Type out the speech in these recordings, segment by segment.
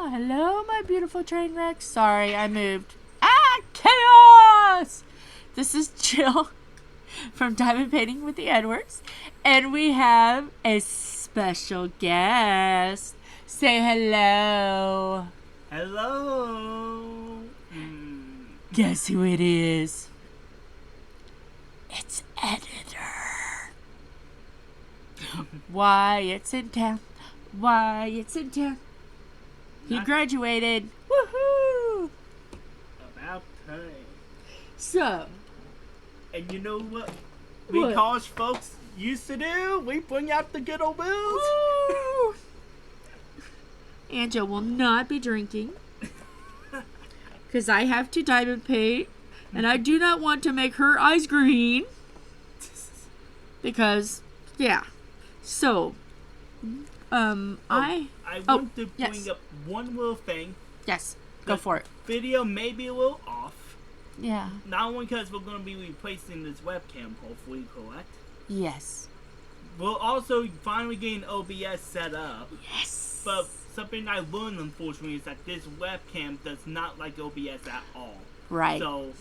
Hello, my beautiful train wreck. Sorry, I moved. Ah, chaos! This is Jill from Diamond Painting with the Edwards, and we have a special guest. Say hello. Hello. Guess who it is? It's Editor. Why it's in town. Why it's in town. He graduated. Woohoo! About time. So. And you know what we college folks used to do? We bring out the good old booze. Woo! Angel will not be drinking. Because I have to diamond paint. And I do not want to make her eyes green. Because, yeah. So, I want to bring up one little thing. Yes, go for it. Video may be a little off. Yeah. Not only because we're going to be replacing this webcam, hopefully, correct? Yes. We're also finally getting OBS set up. Yes. But something I learned, unfortunately, is that this webcam does not like OBS at all. Right. So,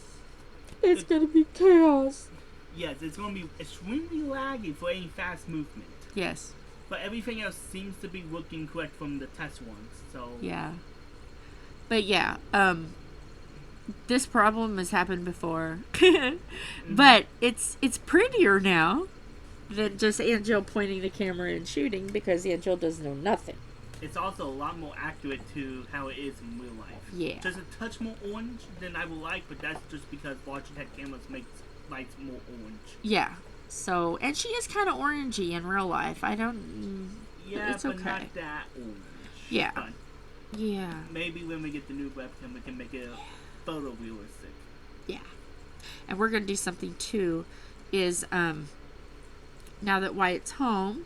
it's going to be chaos. Yes, it's going to be extremely laggy for any fast movement. Yes. But everything else seems to be looking correct from the test ones, so... Yeah. But yeah, this problem has happened before. But it's prettier now than just Angel pointing the camera and shooting, because Angel does know nothing. It's also a lot more accurate to how it is in real life. Yeah. Just a touch more orange than I would like, but that's just because Logitech cameras make lights more orange. Yeah. So, and she is kind of orangey in real life. I don't... Yeah, it's but okay. not that orange. Yeah. But yeah. maybe when we get the new webcam, we can make it photorealistic. Yeah. And we're going to do something, too, is, now that Wyatt's home,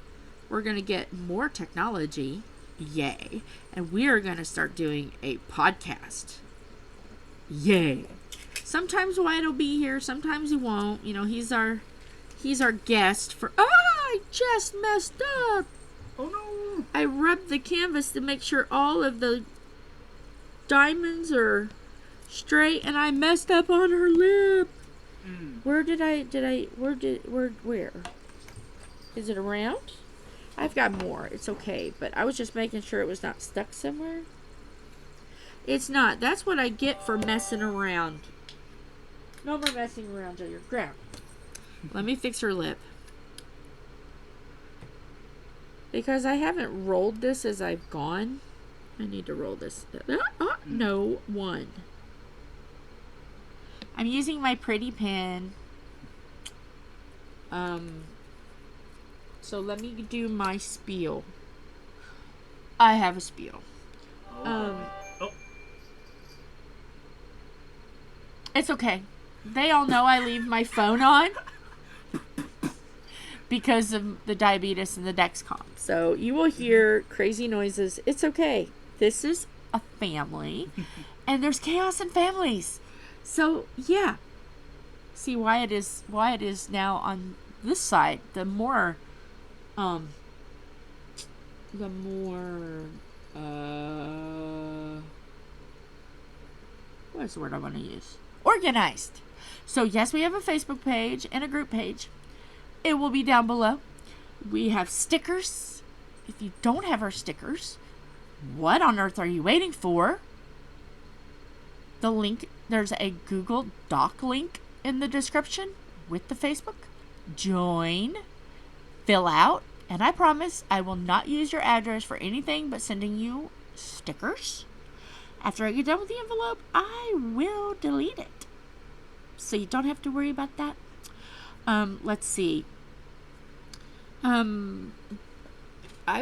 we're going to get more technology. Yay. And we are going to start doing a podcast. Yay. Sometimes Wyatt will be here, sometimes he won't. You know, he's our guest for... I just messed up. Oh, no. I rubbed the canvas to make sure all of the diamonds are straight, and I messed up on her lip. Where? Is it around? I've got more. It's okay, but I was just making sure it was not stuck somewhere. It's not. That's what I get for messing around. No more messing around till you're ground. Let me fix her lip. Because I haven't rolled this as I've gone. I need to roll this. No, one. I'm using my pretty pen. So let me do my spiel. I have a spiel. It's okay. They all know I leave my phone on because of the diabetes and the Dexcom. So you will hear crazy noises. It's okay. This is a family, and there's chaos in families. So yeah. See, Wyatt is now on this side. The more what's the word I want to use? Organized. So yes, we have a Facebook page and a group page. It will be down below. We have stickers. If you don't have our stickers, what on earth are you waiting for? The link, there's a Google Doc link in the description with the Facebook. Join, fill out, and I promise I will not use your address for anything but sending you stickers. After I get done with the envelope, I will delete it. So you don't have to worry about that. Let's see. I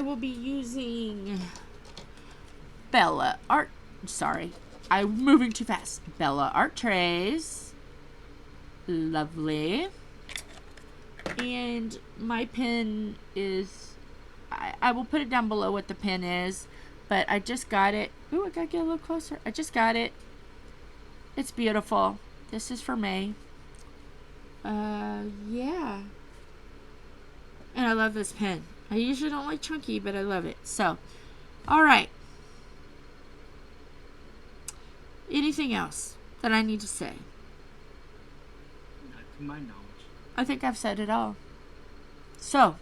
will be using I'm moving too fast. Bella art trays. Lovely. And my pen is... I will put it down below what the pen is. But I just got it. Ooh, I gotta get a little closer. I just got it. It's beautiful. This is for May. Yeah. And I love this pen. I usually don't like chunky, but I love it. So, alright. Anything else that I need to say? Not to my knowledge. I think I've said it all. So,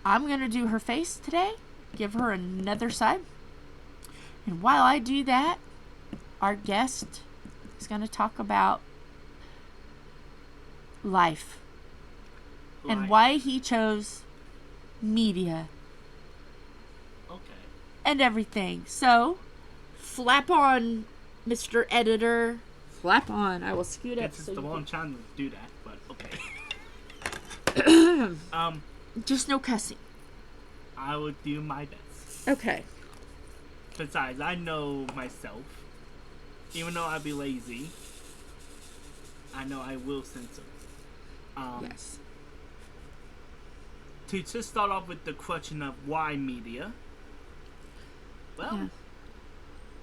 I'm going to do her face today. Give her another side. And while I do that, our guest is going to talk about life. And why he chose media. Okay. And everything. So, flap on, Mr. Editor. Flap on. I will scoot up. It's the wrong time to do that, but okay. Just no cussing. I will do my best. Okay. Besides, I know myself. Even though I'd be lazy, I know I will censor. Yes. To just start off with the question of why media. Well,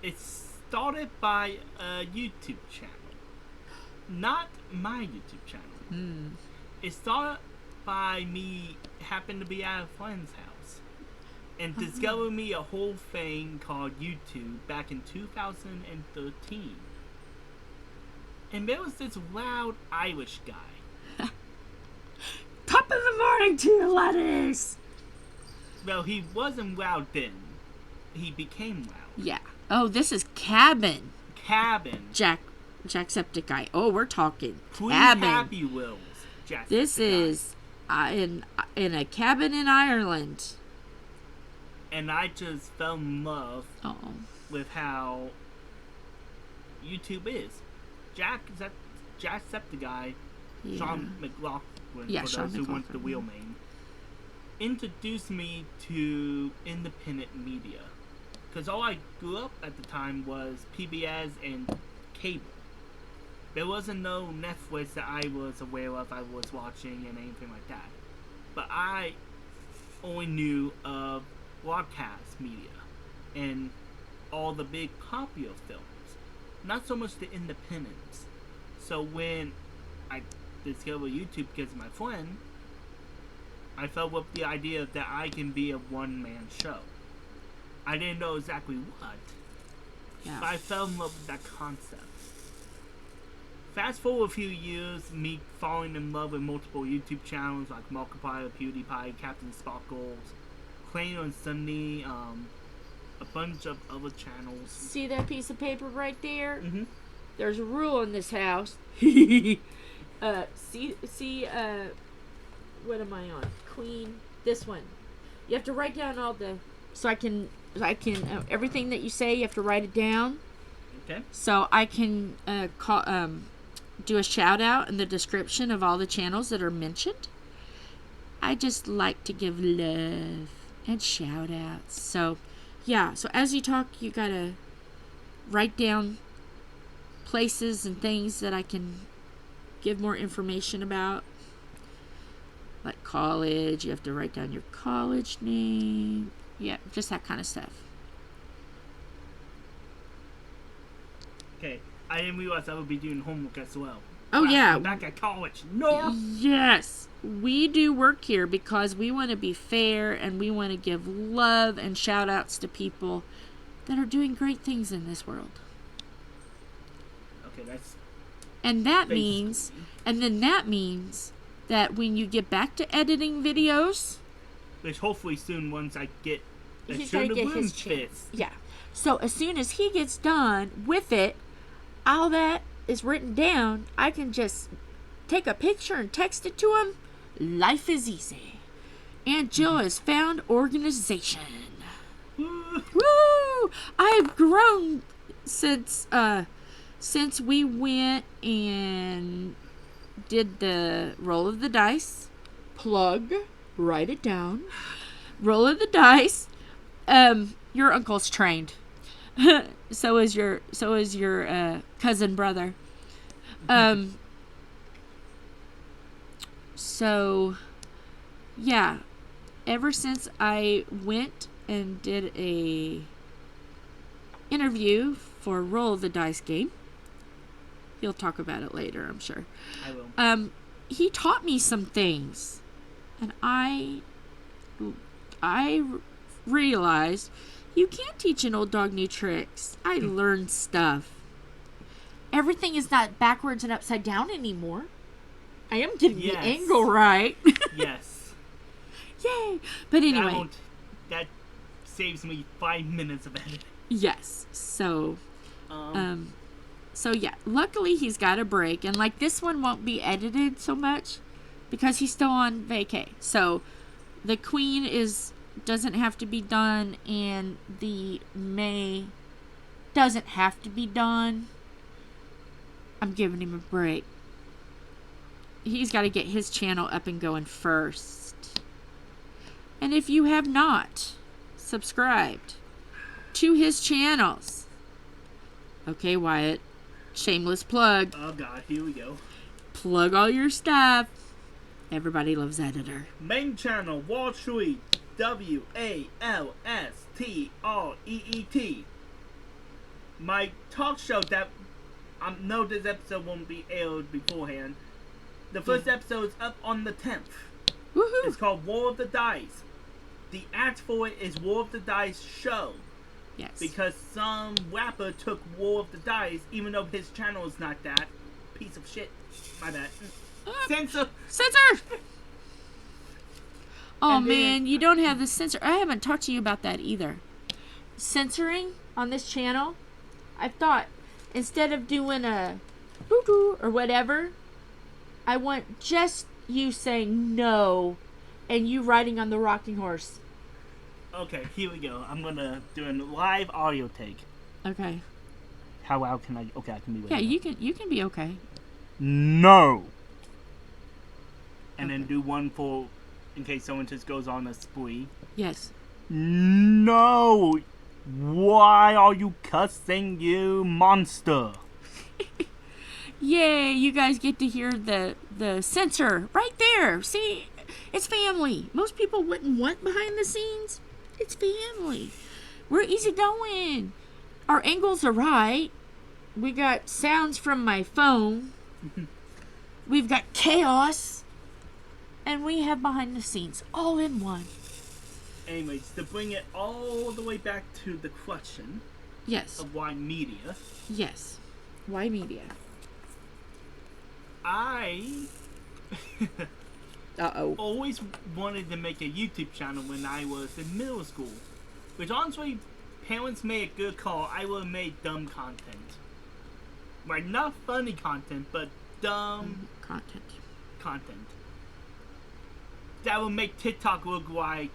it started by a YouTube channel. Not my YouTube channel. It started by me happened to be at a friend's house and discovered me a whole thing called YouTube back in 2013. And there was this loud Irish guy. Top of the morning to you, laddies! Well, he wasn't loud then. He became loud. Yeah. Oh, this is Cabin. Jacksepticeye. Oh, we're talking Cabin. Happy Wheels. This is in a cabin in Ireland. And I just fell in love with how YouTube is. Jacksepticeye, Sean McLaughlin, for those who want the real name, introduced me to independent media. Because all I grew up at the time was PBS and cable. There wasn't no Netflix that I was aware of, I was watching, and anything like that. But I only knew of broadcast media and all the big popular films. Not so much the independents. So when I discovered YouTube because of my friend, I fell with the idea that I can be a one-man show. I didn't know exactly what, but I fell in love with that concept. Fast forward a few years, me falling in love with multiple YouTube channels like Markiplier, PewDiePie, Captain Sparkles, Crane and Sunday, a bunch of other channels. See that piece of paper right there? Mm-hmm. There's a rule in this house. See, what am I on? Queen. This one. You have to write down all the. So I can everything that you say. You have to write it down. Okay. So I can do a shout out in the description of all the channels that are mentioned. I just like to give love and shout outs. So, yeah. So as you talk, you gotta write down places and things that I can give more information about. Like college, you have to write down your college name. Yeah, just that kind of stuff. Okay, I didn't realize I would be doing homework as well. Oh, yeah. I'm back at college. No. Yes. We do work here because we want to be fair and we want to give love and shout outs to people that are doing great things in this world. Okay, that's... And that means, that when you get back to editing videos... Which hopefully soon once I get... He's going to get his chance. Yeah. So as soon as he gets done with it, all that is written down, I can just take a picture and text it to him. Life is easy. Aunt Jill has found organization. Woo! I've grown since we went and did the roll of the dice. Plug. Write it down. Roll of the dice. Your uncle's trained. so is your cousin brother. So yeah, ever since I went and did a interview for Roll the Dice game, he'll talk about it later, I'm sure. I will. He taught me some things, and I realized You can't teach an old dog new tricks. I learned stuff. Everything is not backwards and upside down anymore. I am getting the angle right. Yes. Yay. But anyway. That saves me 5 minutes of editing. Yes. So, yeah. Luckily, he's got a break. And, like, this one won't be edited so much because he's still on vacay. So, the Queen doesn't have to be done, and the May doesn't have to be done. I'm giving him a break. He's got to get his channel up and going first. And if you have not subscribed to his channels, okay, Wyatt, shameless plug. Oh God, here we go. Plug all your stuff. Everybody loves Editor. Main channel, Wall Street, WALSTREET. My talk show that I know this episode won't be aired beforehand. The first episode is up on the 10th. Woohoo! It's called War of the Dice. The act for it is War of the Dice Show. Yes. Because some rapper took War of the Dice, even though his channel is not that. Piece of shit. My bad. Censor! Oh man, you don't have the censor. I haven't talked to you about that either. Censoring on this channel, I thought instead of doing a boo-boo or whatever, I want just you saying no and you riding on the rocking horse. Okay, here we go. I'm gonna do a live audio take. Okay. How loud can I? Okay, I can be. Yeah, you can be okay. No. And then do one for, in case someone just goes on a spree. Yes. No. Why are you cussing, you monster? Yay! You guys get to hear the censor right there. See, it's family. Most people wouldn't want behind the scenes. It's family. We're easy going. Our angles are right. We got sounds from my phone. We've got chaos. And we have behind the scenes all in one. Anyways, to bring it all the way back to the question. Yes. Of why media. Yes. Why media? I Uh-oh. always wanted to make a YouTube channel when I was in middle school. Which honestly, parents made a good call. I would have made dumb content. Like, not funny content, but dumb content. That would make TikTok look like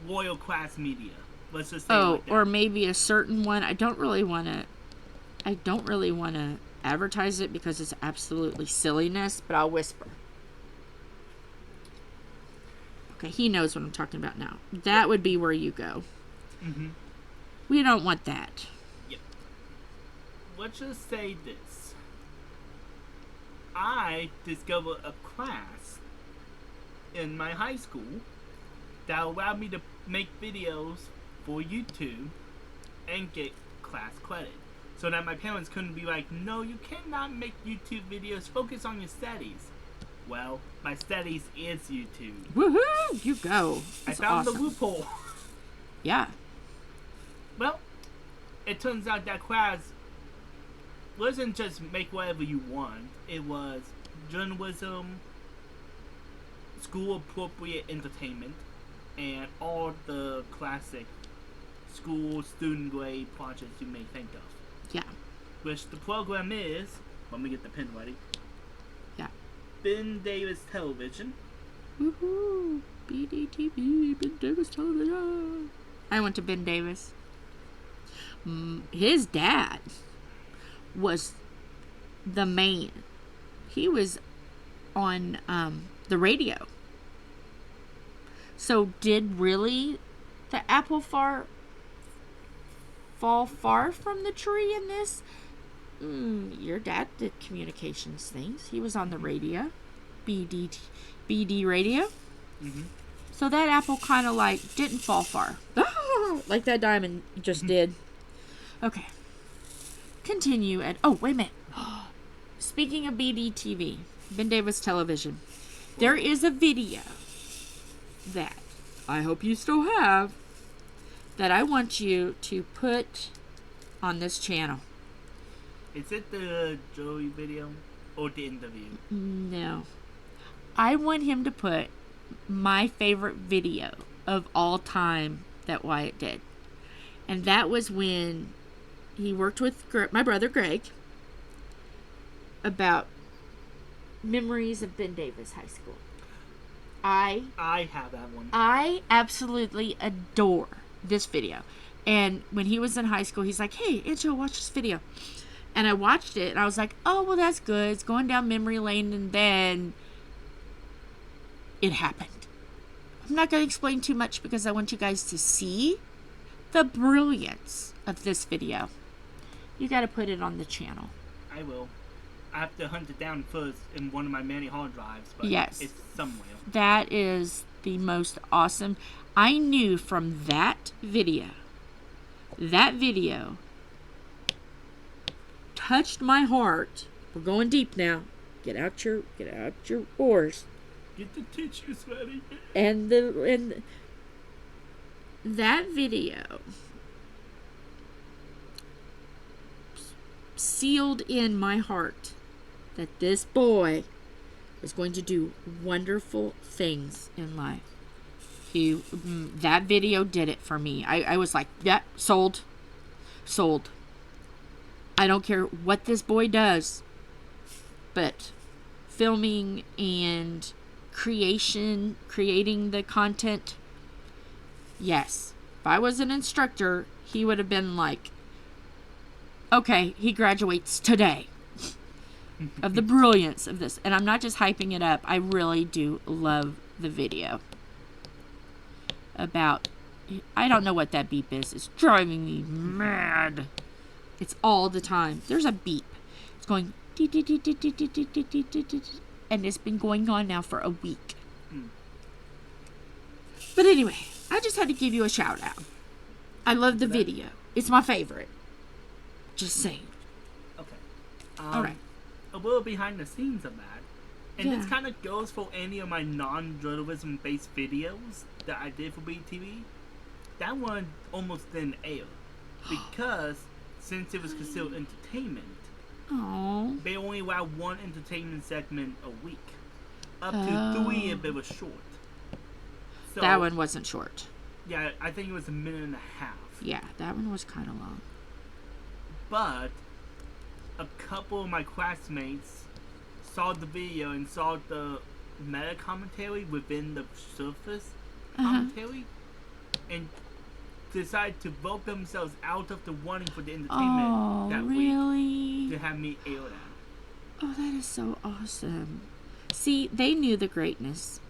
royal class media. Let's just say like that. Or maybe a certain one. I don't really want to advertise it because it's absolutely silliness, but I'll whisper. Okay, he knows what I'm talking about now. That would be where you go. Mm-hmm. We don't want that. Yep. Let's just say this. I discovered a class in my high school that allowed me to make videos for YouTube and get class credit. So that my parents couldn't be like, no, you cannot make YouTube videos, focus on your studies. Well, my studies is YouTube. Woohoo! You go. That's I found awesome. the loophole. Yeah. Well, it turns out that class wasn't just make whatever you want. It was journalism, school-appropriate entertainment, and all the classic school student-grade projects you may think of. Yeah. Which the program is, let me get the pin ready. Yeah. Ben Davis Television. Woohoo! BDTV, Ben Davis Television. I went to Ben Davis. His dad was the man. He was on the radio. So did really the apple fall far from the tree in this? Your dad did communications things. He was on the radio. BD radio. Mm-hmm. So that apple kind of like didn't fall far. Like that diamond just did. Okay. Continue. Oh, wait a minute. Speaking of BDTV, Ben Davis Television, there is a video that I hope you still have that I want you to put on this channel. Is it the Joey video or the interview? No. I want him to put my favorite video of all time that Wyatt did. And that was when he worked with my brother Greg about memories of Ben Davis High School. I have that one. I absolutely adore this video. And when he was in high school, he's like, "Hey, Angel, watch this video." And I watched it, and I was like, "Oh, well, that's good. It's going down memory lane." And then it happened. I'm not going to explain too much because I want you guys to see the brilliance of this video. You got to put it on the channel. I will. I have to hunt it down first in one of my many hard drives, but yes, it's somewhere. That is the most awesome. I knew from that video touched my heart. We're going deep now. Get out your oars. Get the tissues ready. And that video sealed in my heart that this boy was going to do wonderful things in life. That video did it for me. I was like, yeah, sold. I don't care what this boy does, but filming and creating the content, yes. If I was an instructor, he would have been like, okay, he graduates today. Of the brilliance of this. And I'm not just hyping it up. I really do love the video. About, I don't know what that beep is. It's driving me mad. It's all the time. There's a beep. It's going, and it's been going on now for a week. But anyway, I just had to give you a shout out. I love the video. It's my favorite. Just saying. Okay. All right. A little behind the scenes of that. And this kind of goes for any of my non-journalism based videos that I did for BTV. That one almost didn't air. Because since it was considered entertainment, they only allow one entertainment segment a week. Up to 3 if it was short. So, that one wasn't short. Yeah, I think it was 1.5 minutes. Yeah, that one was kind of long. But a couple of my classmates saw the video and saw the meta commentary within the surface commentary and decided to vote themselves out of the running for the entertainment that week to have me air that. Oh, that is so awesome. See, they knew the greatness.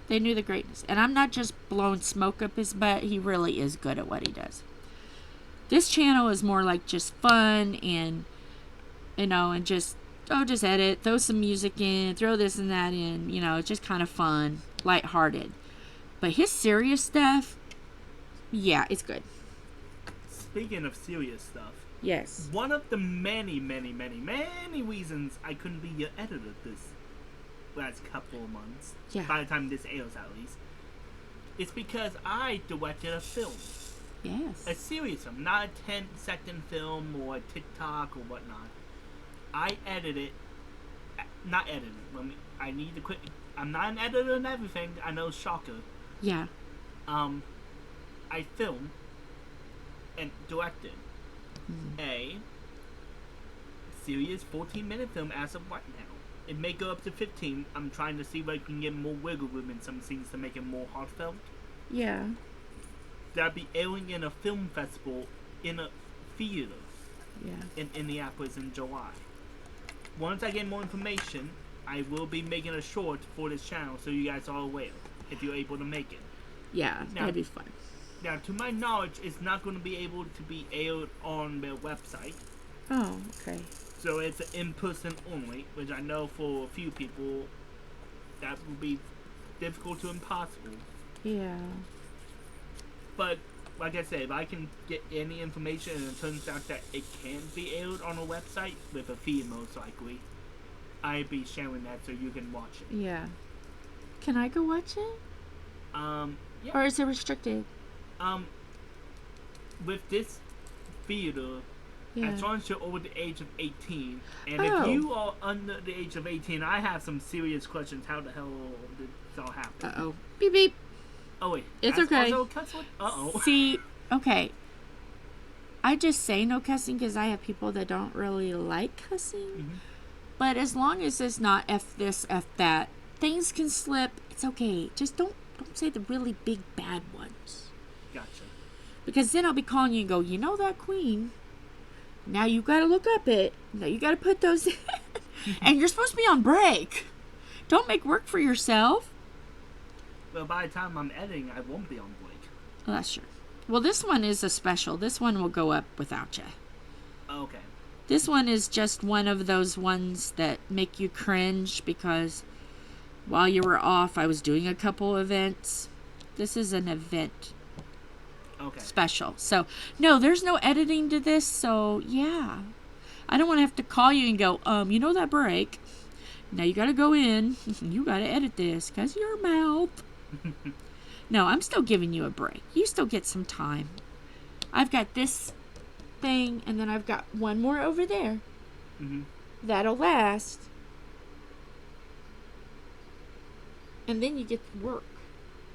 And I'm not just blowing smoke up his butt. He really is good at what he does. This channel is more like just fun and, and just edit, throw some music in, throw this and that in, it's just kind of fun, lighthearted. But his serious stuff, yeah, it's good. Speaking of serious stuff. Yes. One of the many, many, many, many reasons I couldn't be your editor this last couple of months, by the time this airs at least, it's because I directed a film. Yes. A serious film, not a 10-second film or a TikTok or whatnot. I edited, not edited, I need to quit, I'm not an editor and everything, I know, shocker. Yeah. I filmed and directed a serious 14-minute film as of right now. It may go up to 15. I'm trying to see if I can get more wiggle room in some scenes to make it more heartfelt. Yeah. That'll be airing in a film festival in a theater. Yeah. In Indianapolis in July. Once I get more information, I will be making a short for this channel so you guys are aware if you're able to make it. Yeah, that'd be fun. Now, to my knowledge, it's not going to be able to be aired on their website. Oh, okay. So it's an in-person only, which I know for a few people that will be difficult to impossible. Yeah. But, like I said, if I can get any information and it turns out that it can be aired on a website, with a feed most likely, I'd be sharing that so you can watch it. Yeah. Can I go watch it? Yeah. Or is it restricted? with this theater, as long as you're over the age of 18, and if you are under the age of 18, I have some serious questions. How the hell did this all happen? Uh-oh. Beep, beep. Oh, wait. It's okay. Uh-oh. See, okay. I just say no cussing because I have people that don't really like cussing. Mm-hmm. But as long as it's not F this, F that, things can slip. It's okay. Just don't say the really big bad ones. Gotcha. Because then I'll be calling you and go, you know that queen? Now you got to look up it. Now you got to put those in. And you're supposed to be on break. Don't make work for yourself. Well, by the time I'm editing, I won't be on break. Well, that's true. Well, this one is a special. This one will go up without you. Okay. This one is just one of those ones that make you cringe because while you were off, I was doing a couple events. This is an event. Okay. Special. So, no, there's no editing to this, so, yeah. I don't want to have to call you and go, you know that break? Now you got to go in. You got to edit this because your mouth. No, I'm still giving you a break. You still get some time. I've got this thing, and then I've got one more over there. Mm-hmm. That'll last. And then you get to work.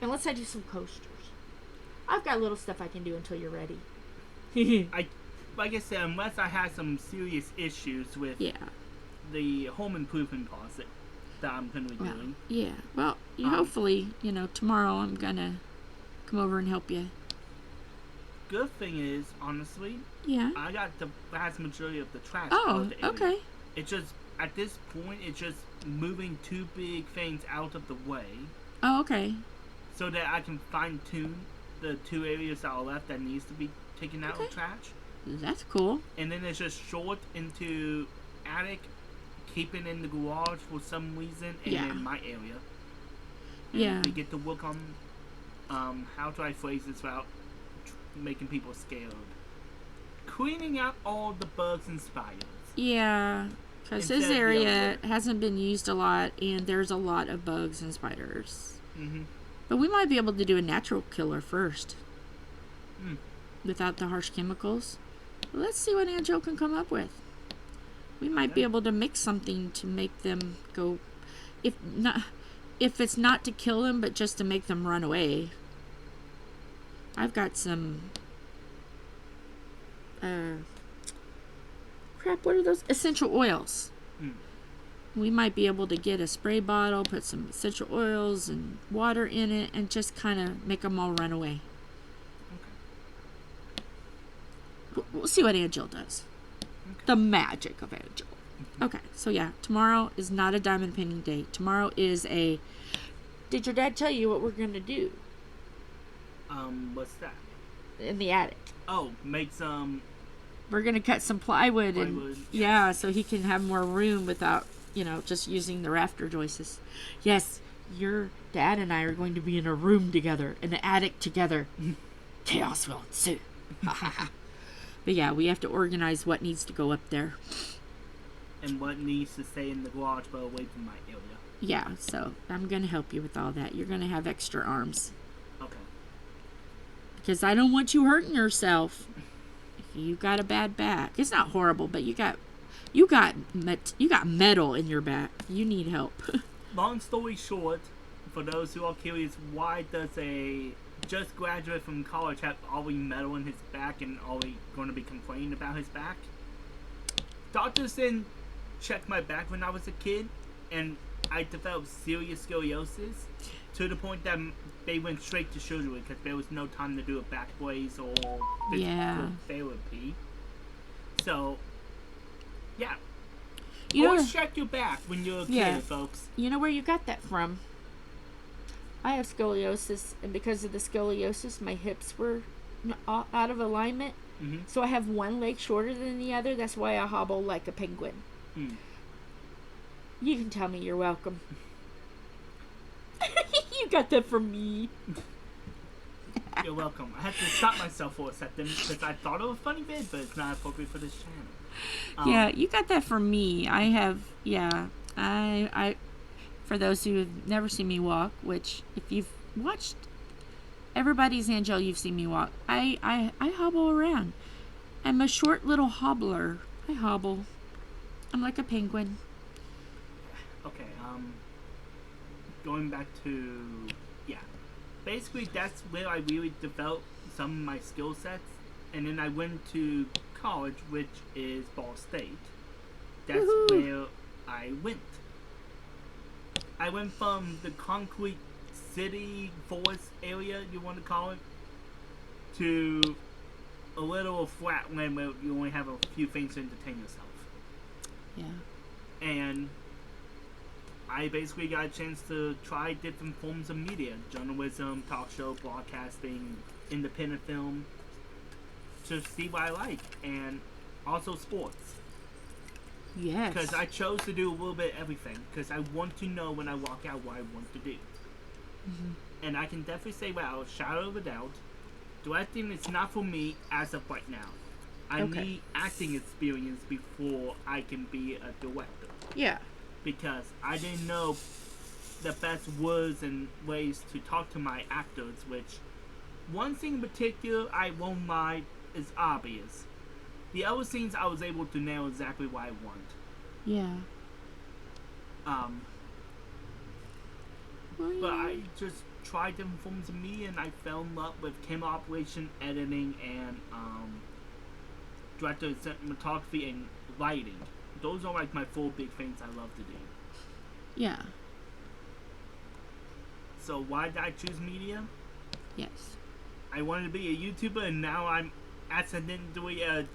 Unless I do some coasters. I've got little stuff I can do until you're ready. Like I said, unless I have some serious issues with the home improvement closet that I'm going to be doing. Yeah. Well, hopefully, tomorrow I'm going to come over and help you. Good thing is, honestly, I got the vast majority of the trash out of the area. Okay. It's just, at this point, it's just moving two big things out of the way. Oh, okay. So that I can fine-tune the two areas that are left that needs to be taken out of trash. That's cool. And then it's just short into attic, keeping in the garage for some reason, and in my area. And we get to work on, how do I phrase this without making people scared? Cleaning out all the bugs and spiders. Yeah, because this area hasn't been used a lot, and there's a lot of bugs and spiders. Mm-hmm. But we might be able to do a natural killer first. Without the harsh chemicals. Let's see what Aunt Jo can come up with. We might be able to mix something to make them go... If it's not to kill them, but just to make them run away. I've got some... what are those? Essential oils. We might be able to get a spray bottle, put some essential oils and water in it, and just kind of make them all run away. Okay. We'll see what Aunt Jill does. Okay. The magic of Aunt Jill. Okay, so tomorrow is not a diamond painting day. Tomorrow is a... Did your dad tell you what we're going to do? What's that? In the attic. Oh, make some... We're going to cut some plywood. Yeah, so he can have more room without... just using the rafter joists. Yes, your dad and I are going to be in a room together, in the attic together. Chaos will ensue. But yeah, we have to organize what needs to go up there. And what needs to stay in the garage but away from my area. Yeah, so I'm going to help you with all that. You're going to have extra arms. Okay. Because I don't want you hurting yourself. If you got a bad back. It's not horrible, but you got metal in your back. You need help. Long story short, for those who are curious, why does a just graduate from college have all the metal in his back and always going to be complaining about his back? Doctors didn't check my back when I was a kid, and I developed serious scoliosis to the point that they went straight to surgery because there was no time to do a back brace or physical therapy. So... yeah. Always check your back when you're a kid, folks. You know where you got that from? I have scoliosis, and because of the scoliosis, my hips were out of alignment. Mm-hmm. So I have one leg shorter than the other. That's why I hobble like a penguin. You can tell me you're welcome. You got that from me. You're welcome. I had to stop myself for a second because I thought it was a funny bit, but it's not appropriate for this channel. Yeah, you got that from me. I have, I for those who have never seen me walk, which if you've watched Everybody's Angel, you've seen me walk. I hobble around. I'm a short little hobbler. I hobble. I'm like a penguin. Okay, going back to, basically that's where I really developed some of my skill sets, and then I went to college, which is Ball State. That's where I went. I went from the concrete city, forest area, you want to call it, to a little flat land where you only have a few things to entertain yourself. Yeah. And I basically got a chance to try different forms of media, journalism, talk show, broadcasting, independent film, to see what I like, and also sports. Yes. Because I chose to do a little bit of everything, because I want to know when I walk out what I want to do. Mm-hmm. And I can definitely say, without a shadow of a doubt, directing is not for me as of right now. I need acting experience before I can be a director. Yeah. Because I didn't know the best words and ways to talk to my actors, which one thing in particular I won't lie is obvious. The other things I was able to nail exactly what I want. Yeah. But I just tried different forms of media, and I fell in love with camera operation, editing, and director, cinematography, and lighting. Those are like my 4 big things I love to do. Yeah. So why did I choose media? Yes. I wanted to be a YouTuber, and now I'm accidentally a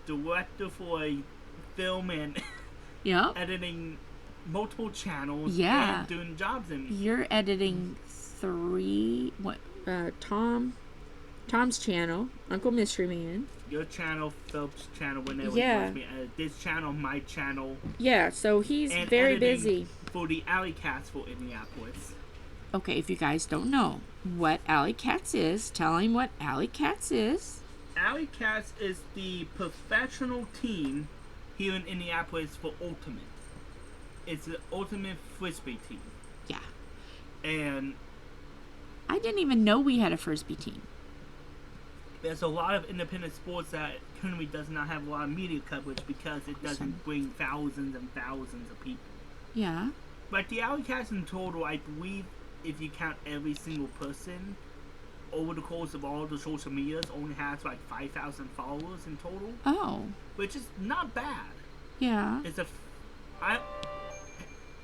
director for a film and editing multiple channels and doing jobs in. You're editing 3 Tom's channel, Uncle Mystery Man. Your channel, Philip's channel, whenever he wants me to edit. This channel, my channel. Yeah, so he's very busy. For the Alleycats for Indianapolis. Okay, if you guys don't know what Alleycats is, tell him what Alleycats is. Alleycats is the professional team here in Indianapolis for Ultimate. It's the Ultimate Frisbee team. Yeah. And I didn't even know we had a Frisbee team. There's a lot of independent sports that currently does not have a lot of media coverage because it doesn't bring thousands and thousands of people. Yeah. But the Alleycats in total, I believe, if you count every single person, over the course of all the social medias, only has like 5,000 followers in total. Oh. Which is not bad. Yeah. It's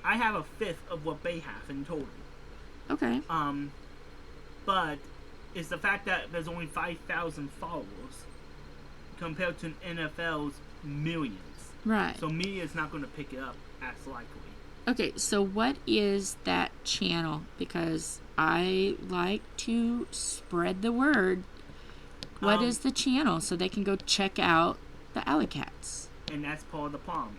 I have a fifth of what they have in total. Okay. But it's the fact that there's only 5,000 followers compared to NFL's millions. Right. So media is not going to pick it up as likely. Okay, so what is that channel? Because I like to spread the word. What is the channel so they can go check out the Alleycats? And that's part of the problem.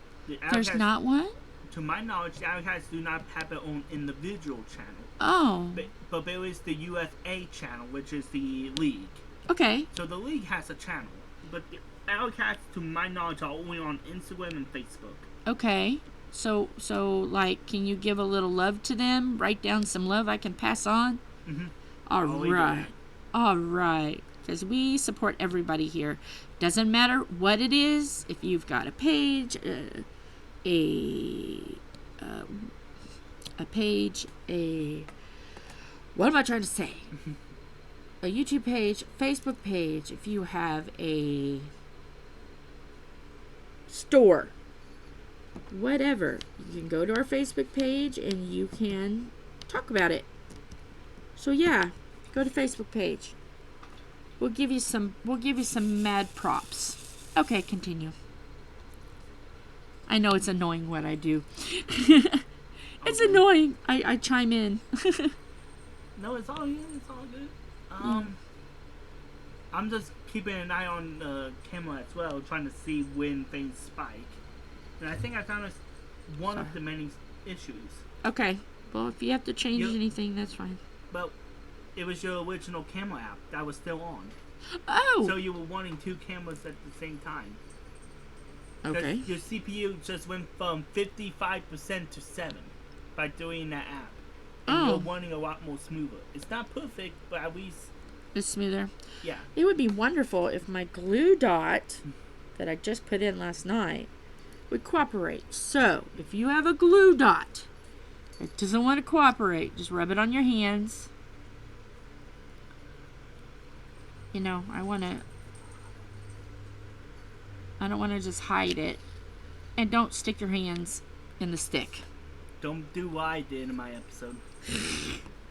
There's not one? To my knowledge, the Alleycats do not have their own individual channel. Oh. But there is the USA channel, which is the league. Okay. So the league has a channel. But the Alleycats, to my knowledge, are only on Instagram and Facebook. Okay. So like, can you give a little love to them? Write down some love I can pass on? Mm-hmm. All right. All right. Because we support everybody here. Doesn't matter what it is. If you've got a page, what am I trying to say? A YouTube page, Facebook page. If you have a store, whatever, you can go to our Facebook page and you can talk about it. So yeah, go to Facebook page. We'll give you some mad props. Okay, continue. I know it's annoying what I do. It's annoying. I chime in. No, it's all good. It's all good. I'm just keeping an eye on the camera as well, trying to see when things spike. And I think I found one of the many issues. Okay. Well, if you have to change anything, that's fine. Well, it was your original camera app that was still on. Oh! So you were wanting 2 cameras at the same time. Okay. Your CPU just went from 55% to 7 by doing that app. And you're wanting a lot more smoother. It's not perfect, but at least It's smoother. Yeah. It would be wonderful if my glue dot that I just put in last night would cooperate. So, if you have a glue dot that doesn't want to cooperate, just rub it on your hands. You know, I don't want to just hide it. And don't stick your hands in the stick. Don't do what I did in my episode.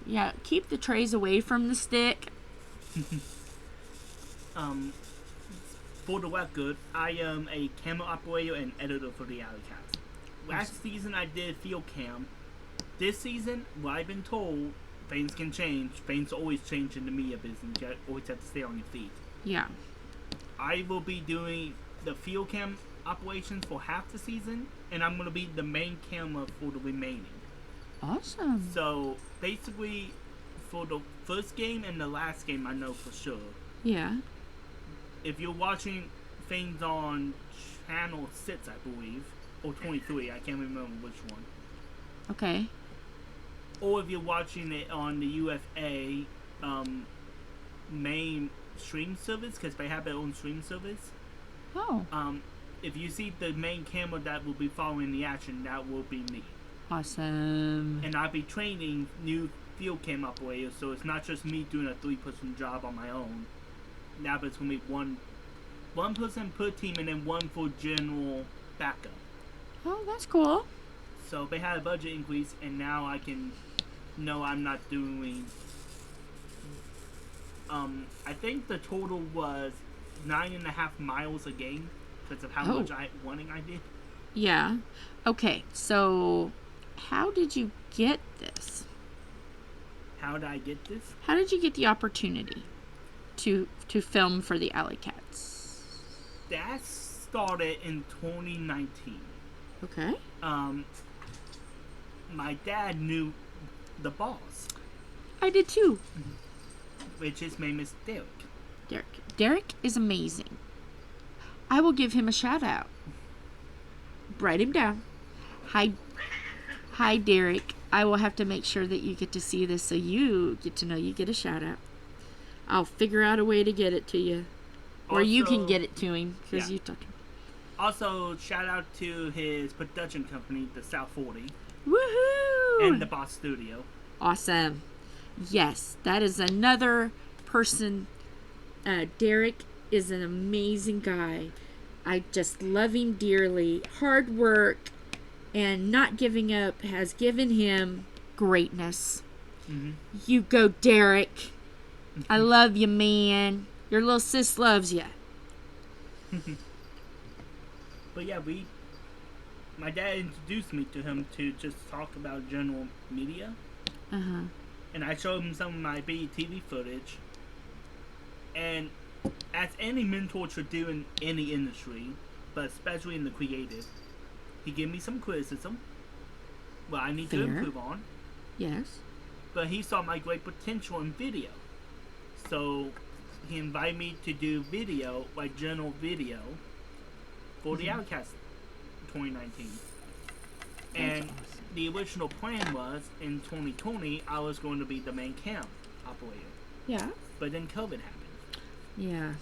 Yeah, keep the trays away from the stick. For the record, I am a camera operator and editor for the Alleycats. Last season I did field cam. This season, what I've been told, things can change. Things always change in the media business. You always have to stay on your feet. Yeah. I will be doing the field cam operations for half the season, and I'm going to be the main camera for the remaining. Awesome. So, basically, for the first game and the last game, I know for sure. Yeah. If you're watching things on channel 6, I believe, or 23, I can't remember which one. Okay. Or if you're watching it on the UFA main stream service, because they have their own stream service. Oh. If you see the main camera that will be following the action, that will be me. Awesome. And I'll be training new field cam operators, so it's not just me doing a 3-person job on my own. Now it's going to be one person per team and then one for general backup. Oh, that's cool. So they had a budget increase, and now I can know I'm not doing... I think the total was 9.5 miles a game because of how much running I did. Yeah. Okay, so how did you get this? How did I get this? How did you get the opportunity to film for the Alleycats? That started in 2019. Okay. My dad knew the boss. I did too. Which his name is Derek. Derek is amazing. I will give him a shout out. Write him down. Hi, Derek. I will have to make sure that you get to see this so you get to know you get a shout out. I'll figure out a way to get it to you. Or also, you can get it to him because you talk to him. Also, shout out to his production company, the South 40. Woohoo! And the Boss Studio. Awesome. Yes, that is another person. Derek is an amazing guy. I just love him dearly. Hard work and not giving up has given him greatness. Mm-hmm. You go, Derek. I love you, man. Your little sis loves you. But yeah, my dad introduced me to him to just talk about general media. Uh-huh. And I showed him some of my BTV footage. And as any mentor should do in any industry, but especially in the creative, he gave me some criticism. Well, I need to improve on. Yes. But he saw my great potential in video. So he invited me to do video, like general video, for the Alleycats 2019. And awesome. The original plan was, in 2020, I was going to be the main cam operator. Yeah. But then COVID happened. Yeah.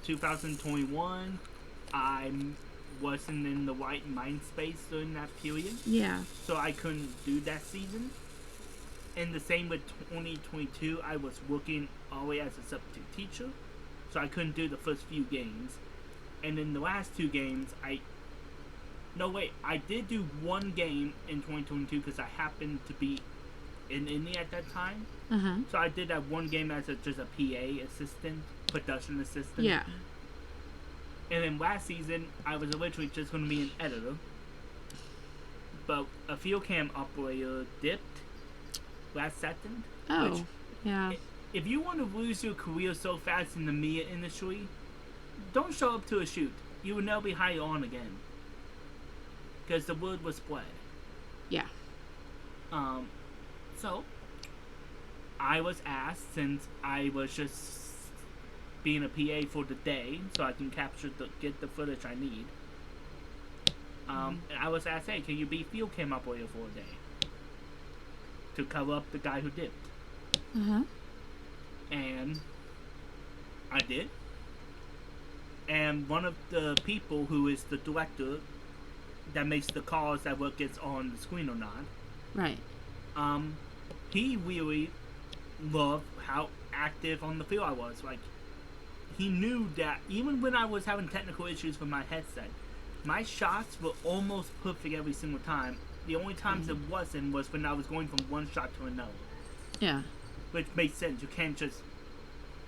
2021, I wasn't in the right mind space during that period. Yeah. So I couldn't do that season. And the same with 2022, I was working always as a substitute teacher. So I couldn't do the first few games. And in the last 2 games, I did do one game in 2022 because I happened to be in Indy at that time. Uh-huh. So I did that one game as just a PA assistant, production assistant. Yeah. And then last season, I was originally just going to be an editor. But a field cam operator dipped last second. Oh, which, yeah. If you want to lose your career so fast in the media industry, don't show up to a shoot. You will never be hired on again. Because the word was spread. Yeah. So, I was asked, since I was just being a PA for the day, so I can get the footage I need. And I was asked, hey, can you be field cam operator for a day? To cover up the guy who dipped. Uh-huh. And I did. And one of the people who is the director that makes the calls that what gets on the screen or not. Right. He really loved how active on the field I was. Like, he knew that even when I was having technical issues with my headset, my shots were almost perfect every single time. The only times it wasn't was when I was going from one shot to another. Yeah. Which makes sense. You can't just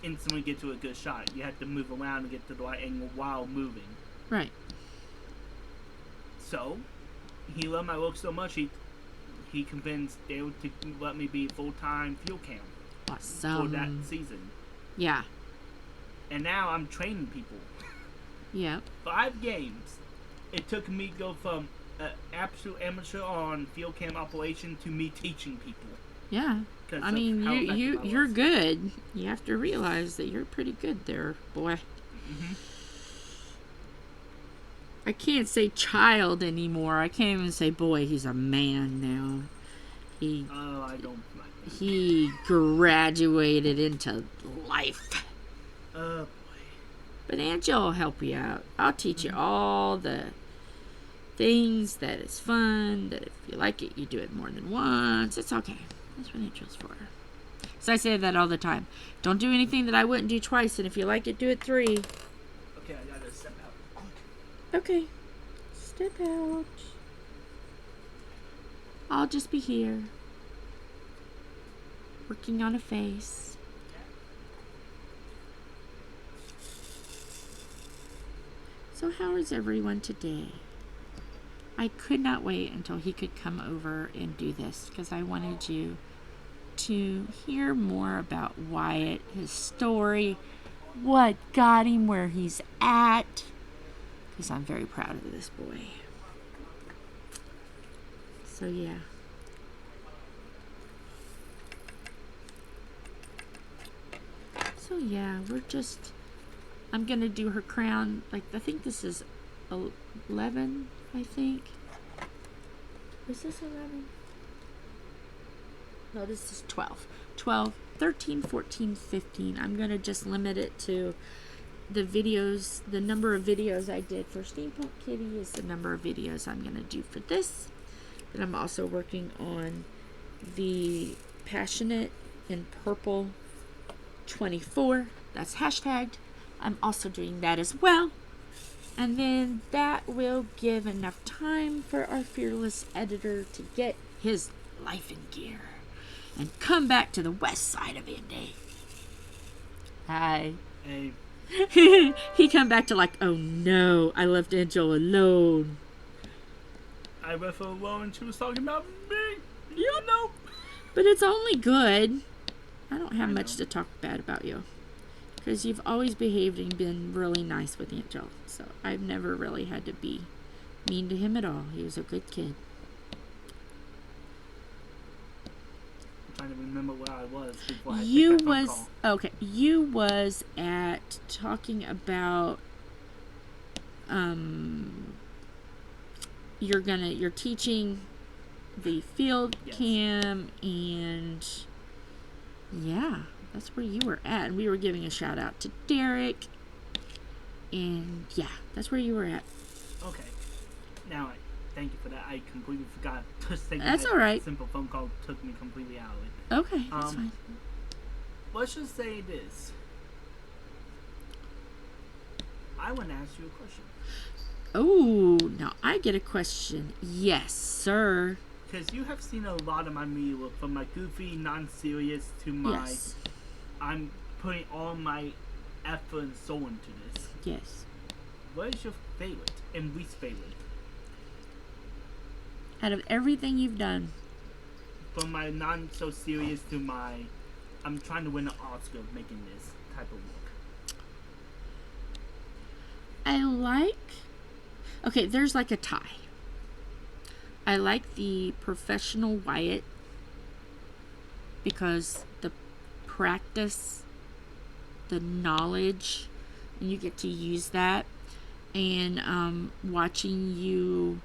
instantly get to a good shot. You have to move around and get to the right angle while moving. Right. So, he loved my work so much, he convinced Dale to let me be full-time field camp. Awesome. For that season. Yeah. And now I'm training people. Yeah. 5 games. It took me to go from an absolute amateur on field camp operation to me teaching people. Yeah. I mean, you're good. You have to realize that you're pretty good there, boy. Mm-hmm. I can't say child anymore. I can't even say boy. He's a man now. I don't like that. He graduated into life. Boy. But Angel will help you out. I'll teach you all the things that is fun, that if you like it, you do it more than once. It's okay. That's what Angel's for. So I say that all the time. Don't do anything that I wouldn't do twice, and if you like it, do it 3. Okay, I gotta step out. Okay. Step out. I'll just be here. Working on a face. So how is everyone today? I could not wait until he could come over and do this because I wanted you to hear more about Wyatt, his story, what got him where he's at, because I'm very proud of this boy. So yeah. So yeah, I'm going to do her crown, like, I think this is 11, I think. Was this 11? No, this is 12. 12, 13, 14, 15. I'm going to just limit it to the videos. The number of videos I did for Steampunk Kitty is the number of videos I'm going to do for this. But I'm also working on the Passionate in Purple 24. That's hashtagged. I'm also doing that as well. And then that will give enough time for our fearless editor to get his life in gear and come back to the west side of Indy. Hi. Hey. He come back to like, oh no, I left Angel alone. I left her alone and she was talking about me. You know. But it's only good. I don't have much to talk bad about you. Because you've always behaved and been really nice with Angel. So I've never really had to be mean to him at all. He was a good kid. I'm trying to remember where I was before I You picked that phone call. Okay. You was at talking about you're teaching the field cam, and yeah, that's where you were at. And we were giving a shout out to Derek, and yeah, that's where you were at. Okay. Now, thank you for that. I completely forgot. That's all right. Simple phone call took me completely out of it. Okay, that's fine. Let's just say this. I want to ask you a question. Oh, now I get a question. Yes, sir. Because you have seen a lot of my media work, from my goofy, non-serious to my... Yes. I'm putting all my effort and soul into this. Yes. What is your favorite and least favorite? Out of everything you've done. From my non-so-serious to my... I'm trying to win an Oscar making this type of work. I like... Okay, there's like a tie. I like the professional Wyatt because the practice, the knowledge, and you get to use that. And watching you,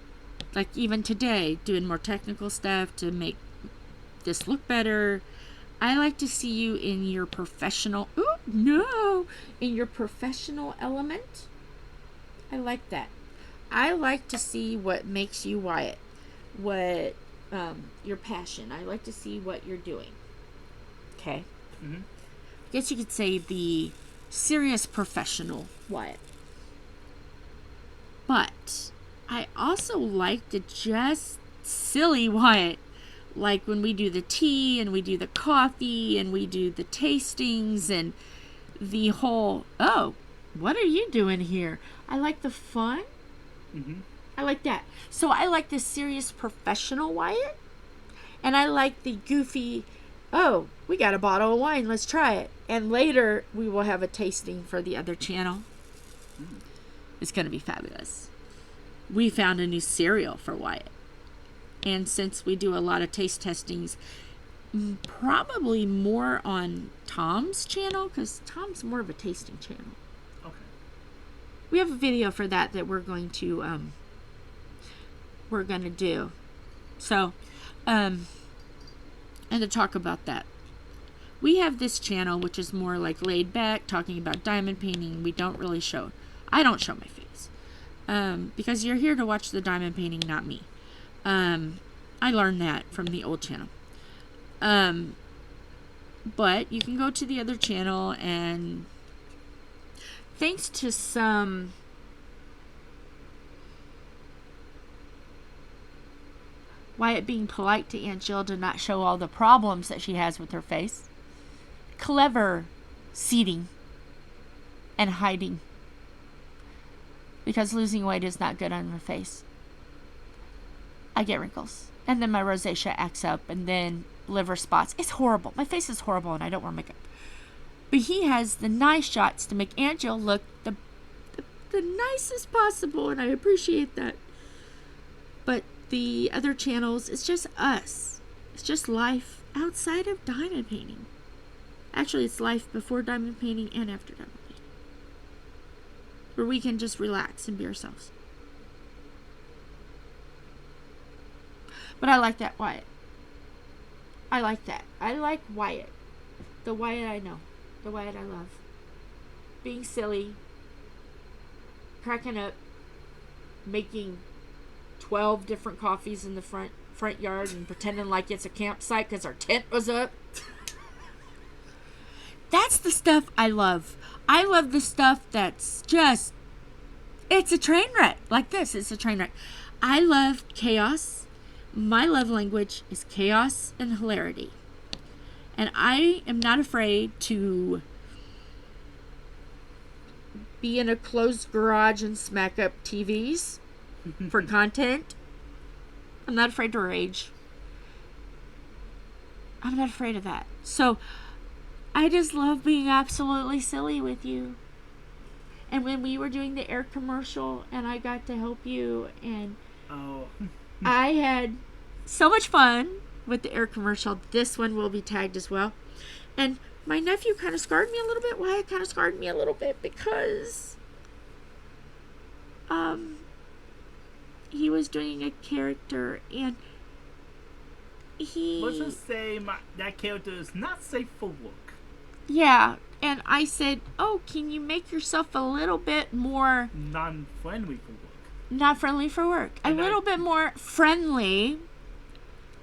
like even today, doing more technical stuff to make this look better. I like to see you in your professional... Ooh, No. In your professional element, I like that. I like to see what makes you Wyatt. What your passion. I like to see what you're doing. Okay. Mm-hmm. I guess you could say the serious professional Wyatt. But I also like the just silly Wyatt. Like when we do the tea and we do the coffee and we do the tastings and the whole, oh, what are you doing here? I like the fun. Mm-hmm. I like that. So I like the serious professional Wyatt. And I like the goofy, oh, we got a bottle of wine, let's try it. And later we will have a tasting for the other channel. It's going to be fabulous. We found a new cereal for Wyatt. And since we do a lot of taste testings, probably more on Tom's channel, because Tom's more of a tasting channel. Okay. We have a video for that we're going to do. So, and to talk about that. We have this channel, which is more like laid back, talking about diamond painting. We don't really show, I don't show my face. Because you're here to watch the diamond painting, not me. I learned that from the old channel. But you can go to the other channel, and thanks to some Wyatt being polite to Aunt Jill to not show all the problems that she has with her face. Clever seating and hiding. Because losing weight is not good on her face. I get wrinkles. And then my rosacea acts up, and then liver spots. It's horrible. My face is horrible, and I don't wear makeup. But he has the nice shots to make Aunt Jill look the nicest possible, and I appreciate that. But the other channels, it's just us. It's just life outside of diamond painting. Actually, it's life before diamond painting and after diamond painting. Where we can just relax and be ourselves. But I like that Wyatt. I like that. I like Wyatt. The Wyatt I know. The Wyatt I love. Being silly. Cracking up. Making 12 different coffees in the front yard and pretending like it's a campsite because our tent was up. That's the stuff I love. I love the stuff that's just, it's a train wreck. Like this, it's a train wreck. I love chaos. My love language is chaos and hilarity. And I am not afraid to be in a closed garage and smack up TVs for content. I'm not afraid to rage. I'm not afraid of that. So I just love being absolutely silly with you. And when we were doing the air commercial and I got to help you, and I had so much fun with the air commercial. This one will be tagged as well. And my nephew kind of scarred me a little bit. Wyatt kind of scarred me a little bit because he was doing a character, and let's just say that character is not safe for work. Yeah, and I said, oh, can you make yourself a little bit more non-friendly for work? Not friendly for work. A little bit more friendly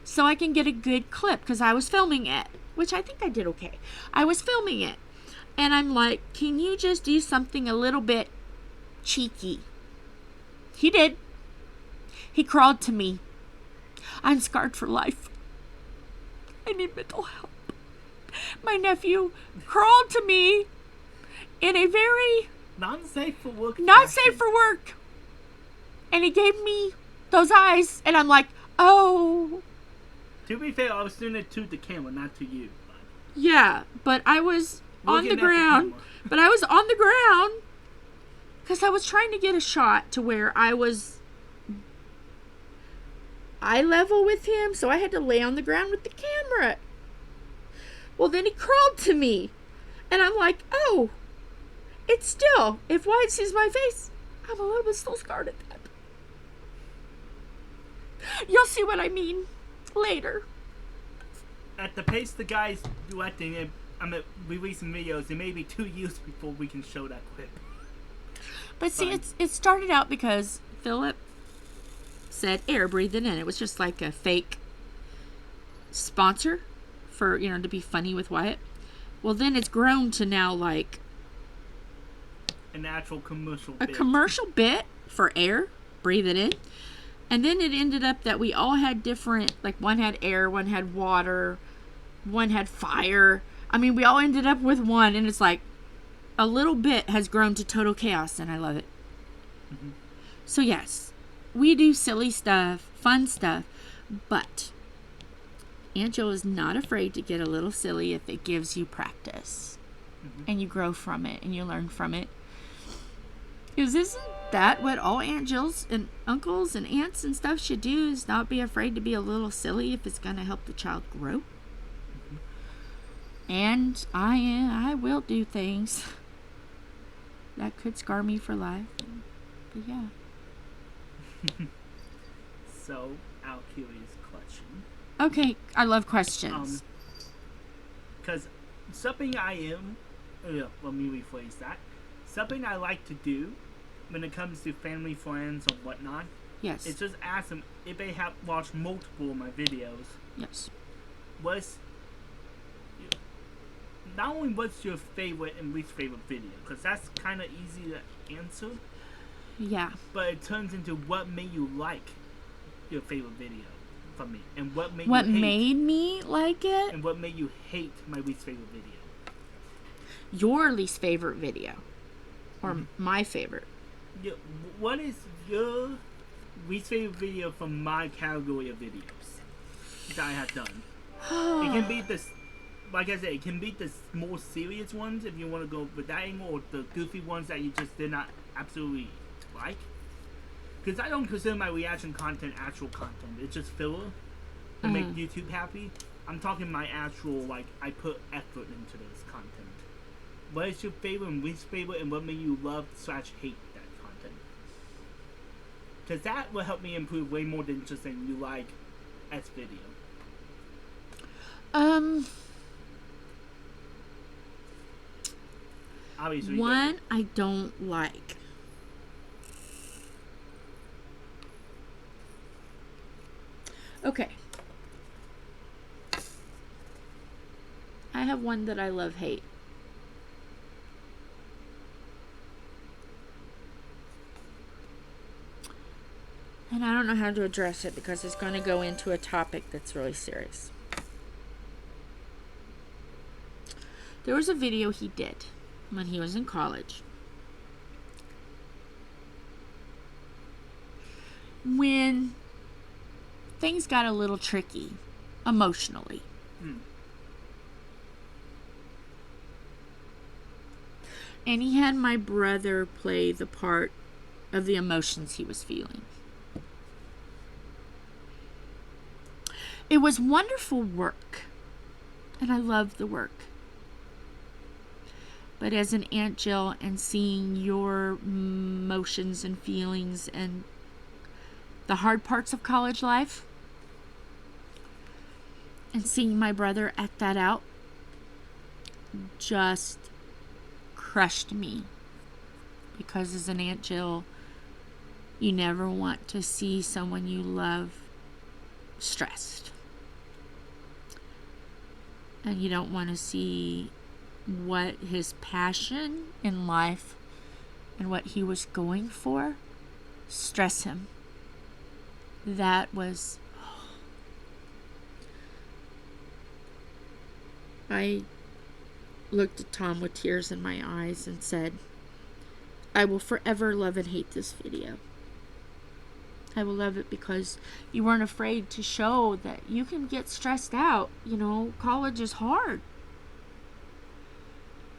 so I can get a good clip, because I was filming it, which I think I did okay. I was filming it, and I'm like, can you just do something a little bit cheeky? He did. He crawled to me. I'm scarred for life. I need mental help. My nephew crawled to me in a very not safe for work. And he gave me those eyes, and I'm like, oh. To be fair, I was doing it to the camera, not to you. Yeah, but I was on the ground. But I was on the ground because I was trying to get a shot to where I was eye level with him, so I had to lay on the ground with the camera. Well, then he crawled to me, and I'm like, oh, it's still, if Wyatt sees my face, I'm a little bit still scarred at that. You'll see what I mean later. At the pace the guy's directing it, I'm releasing videos. It may be 2 years before we can show that clip. But see, it started out because Philip said air, breathe it in. It was just like a fake sponsor for, to be funny with Wyatt. Well, then it's grown to now like an actual commercial bit. A commercial bit for air, breathe it in. And then it ended up that we all had different, like one had air, one had water, one had fire. I mean, we all ended up with one, and it's like a little bit has grown to total chaos, and I love it. Mm-hmm. So yes, we do silly stuff, fun stuff, but Aunt Jill is not afraid to get a little silly if it gives you practice. Mm-hmm. And you grow from it, and you learn from it. Because isn't that what all Aunt Jills and uncles and aunts and stuff should do, is not be afraid to be a little silly if it's going to help the child grow? Mm-hmm. And I will do things that could scar me for life. But yeah. So, our curious question. Okay, I love questions. Because something let me rephrase that. Something I like to do when it comes to family, friends, or whatnot. Yes. Is just ask them if they have watched multiple of my videos. Yes. Not only what's your favorite and least favorite video, because that's kind of easy to answer. Yeah. But it turns into what made you like your favorite video from me, and what made me like it, and what made you hate my least favorite video. Your least favorite video, or my favorite. What is your least favorite video from my category of videos that I have done? It can be this. Like I said, it can be the more serious ones if you want to go with that angle, or the goofy ones that you just did not absolutely like. Because I don't consider my reaction content actual content. It's just filler to make YouTube happy. I'm talking my actual, like, I put effort into this content. What is your favorite and least favorite, and what made you love / hate that content? Because that will help me improve way more than just saying you like S video. Obviously, one I don't like. Okay. I have one that I love hate. And I don't know how to address it because it's going to go into a topic that's really serious. There was a video he did when he was in college, when things got a little tricky emotionally. And he had my brother play the part of the emotions he was feeling. It was wonderful work, and I loved the work. But as an Aunt Jill, and seeing your emotions and feelings and the hard parts of college life, and seeing my brother act that out, just crushed me. Because as an Aunt Jill, you never want to see someone you love stressed. And you don't want to see what his passion in life and what he was going for stress him. That was... I looked at Tom with tears in my eyes and said, I will forever love and hate this video. I will love it because you weren't afraid to show that you can get stressed out. You know, college is hard.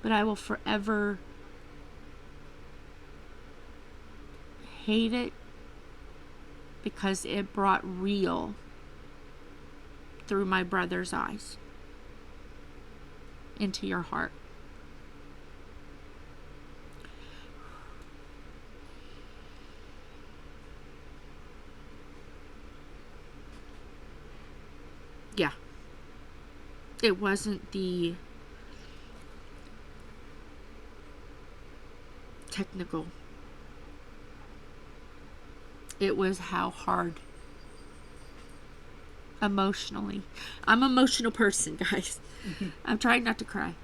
But I will forever hate it because it brought real through my brother's eyes into your heart. Yeah. It wasn't the technical. It was how hard emotionally. I'm an emotional person, guys. I'm trying not to cry.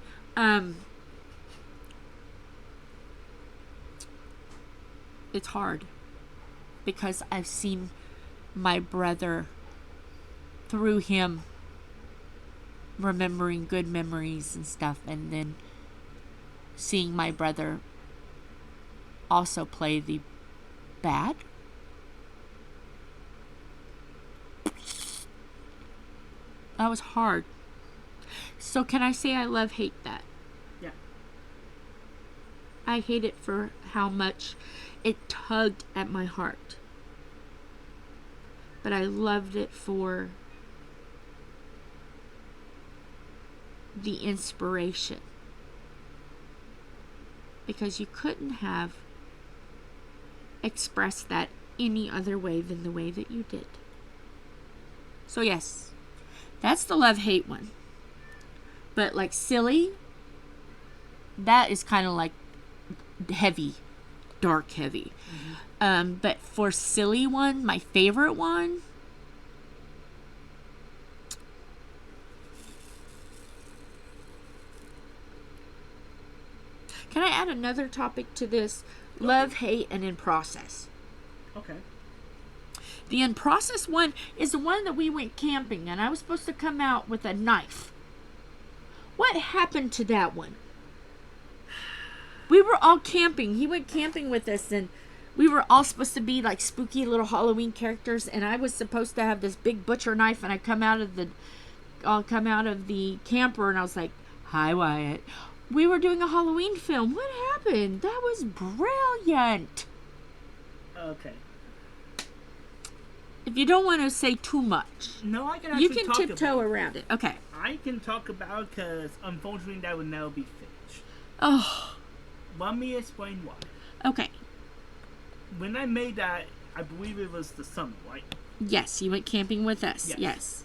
It's hard because I've seen my brother, through him, remembering good memories and stuff, and then seeing my brother also play the bad. That was hard. So can I say I hate that? Yeah. I hate it for how much it tugged at my heart. But I loved it for the inspiration. Because you couldn't have expressed that any other way than the way that you did. So yes, that's the love-hate one. But like silly, that is kind of like heavy, dark heavy. Mm-hmm. But for silly one, my favorite one, can I add another topic to this? Okay. Love, hate, and in process. Okay. The in process one is the one that we went camping and I was supposed to come out with a knife. What happened to that one? We were all camping. He went camping with us and we were all supposed to be like spooky little Halloween characters, and I was supposed to have this big butcher knife, and I'll come out of the camper and I was like, "Hi, Wyatt. We were doing a Halloween film. What happened? That was brilliant." Okay. If you don't want to say too much, no, I can actually you can tiptoe around it. Okay. I can talk about it because unfortunately that would never be finished. Oh. Let me explain why. Okay. When I made that, I believe it was the summer, right? Yes, you went camping with us. Yes.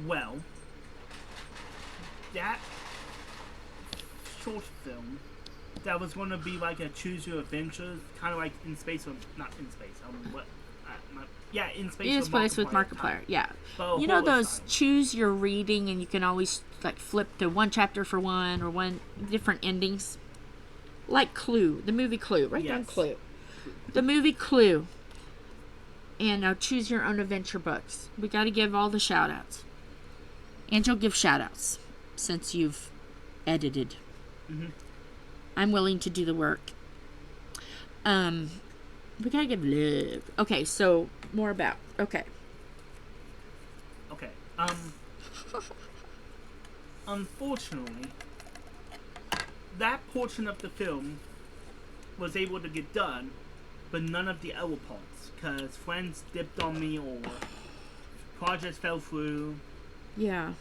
Well, that short film that was going to be like a choose your adventure, kind of like in space, or not in space. In space with Markiplier. Yeah. You know those choose your reading, and you can always like flip to one chapter for one or one different endings, like Clue, the movie Clue, right? Yes. Clue, the movie Clue, and now choose your own adventure books. We got to give all the shout outs, and you'll give shout outs since you've edited. Mm-hmm. I'm willing to do the work. We gotta give love. Okay, so more about. Okay. Unfortunately, that portion of the film was able to get done, but none of the other parts, because friends dipped on me or projects fell through. Yeah.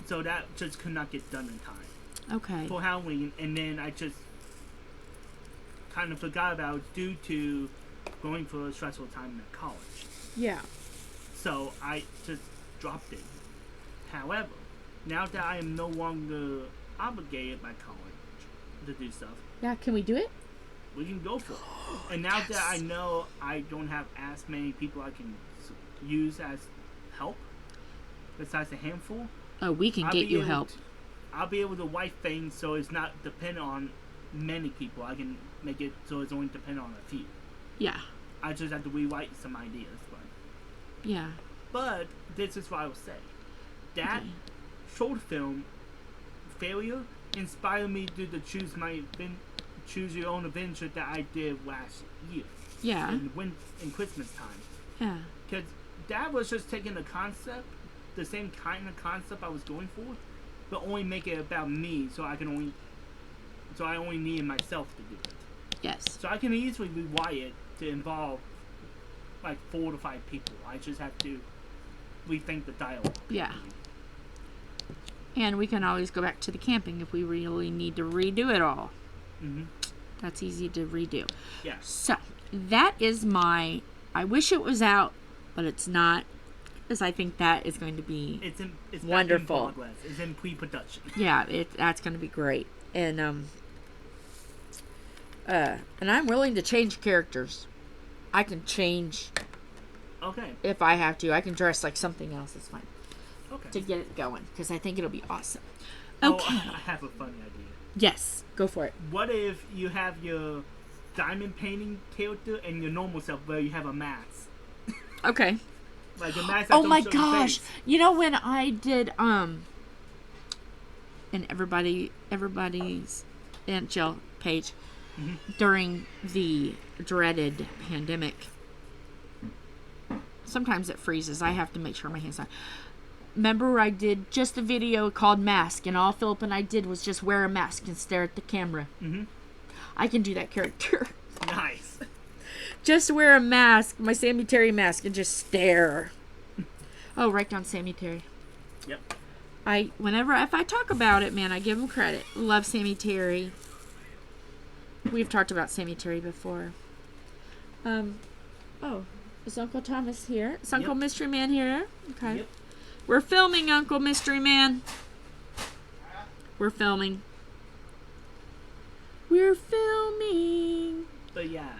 So that just could not get done in time. Okay. For Halloween, and then I just kind of forgot about it due to going for a stressful time in college. Yeah. So I just dropped it. However, now that I am no longer obligated by college to do stuff. Yeah, can we do it? We can go for it. And now that I know I don't have as many people I can use as help, besides a handful. Oh, we can get you help. I'll be able to wipe things so it's not dependent on many people. I can make it so it's only dependent on a few. Yeah. I just have to rewrite some ideas. Yeah. But this is what I will say. That short film failure inspired me to do the choose your own adventure that I did last year. Yeah. In Christmas time. Yeah. Because that was just taking a concept, the same kind of concept I was going for, but only make it about me, so I only needed myself to do it. Yes. So I can easily rewrite it to involve like 4 to 5 people. I just have to rethink the dialogue. Yeah. And we can always go back to the camping if we really need to redo it all. Mm-hmm. That's easy to redo. Yeah. So that is I wish it was out, but it's not, because I think that is going to be it's wonderful. In progress. It's in pre-production. Yeah, that's going to be great. And And I'm willing to change characters. I can change. Okay. If I have to, I can dress like something else. It's fine. Okay. To get it going, because I think it'll be awesome. Okay. Oh, I have a funny idea. Yes, go for it. What if you have your diamond painting character and your normal self, where you have a mask? Okay. Like a mask. Oh my gosh! You know when I did and everybody's Aunt Jill page during the dreaded pandemic. Sometimes it freezes. I have to make sure my hands are. Remember I did just a video called Mask, and all Philip and I did was just wear a mask and stare at the camera. I can do that character. Nice. Just wear a mask, my Sammy Terry mask, and just stare. Oh, write down Sammy Terry. Yep. If I talk about it, man, I give him credit. Love Sammy Terry. We've talked about Sammy Terry before. Oh, is Uncle Thomas here? Is Uncle Mystery Man here? Okay. Yep. We're filming, Uncle Mystery Man. We're filming. We're filming. But yeah,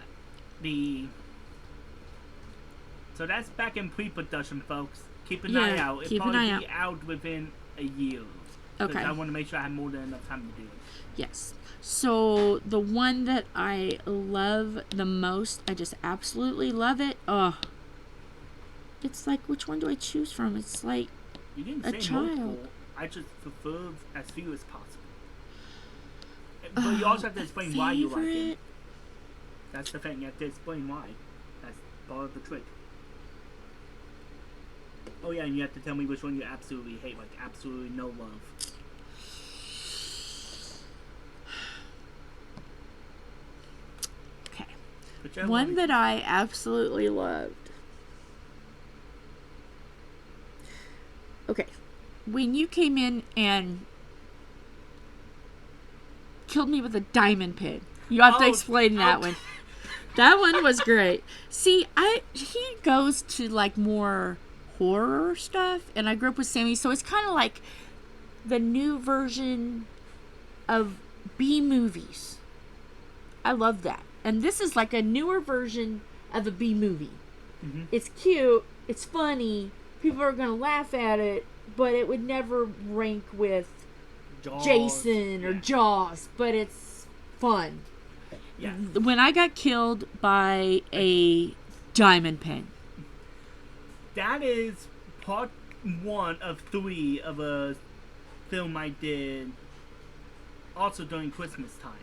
so that's back in pre-production, folks. Keep an eye out. It'll probably be out within a year. Okay. I want to make sure I have more than enough time to do it. Yes. So the one that I love the most, I just absolutely love it. Oh, it's like, which one do I choose from? It's like you didn't say child. Multiple. I just prefer as few as possible. But you also have to explain why you like it. That's the thing. You have to explain why. That's part of the trick. Oh yeah, and you have to tell me which one you absolutely hate, like absolutely no love. Okay. Whichever one that I absolutely loved. Okay. When you came in and killed me with a diamond pin. You have to explain that one. That one was great. See, he goes to like more horror stuff, and I grew up with Sammy, so it's kind of like the new version of B movies. I love that. And this is like a newer version of a B movie. It's cute, it's funny, people are going to laugh at it, but it would never rank with Jaws. Jason or Jaws, but it's fun. Yeah. When I got killed by a diamond pin. That is part 1 of 3 of a film I did also during Christmas time.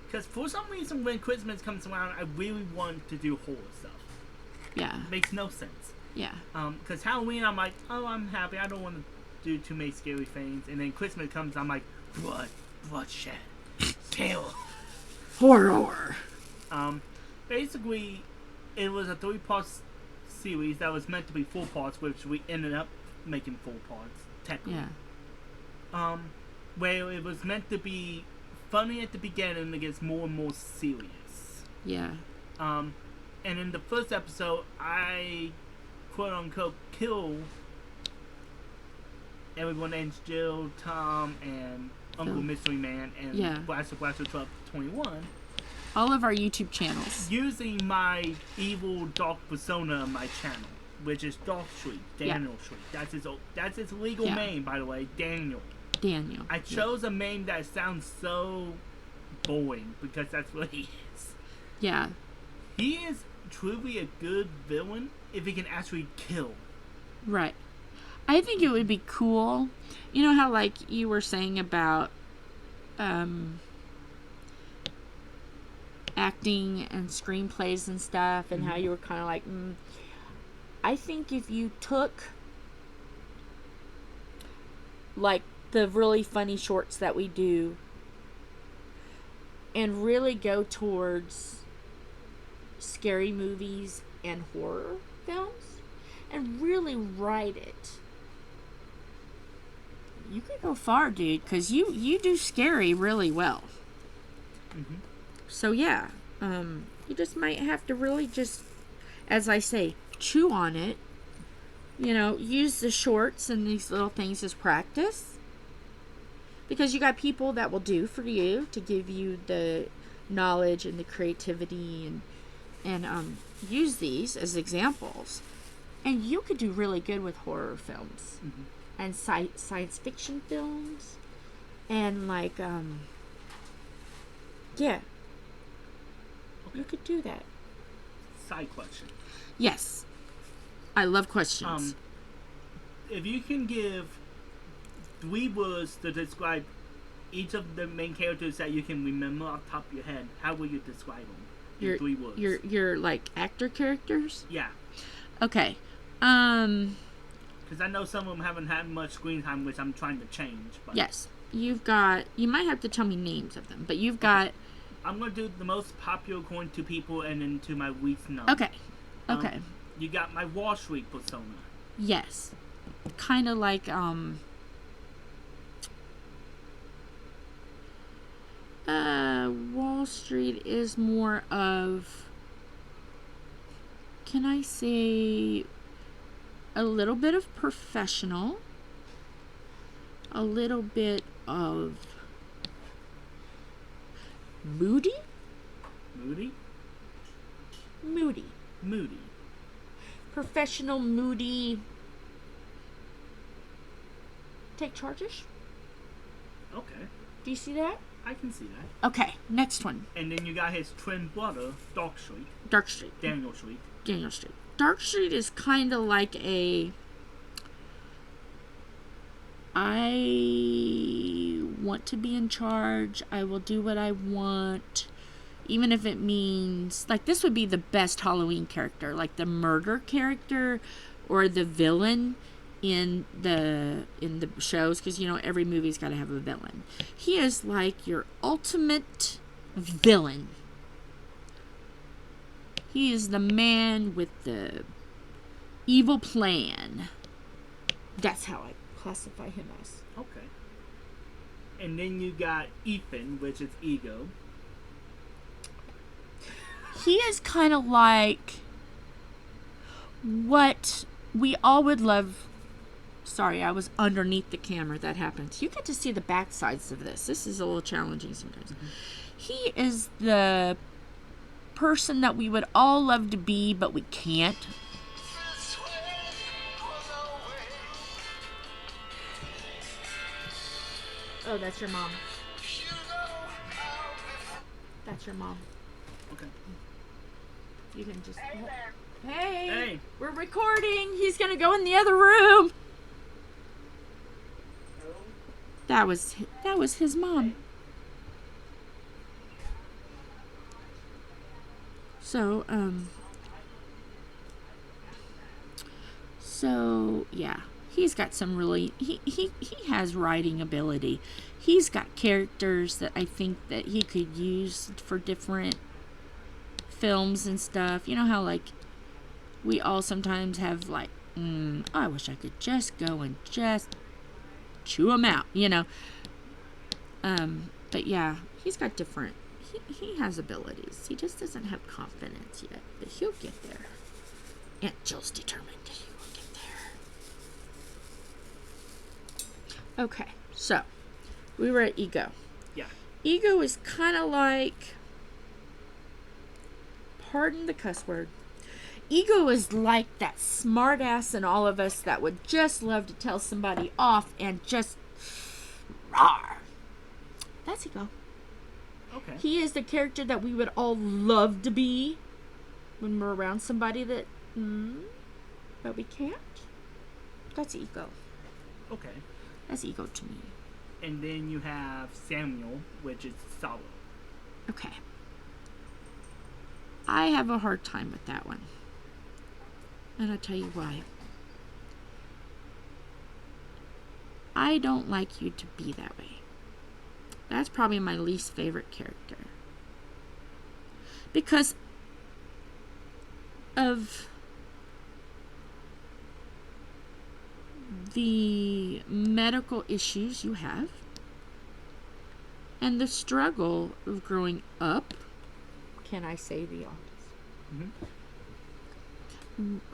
Because for some reason when Christmas comes around, I really want to do horror stuff. Yeah. It makes no sense. Yeah. Because Halloween, I'm like, oh, I'm happy. I don't want to do too many scary things. And then Christmas comes, I'm like, bloodshed, kill. Horror. Basically, it was a 3-part series that was meant to be 4 parts, which we ended up making 4 parts, technically. Yeah. Where it was meant to be funny at the beginning and it gets more and more serious. Yeah. And in the first episode, I quote unquote kill everyone named Jill, Tom, and Uncle Mystery Man, and Blaster 1221. All of our YouTube channels. Using my evil dark persona on my channel, which is Dark Street, Daniel Street. That's his legal name, by the way, Daniel. I chose a name that sounds so boring, because that's what he is. Yeah. He is truly a good villain if he can actually kill. Right. I think it would be cool. You know how, like, you were saying about acting and screenplays and stuff, and how you were kind of like, I think if you took, like, the really funny shorts that we do and really go towards scary movies and horror films and really write it, you could go far, dude, because you do scary really well. So yeah, you just might have to really just, as I say, chew on it. You know, use the shorts and these little things as practice. Because you got people that will do for you to give you the knowledge and the creativity and use these as examples. And you could do really good with horror films and science fiction films and like yeah. Okay. You could do that. Side question. Yes. I love questions. If you can give 3 words to describe each of the main characters that you can remember off the top of your head, how will you describe them in 3 words? Your like actor characters? Yeah. Okay. Because I know some of them haven't had much screen time, which I'm trying to change. But yes. You might have to tell me names of them, but you've got... I'm going to do the most popular according to people and then to my week's known. Okay. Okay. You got my Wall Street persona. Yes. Kind of like, Wall Street is more of, can I say, a little bit of professional, a little bit of moody. Professional, moody. Take charges. Okay. Do you see that? I can see that. Okay, next one. And then you got his twin brother, Daniel Street. Dark Street is kind of like I want to be in charge. I will do what I want. Even if it means, like, this would be the best Halloween character, like the murder character or the villain in the shows, because every movie's got to have a villain. He is like your ultimate villain. He is the man with the evil plan. That's how I classify him as. Okay. And then you got Ethan, which is Ego. He is kind of like what we all would love. Sorry, I was underneath the camera. That happens. You get to see the back sides of this. This is a little challenging sometimes. He is the person that we would all love to be, but we can't. Oh, that's your mom. That's your mom. Okay. You can just... Hey! Hey! We're recording! He's gonna go in the other room! That was his mom. So, yeah. He's got some really... He has writing ability. He's got characters that I think that he could use for different films and stuff. You know how, like, we all sometimes have, like, I wish I could just go and just chew them out, But, yeah, he's got different... He has abilities. He just doesn't have confidence yet. But he'll get there. Aunt Jill's determined he will get there. Okay, so we were at Ego. Yeah. Ego is kind of like, pardon the cuss word, Ego is like that smart ass in all of us that would just love to tell somebody off and just rawr. That's Ego. Okay. He is the character that we would all love to be when we're around somebody that, but we can't. That's Ego. Okay. That's Ego to me. And then you have Samuel, which is Sorrow. Okay. I have a hard time with that one. And I'll tell you why. I don't like you to be that way. That's probably my least favorite character. Because of the medical issues you have and the struggle of growing up. Can I say the honest?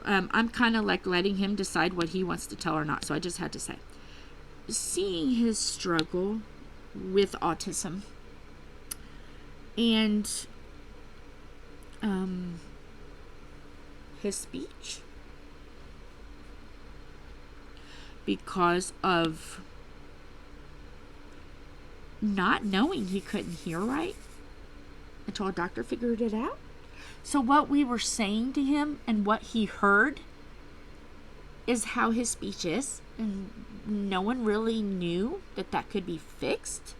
I'm kind of like letting him decide what he wants to tell or not, so I just had to say. Seeing his struggle with autism And his speech, because of not knowing he couldn't hear right until a doctor figured it out. So what we were saying to him and what he heard is how his speech is, and no one really knew that that could be fixed,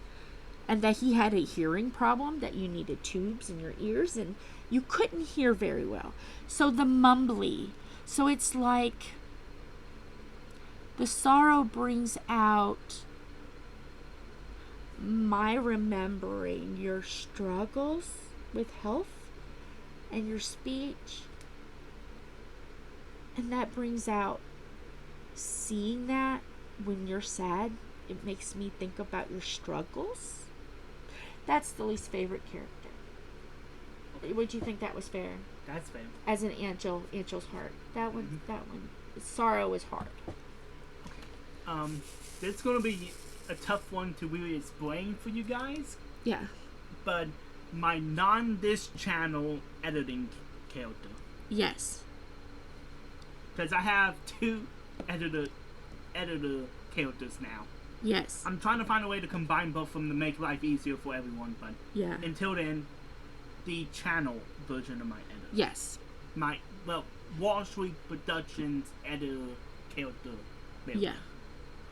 and that he had a hearing problem, that you needed tubes in your ears and you couldn't hear very well. So the mumbly, so it's like the sorrow brings out my remembering your struggles with health and your speech, and that brings out seeing that when you're sad. It makes me think about your struggles. That's the least favorite character. Would you think that was fair? That's fair. As an Angel's heart. That one, sorrow is hard. Okay. It's gonna be a tough one to really explain for you guys. Yeah. But my non-this channel editing character. Yes. Because I have 2 editor characters now. Yes. I'm trying to find a way to combine both of them to make life easier for everyone, but yeah. Until then, the channel version of my editor. Yes. My, Wall Street Productions editor character. Yeah.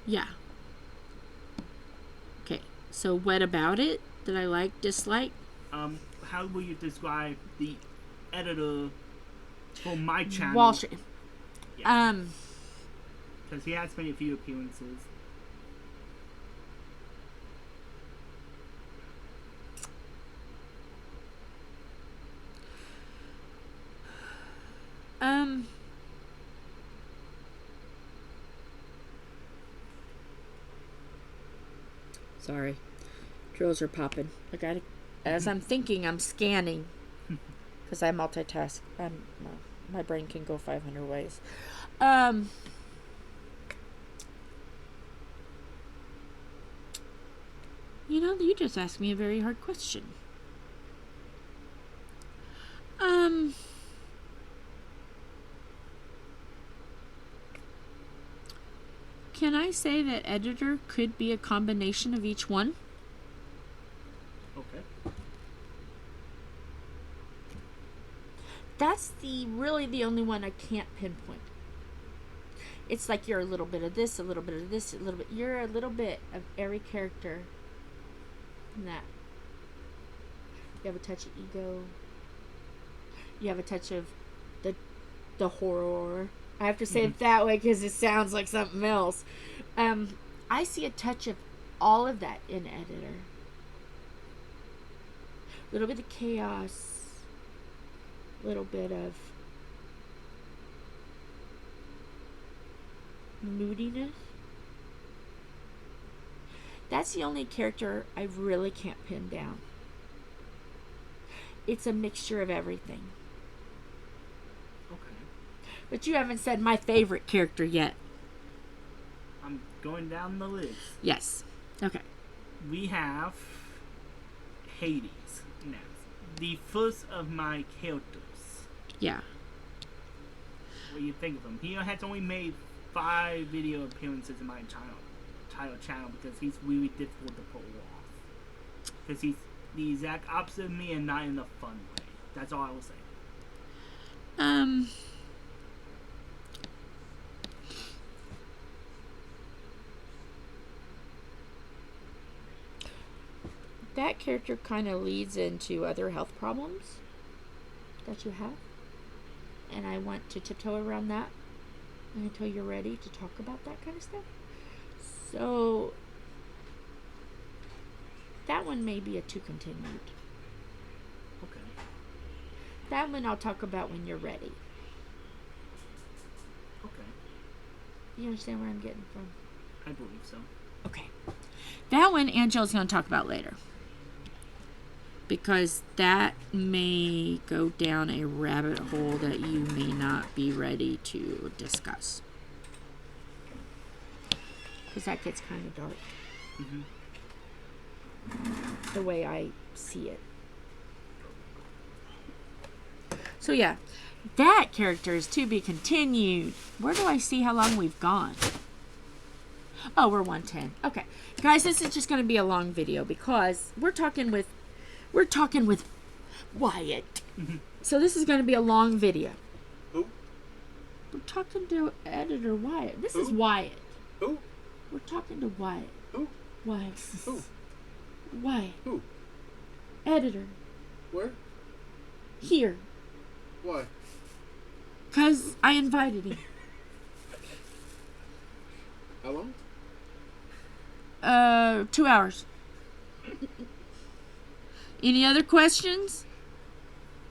Yeah. Okay, so what about it that I like, dislike? How will you describe the editor for my channel? Wall Street. Yeah. Because he has made a few appearances. Sorry. Drills are popping. I gotta, as I'm thinking, I'm scanning. Because I multitask. My brain can go 500 ways. You know, you just asked me a very hard question. Can I say that editor could be a combination of each one? Okay. That's really the only one I can't pinpoint. It's like you're a little bit of this, a little bit of this, a little bit. You're a little bit of every character in that. You have a touch of ego. You have a touch of the horror. I have to say it that way because it sounds like something else. I see a touch of all of that in editor. A little bit of chaos. A little bit of moodiness. That's the only character I really can't pin down. It's a mixture of everything. Okay. But you haven't said my favorite character yet. I'm going down the list. Yes. Okay. We have Hades next. The first of my characters. Yeah. What do you think of him? He has only made 5 video appearances in my channel because he's really difficult to pull off. Because he's the exact opposite of me and not in a fun way. That's all I will say. That character kind of leads into other health problems that you have. And I want to tiptoe around that until you're ready to talk about that kind of stuff. So that one may be a to continued. Okay. That one I'll talk about when you're ready. Okay. You understand where I'm getting from? I believe so. Okay. That one Angela's going to talk about later. Because that may go down a rabbit hole that you may not be ready to discuss. Because that gets kind of dark. Mm-hmm. The way I see it. So yeah, that character is to be continued. Where do I see how long we've gone? Oh, we're 110. Okay, guys, this is just going to be a long video because we're talking with Wyatt. So this is going to be a long video. Who? We're talking to editor Wyatt. This Who? is Wyatt. Who? We're talking to Wyatt. Who? Wyatt. Who? Wyatt. Who? Editor. Where? Here. Why? 'Cause I invited him. How long? 2 hours. Any other questions?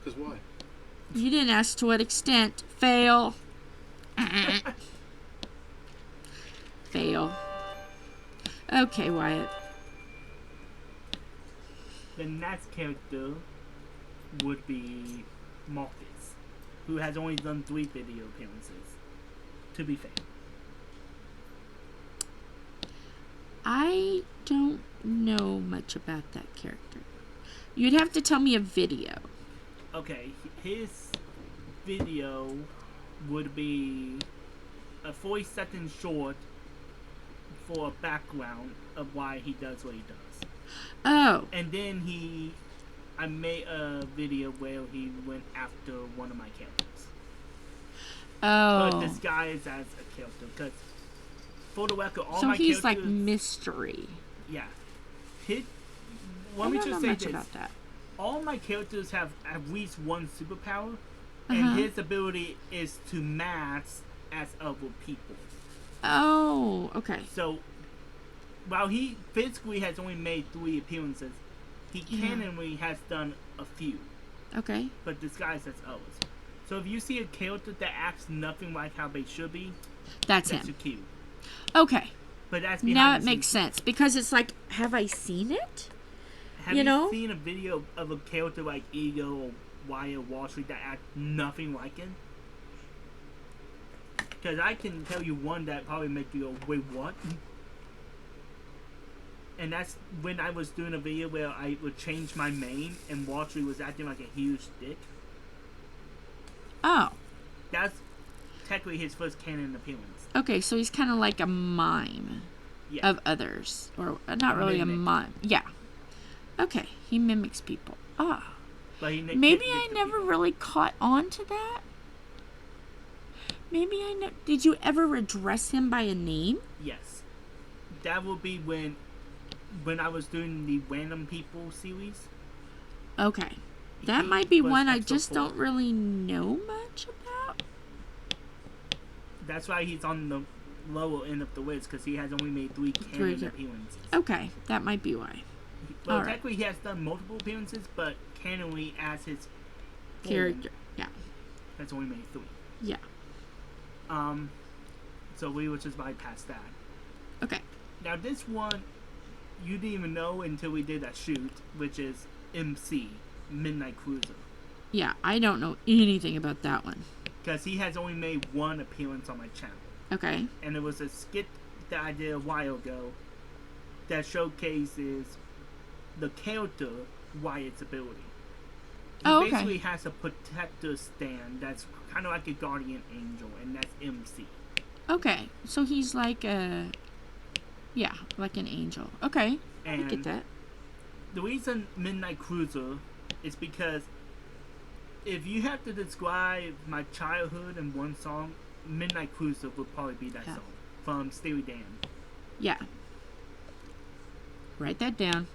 'Cause why? You didn't ask to what extent. Fail. Fail. Okay, Wyatt. The next character would be Marcus, who has only done 3 video appearances, to be fair. I don't know much about that character. You'd have to tell me a video. Okay, his video would be a 40-second short for a background of why he does what he does. Oh. And then I made a video where he went after one of my characters. Oh. But disguised as a character, because for the record, all so my he's characters... like mystery. Yeah. I don't know much about that. All my characters have at least one superpower, Uh-huh. and his ability is to mask as other people. Oh, okay. So, while he physically has only made 3 appearances, he canonically has done a few. Okay. But disguised as others. So if you see a character that acts nothing like how they should be, that's him. him. Cute. Okay. But that's now it makes sense because it's like, have I seen it? Have you seen a video of a character like Ego or Wyatt Wall Street that acts nothing like him? Because I can tell you one that probably make you go, wait, what? And that's when I was doing a video where I would change my main and Wall Street was acting like a huge dick. Oh. That's technically his first canon appearance. Okay, so he's kind of like a mime of others. Or not really a mime. Yeah. Okay, he mimics people. Ah. But maybe I never really caught on to that. Maybe I know. Did you ever address him by a name? Yes. That would be when I was doing the Random People series. Okay. That might be one I just don't really know much about. That's why he's on the lower end of the list, because he has only made 3 canon appearances. Okay, that might be why. Well, technically he has done multiple appearances, but canonically as his character, yeah. That's only made 3. Yeah. So we would just bypass that. Okay. Now this one, you didn't even know until we did that shoot, which is MC, Midnight Cruiser. Yeah, I don't know anything about that one. Because he has only made 1 appearance on my channel. Okay. And it was a skit that I did a while ago that showcases the character Wyatt's ability. He basically has a protector stand that's kind of like a guardian angel, and that's MC. Okay, so he's like a... Yeah, like an angel. Okay, and I get that. The reason Midnight Cruiser is because if you have to describe my childhood in one song, Midnight Cruiser would probably be that song from Steely Dan. Yeah. Write that down.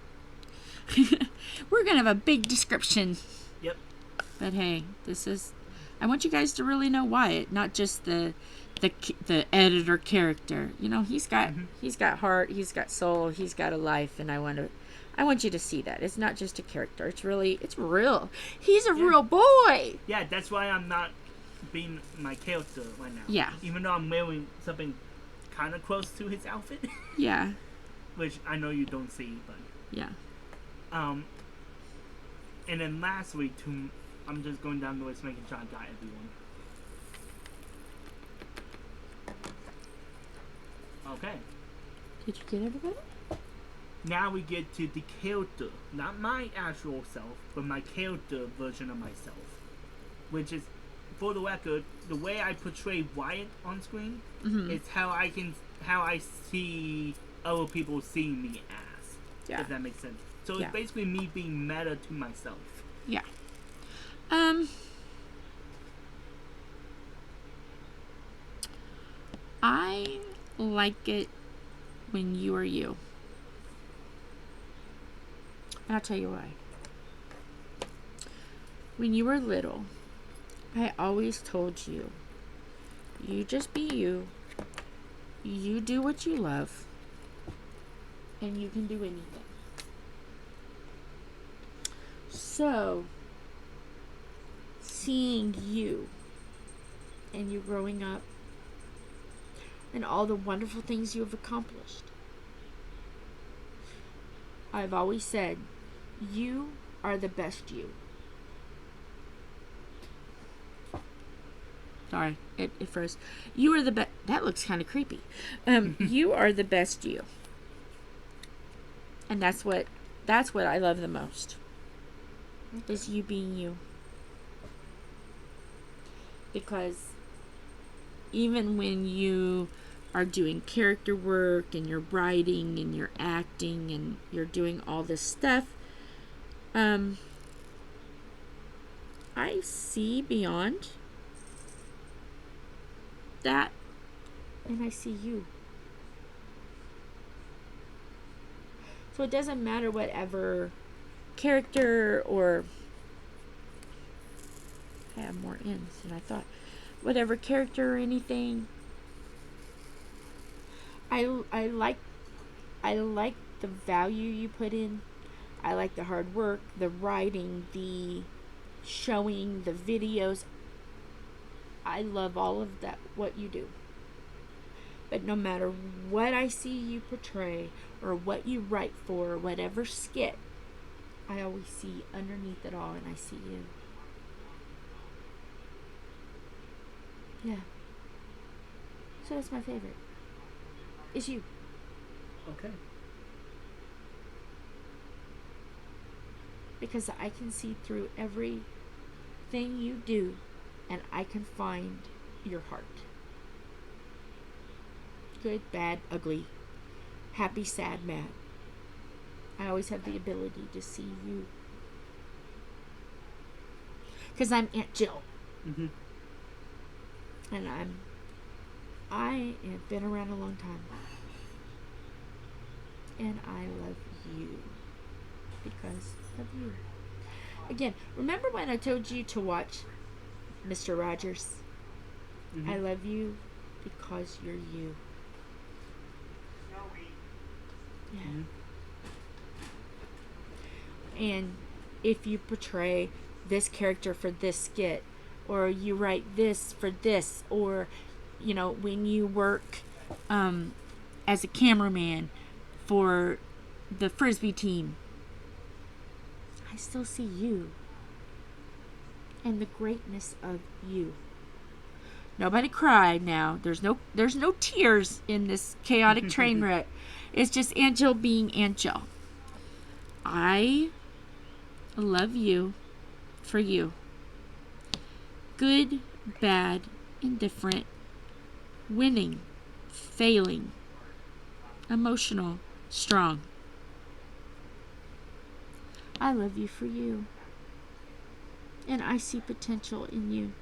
We're gonna have a big description. Yep. But hey, this is... I want you guys to really know Wyatt, not just the editor character. You know, he's got heart, he's got soul, he's got a life, and I want you to see that. It's not just a character. It's real. He's a real boy. Yeah, that's why I'm not being my character right now. Yeah. Even though I'm wearing something kind of close to his outfit. Yeah. Which I know you don't see, but... Yeah. And then lastly, I'm just going down the list making sure I got everyone. Okay. Did you get everybody? Now we get to the character. Not my actual self, but my character version of myself. which is, for the record, the way I portray Wyatt on screen is how I see other people seeing me as. Yeah. If that makes sense. So it's basically me being meta to myself. Yeah. I like it when you are you. And I'll tell you why. When you were little, I always told you, you just be you. You do what you love. And you can do anything. So, seeing you and you growing up and all the wonderful things you have accomplished, I've always said, you are the best you. Sorry, it froze. You are the best. That looks kind of creepy. You are the best you. And that's what I love the most. Okay. Is you being you. Because even when you are doing character work and you're writing and you're acting and you're doing all this stuff, I see beyond that, and I see you. So it doesn't matter whatever character, or I have more ends than I thought, whatever character or anything. I like the value you put in. I like the hard work, the writing, the showing, the videos. I love all of that, what you do. But no matter what I see you portray or what you write for, whatever skit, I always see underneath it all, and I see you. Yeah. So that's my favorite. It's you. Okay. Because I can see through everything you do, and I can find your heart. Good, bad, ugly, happy, sad, mad. I always have the ability to see you. Because I'm Aunt Jill. Mm-hmm. And I have been around a long time. And I love you. Because of you. Again, remember when I told you to watch Mr. Rogers? Mm-hmm. I love you because you're you. Yeah. Mm-hmm. And if you portray this character for this skit, or you write this for this, or, you know, when you work as a cameraman for the Frisbee team, I still see you and the greatness of you. Nobody cried now. There's no tears in this chaotic train wreck. It's just Aunt Jill being Aunt Jill. I love you for you. Good, bad, indifferent, winning, failing, emotional, strong. I love you for you. And I see potential in you.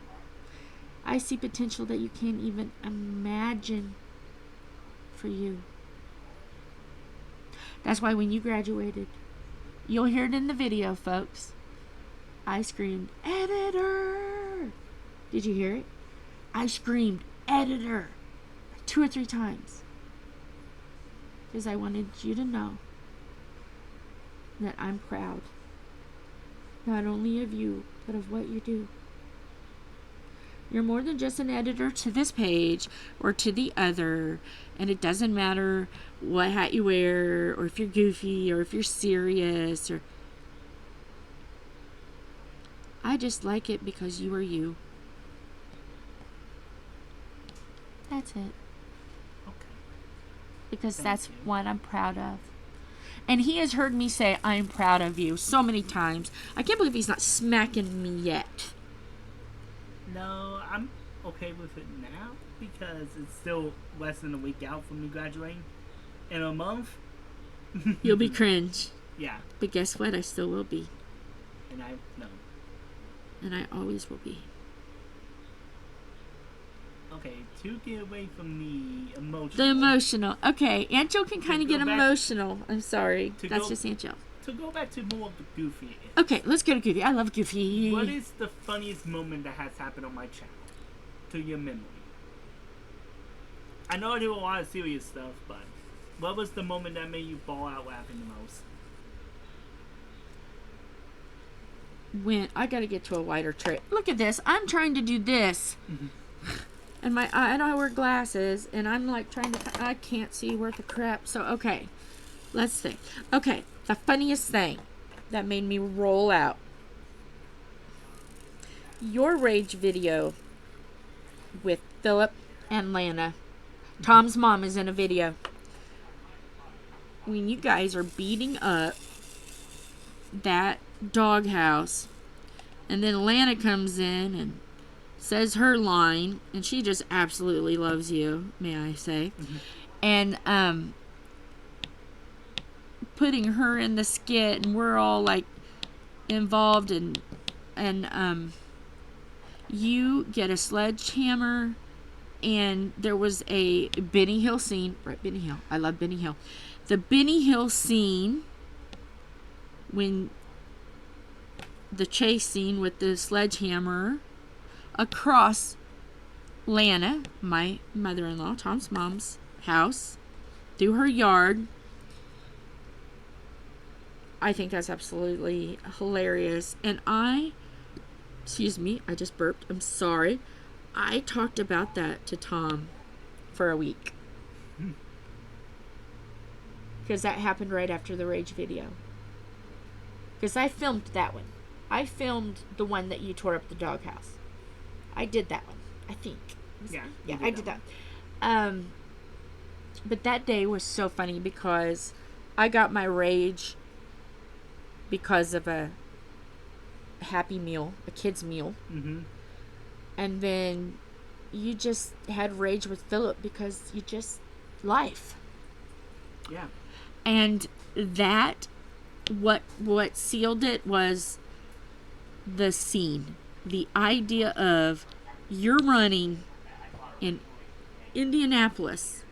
I see potential that you can't even imagine for you. That's why when you graduated, you'll hear it in the video, folks, I screamed, "Editor!" Did you hear it? I screamed, "Editor!" 2 or 3 times. Because I wanted you to know that I'm proud. Not only of you, but of what you do. You're more than just an editor to this page or to the other. And it doesn't matter what hat you wear, or if you're goofy, or if you're serious, or... I just like it because you are you. That's it. Okay. Because that's what I'm proud of. And he has heard me say, "I'm proud of you," so many times. I can't believe he's not smacking me yet. No, I'm okay with it now because it's still less than a week out from me graduating. In a month, You'll be cringe. Yeah. But guess what? I still will be. And I know. And I always will be. Okay, to get away from the emotional. The emotional. Okay, Aunt Jill can kind of get emotional. I'm sorry. That's just Aunt Jill. To go back to more of the Goofy. Okay, let's go to Goofy. I love Goofy. What is the funniest moment that has happened on my channel? To your memory. I know I do a lot of serious stuff, but what was the moment that made you ball out laughing the most? When I gotta get to a wider tray. Look at this. I'm trying to do this. And I don't wear glasses, and I'm like trying to, I can't see worth a crap. So, okay, let's think. Okay, the funniest thing that made me roll out. Your rage video with Philip and Lana. Tom's mom is in a video. When you guys are beating up that doghouse, and then Lana comes in and says her line, and she just absolutely loves you, may I say. And putting her in the skit, and we're all like involved, and you get a sledgehammer, and there was a Benny Hill scene. Right, Benny Hill. I love Benny Hill. The Benny Hill scene, when the chase scene with the sledgehammer across Lana, my mother-in-law, Tom's mom's house, through her yard. I think that's absolutely hilarious. And excuse me, I just burped. I'm sorry. I talked about that to Tom for a week. Because that happened right after the Rage video. Because I filmed that one. I filmed the one that you tore up the doghouse. I did that one, I think. Yeah, I did that. But that day was so funny because I got my rage because of a Happy Meal, a kid's meal. And then you just had rage with Philip because you just life. Yeah. And that, what sealed it was the scene. The idea of you're running in Indianapolis.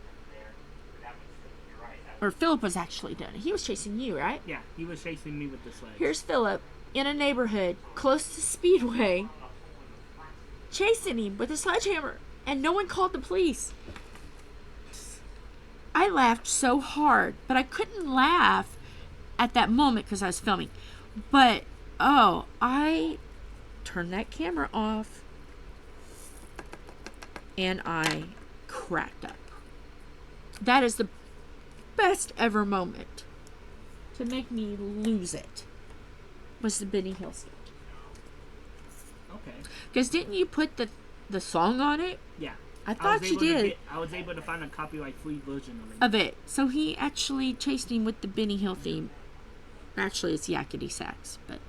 Or Philip was actually doing it. He was chasing you, right? Yeah, he was chasing me with the sledge. Here's Philip in a neighborhood close to Speedway, chasing him with a sledgehammer, and no one called the police. I laughed so hard, but I couldn't laugh at that moment because I was filming. But, I turned that camera off, and I cracked up. That is the best ever moment to make me lose it, was the Benny Hill skit. Okay. Because didn't you put the song on it? Yeah. I thought you did. I was able to find a copyright-free version of it. So he actually chased him with the Benny Hill theme. Actually, it's Yakety Sax, but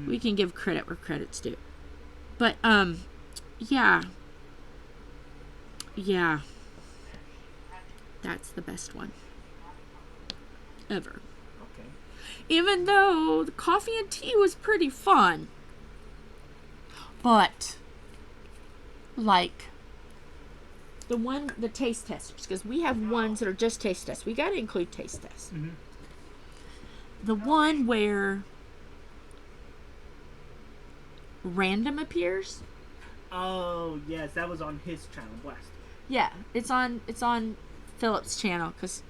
we can give credit where credit's due. But, yeah. Yeah. That's the best one. Ever. Okay. Even though the coffee and tea was pretty fun. But, like, the taste testers, because we have ones that are just taste tests. We got to include taste tests. The one where random appears. Oh yes, that was on his channel, Blast. Yeah, it's on Philip's channel because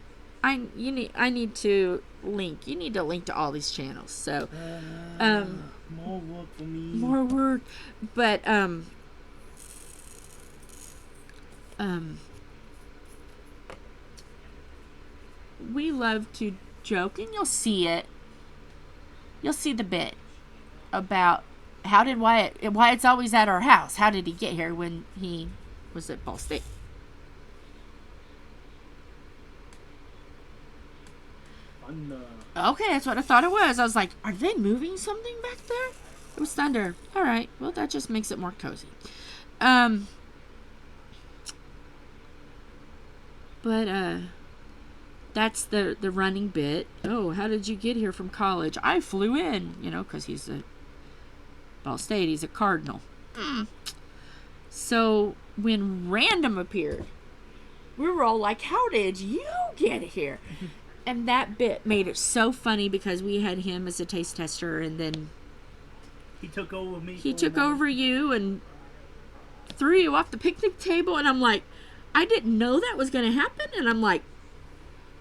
I need to link. You need to link to all these channels. So more work for me. More work, but we love to joke, and you'll see it. You'll see the bit about how did Wyatt's always at our house. How did he get here when he was at Ball State? Fun. Okay, that's what I thought it was. I was like, are they moving something back there? It was thunder. All right. Well, that just makes it more cozy. But that's the running bit. Oh, how did you get here from college? I flew in, because he's a Ball State. He's a Cardinal. So when Random appeared, we were all like, how did you get here? And that bit made it so funny because we had him as a taste tester, and then he took over me. He took over you and threw you off the picnic table, and I'm like, I didn't know that was going to happen, and I'm like,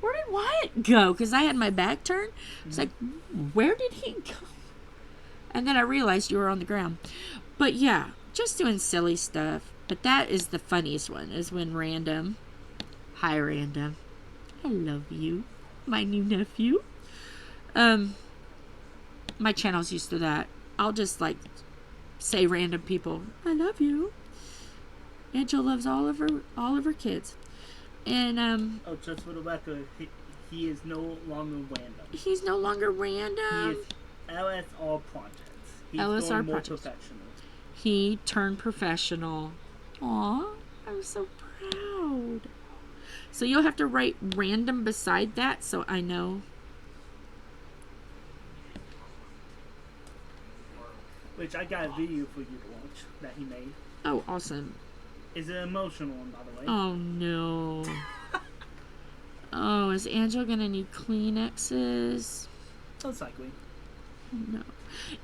where did Wyatt go? Because I had my back turned. It's like, where did he go? And then I realized you were on the ground. But yeah, just doing silly stuff. But that is the funniest one, is when Random, hi Random, I love you, my new nephew. My channel's used to that. I'll just say random people, I love you. Angel loves all of her kids. And just for the record, he is no longer random. He's no longer random. He is LSR Projects. He's LSR more Projects. Professional. He turned professional. Aw, I'm so proud. So you'll have to write random beside that so I know. Which I got a video for you to watch that he made. Oh, awesome. Is it emotional one, by the way? Oh, no. Oh, is Angel going to need Kleenexes? Most likely. No.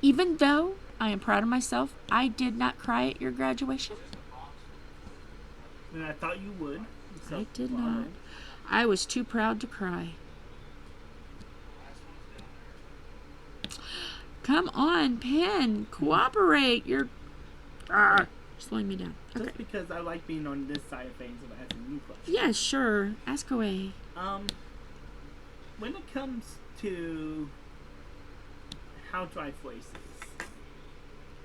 Even though I am proud of myself, I did not cry at your graduation. And I thought you would. So, I did not. I was too proud to cry. Come on, Pen. Cooperate. You're slowing me down. Okay. Just because I like being on this side of things and asking you questions. Yeah, sure. Ask away. When it comes to how do I phrase this?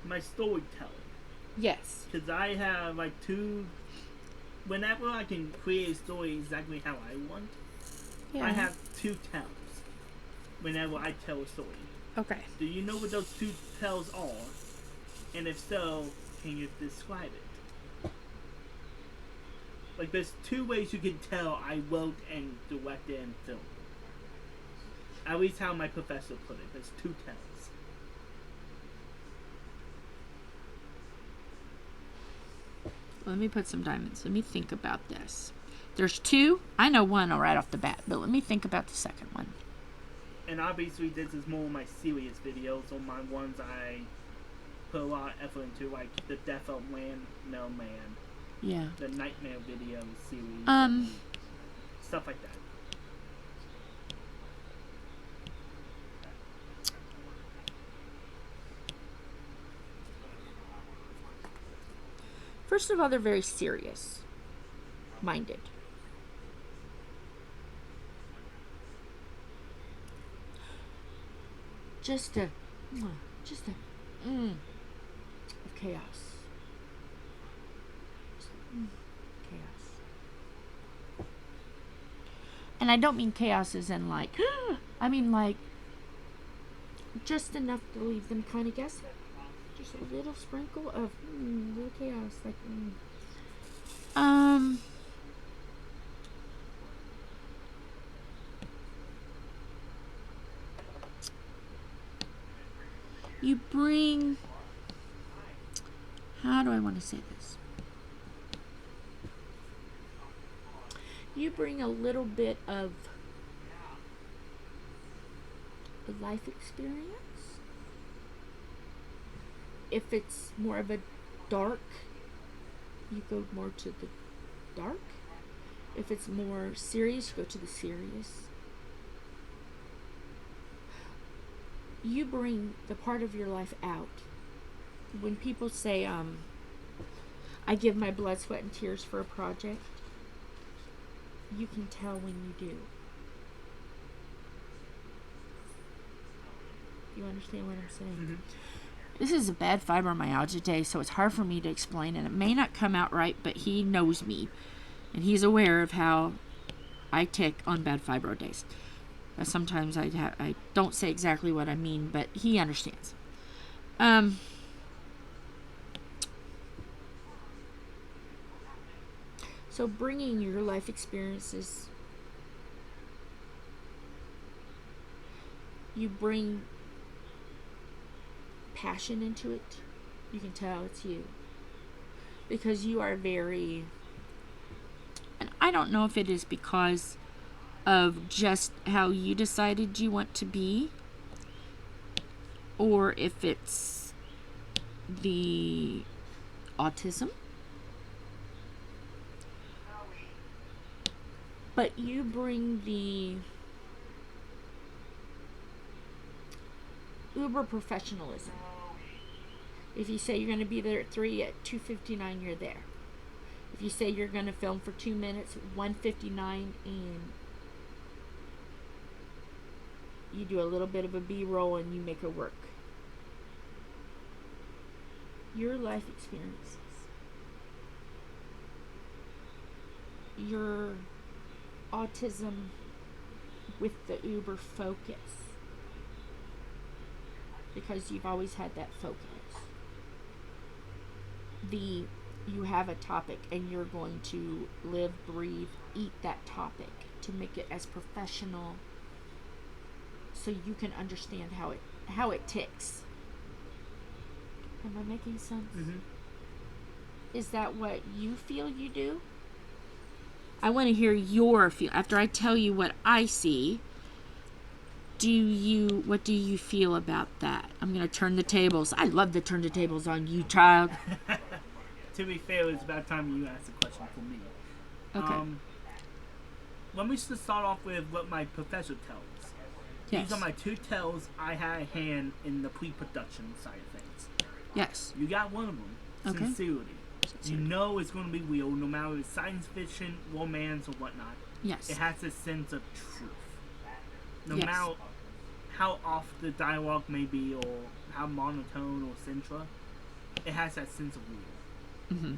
My storytelling. Yes. Because I have two. Whenever I can create a story exactly how I want, I have two tells. Whenever I tell a story. Okay. Do you know what those two tells are? And if so, can you describe it? There's two ways you can tell I wrote and directed and filmed. At least how my professor put it. There's two tells. Let me put some diamonds. Let me think about this. There's two. I know one right off the bat, but let me think about the second one. And obviously this is more of my serious videos, or my ones I put a lot of effort into, like the Death of Mailman. Yeah. The Nightmare video series. Stuff like that. First of all, they're very serious minded. Just a of chaos. Chaos. And I don't mean chaos as in I mean just enough to leave them kind of guessing. Just a little sprinkle of little chaos, you bring, how do I want to say this? You bring a little bit of a life experience. If it's more of a dark, you go more to the dark. If it's more serious, you go to the serious. You bring the part of your life out. When people say, I give my blood, sweat, and tears for a project, you can tell when you do. You understand what I'm saying? Mm-hmm. This is a bad fibromyalgia day, so it's hard for me to explain, and it may not come out right, but he knows me, and he's aware of how I tick on bad fibro days. Sometimes I don't say exactly what I mean, but he understands. So bringing your life experiences, you bring passion into it. You can tell it's you. Because you are very, and I don't know if it is because of just how you decided you want to be, or if it's the autism. But you bring the uber professionalism. If you say you're going to be there at 3, at 2:59 you're there. If you say you're going to film for 2 minutes, 1:59, and you do a little bit of a B-roll and you make it work. Your life experiences, your autism with the uber focus, because you've always had that focus. You have a topic and you're going to live, breathe, eat that topic to make it as professional so you can understand how it ticks. Am I making sense? Mm-hmm. Is that what you feel you do? I want to hear your feel. After I tell you what I see, what do you feel about that? I'm going to turn the tables. I love to turn the tables on you, child. To be fair, it's about time you asked a question for me. Okay. Let me just start off with what my professor tells. Yes. These are my 2 tells I had a hand in the pre-production side of things. Yes. You got one of them. Okay. Sincerity. You know it's going to be real, no matter if it's science fiction, romance, or whatnot. Yes. It has a sense of truth. No Yes. matter how off the dialogue may be, or how monotone or central, it has that sense of real. Mm-hmm.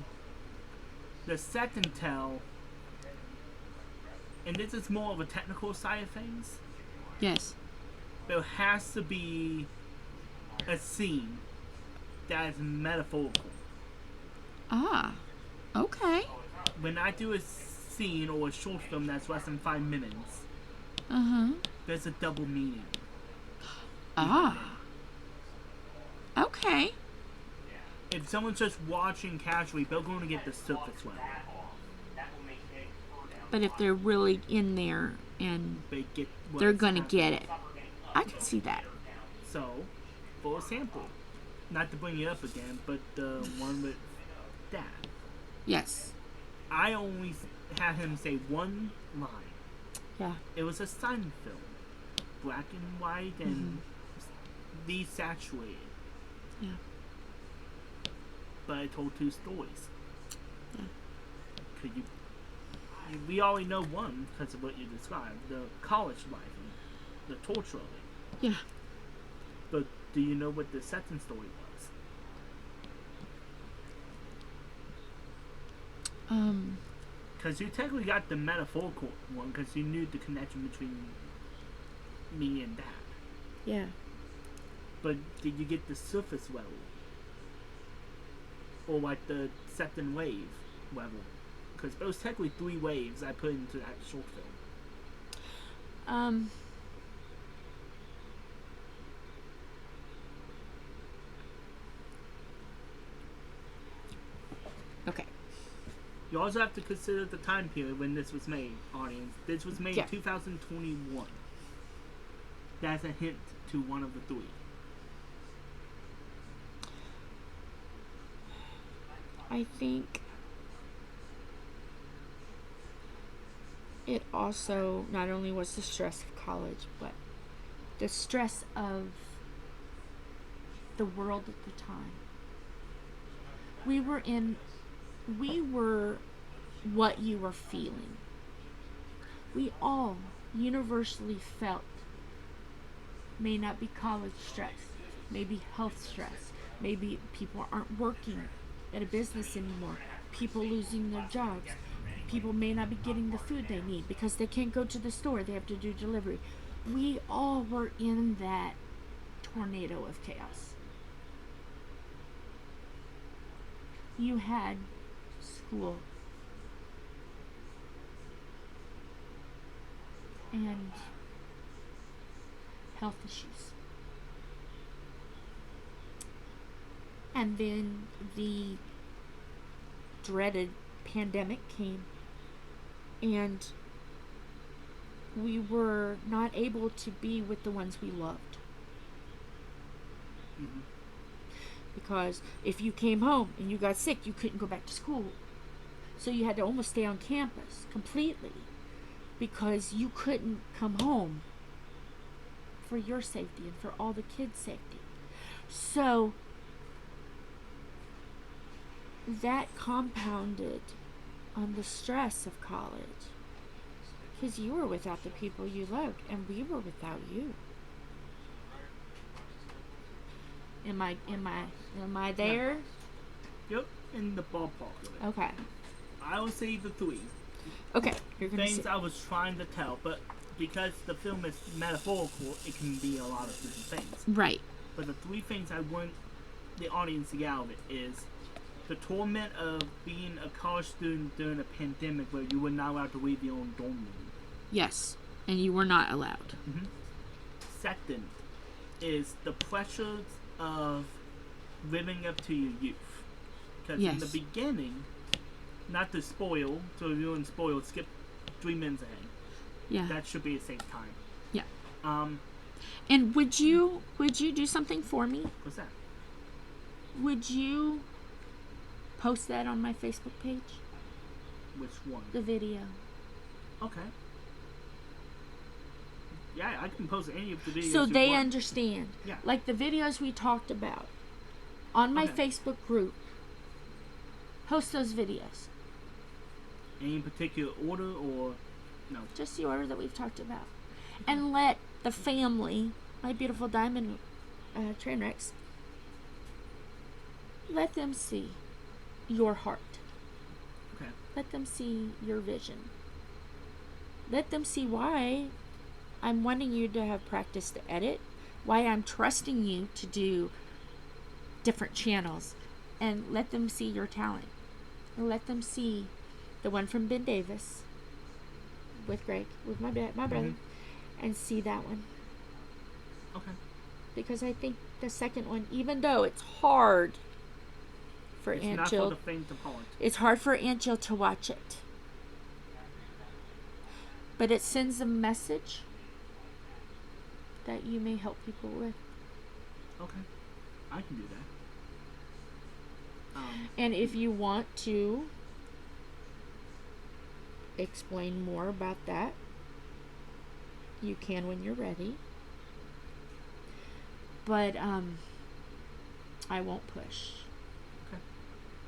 The second tell, and this is more of a technical side of things, Yes. there has to be a scene that is metaphorical. Ah. Okay. When I do a scene or a short film that's less than 5 minutes, Uh-huh. there's a double meaning. Ah. Okay. If someone's just watching casually, they're going to get the surface level. But if they're really in there and They get they're going to get it. I can see that. So, for example, not to bring it up again, but the one with Dad. Yes. I only had him say one line. Yeah. It was a silent film. Black and white and desaturated. Yeah. But I told 2 stories. Yeah. Could you we already know one because of what you described, the college life and the torture of it. Yeah. But do you know what the second story was? Because you technically got the metaphorical one because you knew the connection between me and Dad. Yeah. But did you get the surface level? Or like the second wave level? Because there was technically 3 waves I put into that short film. Okay. You also have to consider the time period when this was made, audience. This was made in 2021. That's a hint to one of the 3. I think it also not only was the stress of college, but the stress of the world at the time. We were what you were feeling. We all universally felt, may not be college stress, maybe health stress, maybe people aren't working at a business anymore, people losing their jobs, people may not be getting the food they need because they can't go to the store, they have to do delivery. We all were in that tornado of chaos. you had school and health issues. And then the dreaded pandemic came, and we were not able to be with the ones we loved. Mm-hmm. Because if you came home and you got sick, you couldn't go back to school. So you had to almost stay on campus completely because you couldn't come home for your safety and for all the kids' safety. So that compounded on the stress of college because you were without the people you loved and we were without you. Am I there? Yep, in the ballpark of it. Okay. I would say the three. Okay, you're gonna things I was trying to tell, but because the film is metaphorical, it can be a lot of different things. Right. But the three things I want the audience to get out of it is the torment of being a college student during a pandemic where you were not allowed to leave your own dorm room. Yes, and you were not allowed. Mm-hmm. Second is the pressures of living up to your youth. Because in the beginning, not to spoil, so if you want to spoil, skip 3 minutes ahead. Yeah. That should be a safe time. Yeah. And would you do something for me? What's that? Would you post that on my Facebook page? Which one? The video. Okay. Yeah, I can post any of the videos. So they understand. Yeah. Like the videos we talked about on my Facebook group. Post those videos. Any particular order or no? Just the order that we've talked about. And let the family, my beautiful diamond train wrecks, let them see your heart. Okay. Let them see your vision. Let them see why I'm wanting you to have practice to edit, why I'm trusting you to do different channels, and let them see your talent. And let them see the one from Ben Davis with Greg, with my brother, and see that one. Okay. Because I think the second one, even though it's hard for Aunt Jill, not for the faint of heart. It's hard for Aunt Jill to watch it. But it sends a message that you may help people with. Okay. I can do that. And if you want to explain more about that, you can when you're ready. But I won't push. Okay.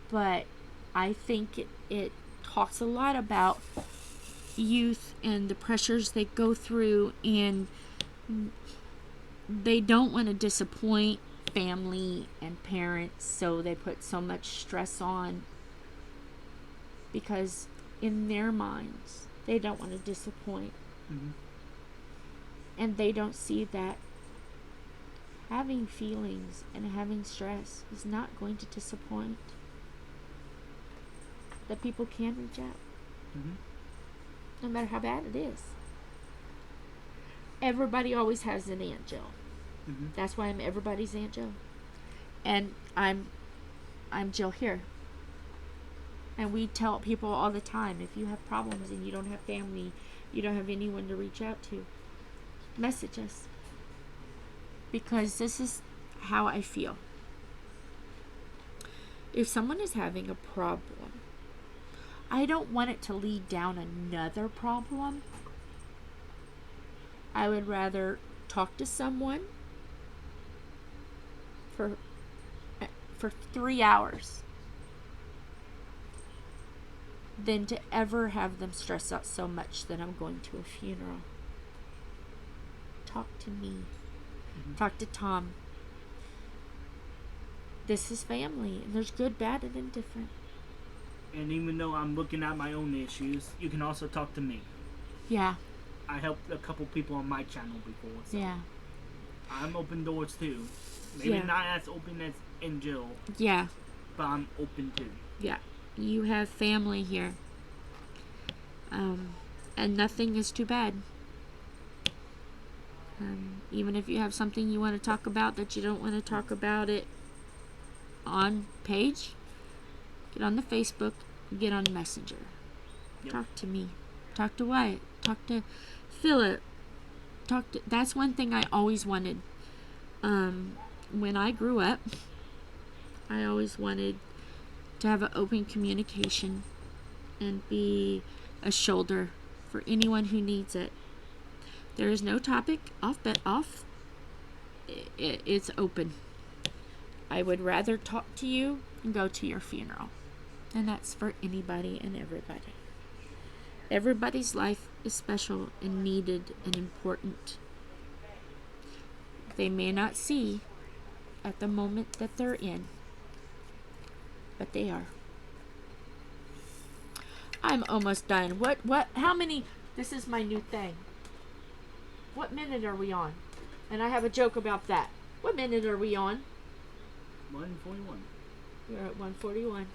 But I think it talks a lot about youth and the pressures they go through, and they don't want to disappoint family and parents, so they put so much stress on because in their minds they don't want to disappoint. And they don't see that having feelings and having stress is not going to disappoint, that people can reach out no matter how bad it is. Everybody always has an Aunt Jill. That's why I'm everybody's Aunt Jill. And I'm Jill here. And we tell people all the time, if you have problems and you don't have family, you don't have anyone to reach out to, message us. Because this is how I feel. If someone is having a problem, I don't want it to lead down another problem. I would rather talk to someone for 3 hours than to ever have them stress out so much that I'm going to a funeral. Talk to me. Talk to Tom. This is family, and there's good, bad, and indifferent. And even though I'm looking at my own issues, you can also talk to me. Yeah. I helped a couple people on my channel before. So yeah. I'm open doors too. Maybe not as open as Jill. Yeah. but I'm open to. Yeah, you have family here. And nothing is too bad. Even if you have something you want to talk about that you don't want to talk about it on page, get on the Facebook, get on Messenger. Yep. Talk to me. Talk to Wyatt. Talk to Philip. That's one thing I always wanted. When I grew up, I always wanted to have an open communication and be a shoulder for anyone who needs it. There is no topic off. It's open. I would rather talk to you and go to your funeral. And that's for anybody and everybody. Everybody's life is special and needed and important. They may not see at the moment that they're in, but they are. I'm almost done. How many? This is my new thing. What minute are we on? And I have a joke about that. What minute are we on? 1:41. We're at 1:41.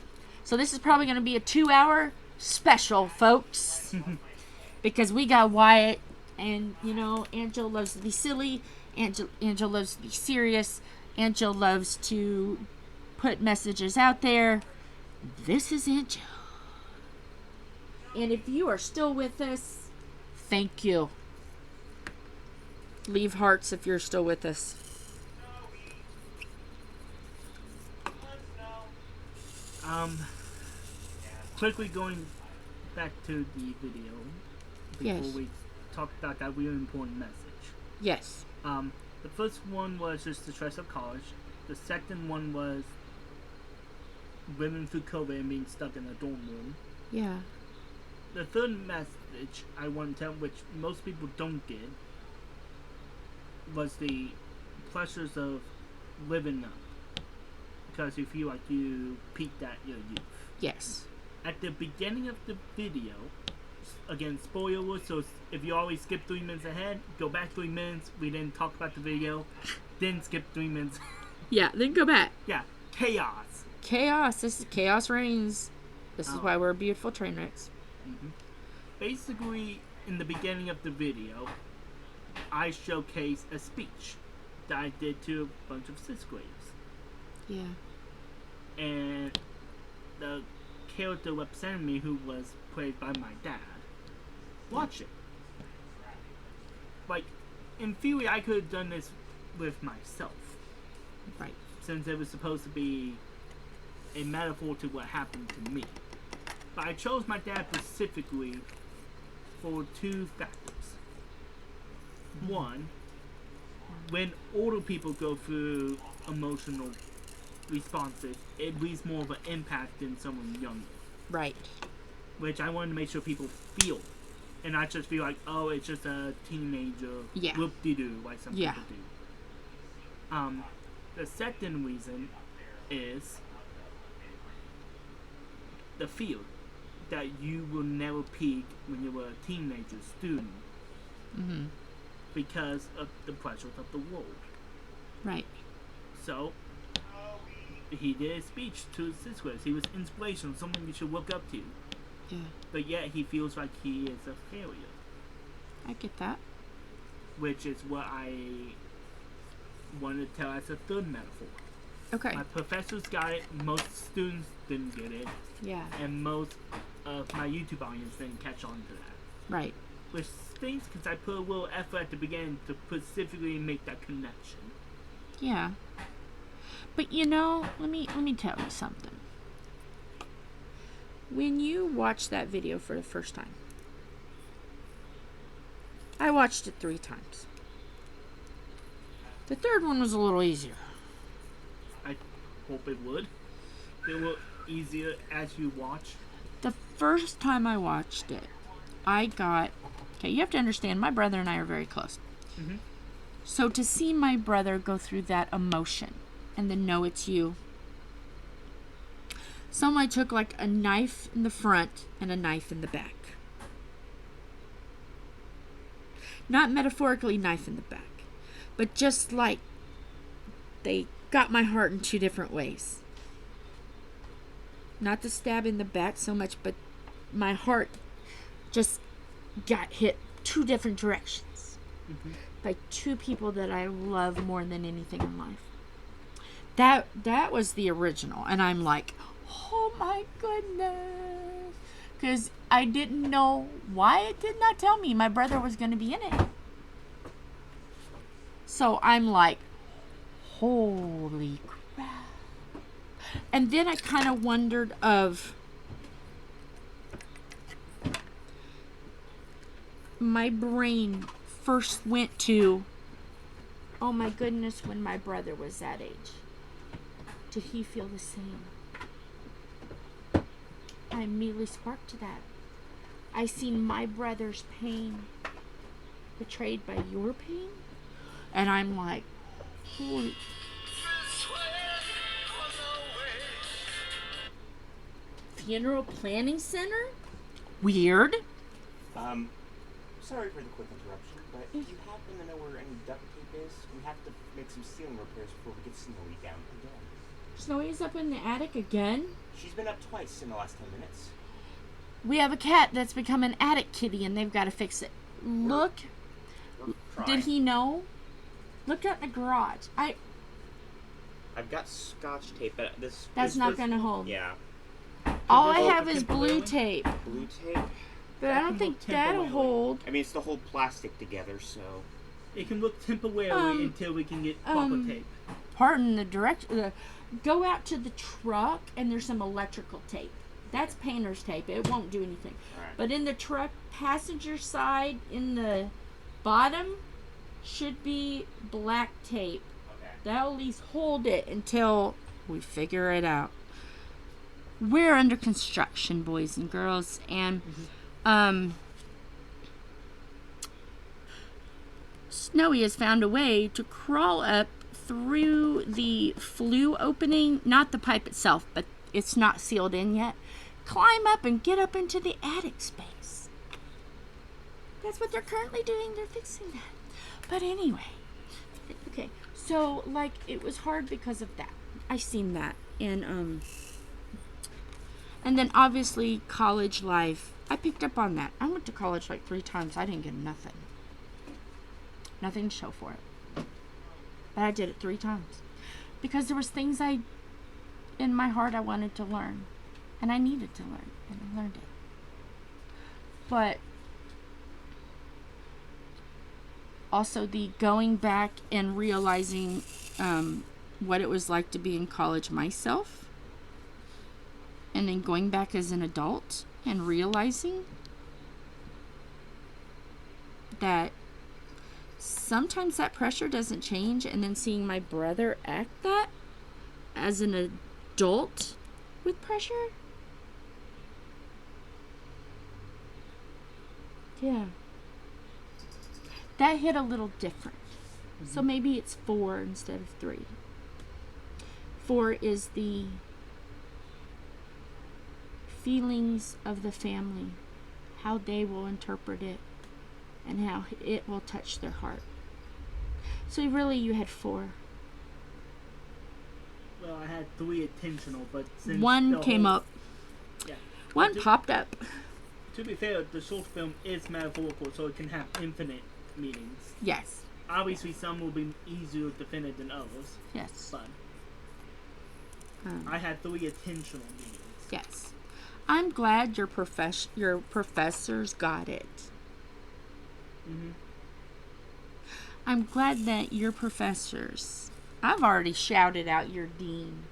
So this is probably going to be a 2-hour special, folks. Because we got Wyatt, and, Angel loves to be silly. Angel loves to be serious. Angel loves to put messages out there. This is Angel. And if you are still with us, thank you. Leave hearts if you're still with us. Quickly going back to the video before we talk about that really important message. Yes. The first one was just the stress of college. The second one was living through COVID and being stuck in a dorm room. Yeah. The third message I want to tell, which most people don't get, was the pressures of living up. Because you feel like you peaked at your youth. Yes. At the beginning of the video, again, spoiler, so if you always skip 3 minutes ahead, go back 3 minutes. We didn't talk about the video. Then skip 3 minutes. Yeah, then go back. Yeah, chaos. Chaos. This is chaos reigns. This is why we're beautiful train wrecks. Mm-hmm. Basically, in the beginning of the video, I showcased a speech that I did to a bunch of 6th graders. Yeah. And the character representing me, who was played by my dad, watched it. Like, in theory, I could have done this with myself. Right. Since it was supposed to be a metaphor to what happened to me. But I chose my dad specifically for 2 factors. One, when older people go through emotional responses, it leaves more of an impact than someone younger. Right. Which I wanted to make sure people feel. And not just be like, oh, it's just a teenager, whoop-de-doo, like some people do. The second reason is the fear that you will never peak when you were a teenager student. Mm-hmm. Because of the pressures of the world. Right. So, he did a speech to 6th graders. He was inspirational, someone you should look up to. Yeah. But yet, he feels like he is a failure. I get that. Which is what I wanted to tell as a third metaphor. Okay. My professors got it, most students didn't get it. Yeah. And most of my YouTube audience didn't catch on to that. Right. Which stinks because I put a little effort at the beginning to specifically make that connection. Yeah. But let me tell you something. When you watch that video for the first time, I watched it 3 times. The third one was a little easier. I hope it would. It will easier as you watch. The first time I watched it, I got... Okay, you have to understand, my brother and I are very close. Mm-hmm. So to see my brother go through that emotion and then know it's you. Someone took like a knife in the front and a knife in the back. Not metaphorically knife in the back, but just like they got my heart in 2 different ways. not the stab in the back so much, but my heart just got hit 2 different directions by 2 people that I love more than anything in life. That was the original, and I'm like, oh my goodness, because I didn't know why it did not tell me my brother was going to be in it. So I'm like, holy crap. And then I kind of wondered of, my brain first went to, oh my goodness, when my brother was that age, did he feel the same? I immediately sparked to that. I seen my brother's pain betrayed by your pain, and I'm like, holy. Funeral planning center? Weird. Sorry for the quick interruption, but do you happen to know where any duct tape is? We have to make some ceiling repairs before we get Snowy down again. Snowy's up in the attic again? She's been up twice in the last 10 minutes. We have a cat that's become an attic kitty, and they've got to fix it. Look. Did he know? Look at the garage. I've got scotch tape, but that's not going to hold. Yeah. All I have is blue tape. Blue tape? But I don't think that'll hold. I mean, it's to hold plastic together, so... It can look temporary until we can get proper tape. Pardon the direction. Go out to the truck, and there's some electrical tape. That's painter's tape. It won't do anything. Right. But in the truck, passenger side, in the bottom, should be black tape. Okay. That'll at least hold it until we figure it out. We're under construction, boys and girls, and Snowy has found a way to crawl up through the flue opening, not the pipe itself, but it's not sealed in yet. Climb up and get up into the attic space. That's what they're currently doing. They're fixing that. But anyway, okay. So like it was hard because of that. I seen that, and then obviously college life. I picked up on that. I went to college like 3 times. I didn't get nothing. Nothing to show for it. But I did it 3 times. Because there was things in my heart I wanted to learn. And I needed to learn. And I learned it. But also the going back and realizing what it was like to be in college myself. And then going back as an adult and realizing that sometimes that pressure doesn't change, and then seeing my brother act that as an adult with pressure. Yeah. That hit a little different. So maybe it's 4 instead of 3. 4 is the feelings of the family, how they will interpret it, and how it will touch their heart. So really you had 4. Well, I had 3 intentional, but since 1 came up. Yeah. 1 popped up. To be fair, the short film is metaphorical, so it can have infinite meanings. Yes. Obviously, some will be easier to defend than others. Yes. But I had 3 intentional meanings. Yes. I'm glad your professors got it. I'm glad that your professors... I've already shouted out your dean.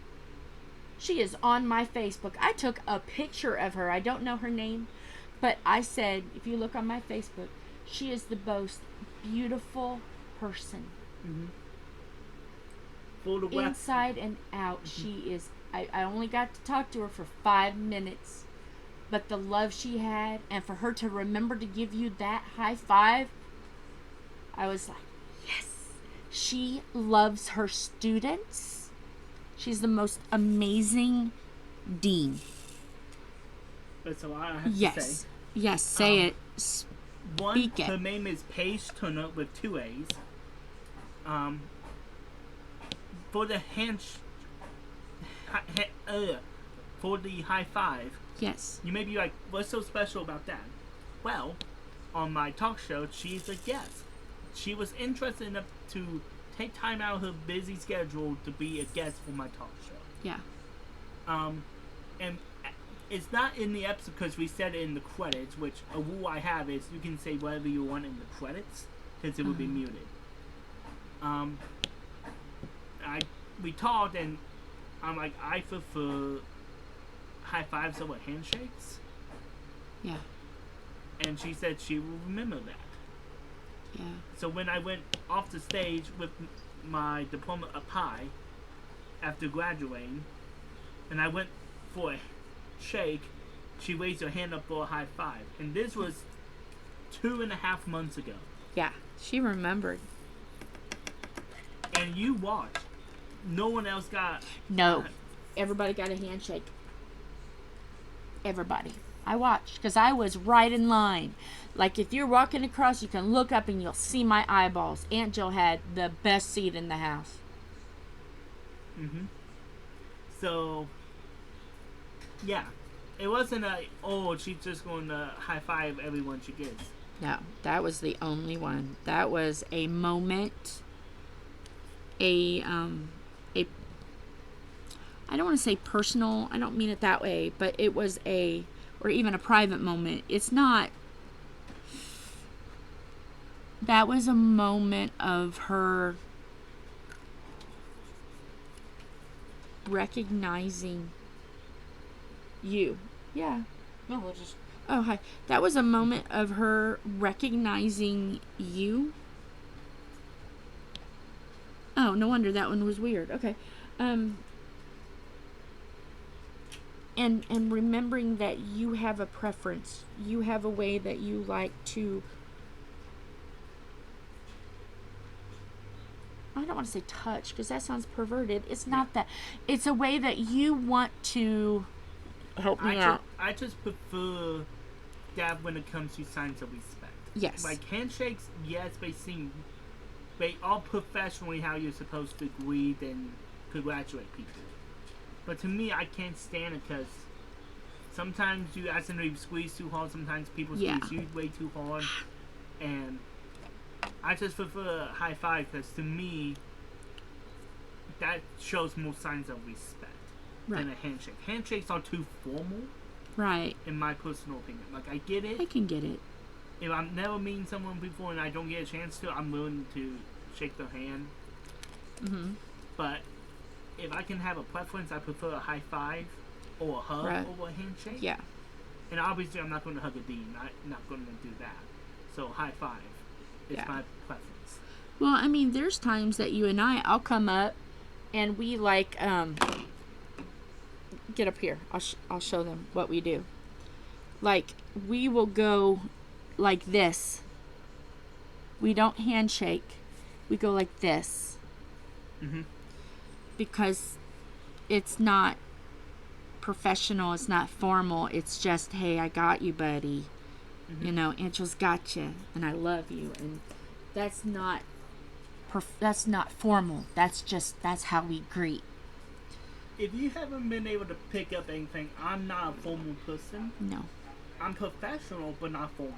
She is on my Facebook. I took a picture of her. I don't know her name, but I said, if you look on my Facebook, she is the most beautiful person. Inside and out, she is... I only got to talk to her for 5 minutes, but the love she had, and for her to remember to give you that high five, I was like, yes. She loves her students. She's the most amazing dean. That's all I have to say. Yes, say it. Speak it. Her name is Paige Turner with 2 A's. For the for the high five. Yes. You may be like, what's so special about that? Well, on my talk show, she's a guest. She was interested enough to take time out of her busy schedule to be a guest for my talk show. Yeah. And it's not in the episode because we said it in the credits, which a rule I have is you can say whatever you want in the credits because it would be muted. We talked and I'm like, I prefer high fives over handshakes. Yeah. And she said she will remember that. Yeah. So when I went off the stage with my diploma up high after graduating, and I went for a shake, she raised her hand up for a high five. And this was 2.5 months ago. Yeah, she remembered. And you watched. No one else got... No. Everybody got a handshake. Everybody. I watched because I was right in line. Like if you're walking across, you can look up and you'll see my eyeballs. Aunt Jill had the best seat in the house. Mm-hmm. So, yeah. It wasn't she's just going to high five everyone she gets. No, that was the only one. That was a moment. I don't want to say personal. I don't mean it that way, but it was or even a private moment. It's not. That was a moment of her recognizing you. Yeah. No, we'll just... Oh, hi. That was a moment of her recognizing you. Oh, no wonder that one was weird. Okay. And remembering that you have a preference. You have a way that you like to... I don't want to say touch, because that sounds perverted. It's not that. It's a way that you want to... Help me out. I just prefer that when it comes to signs of respect. Yes. Like handshakes, yes, they are professionally how you're supposed to greet and congratulate people. But to me, I can't stand it because sometimes you accidentally squeeze too hard. Sometimes people squeeze you way too hard. And I just prefer a high five because to me, that shows more signs of respect than a handshake. Handshakes are too formal. Right. In my personal opinion. Like, I get it. I can get it. If I've never meeting someone before and I don't get a chance to, I'm willing to shake their hand. Mm-hmm. But if I can have a preference, I prefer a high five or a hug over a handshake. Yeah. And obviously, I'm not going to hug a dean. I'm not going to do that. So, high five is my preference. Well, I mean, there's times that you and I'll come up and we like, get up here. I'll show them what we do. Like, we will go like this. We don't handshake. We go like this. Mm-hmm. Because it's not professional. It's not formal. It's just, hey, I got you, buddy. Mm-hmm. You know, Angel's got you, and I love you. And that's not formal. That's how we greet. If you haven't been able to pick up anything, I'm not a formal person. No. I'm professional, but not formal.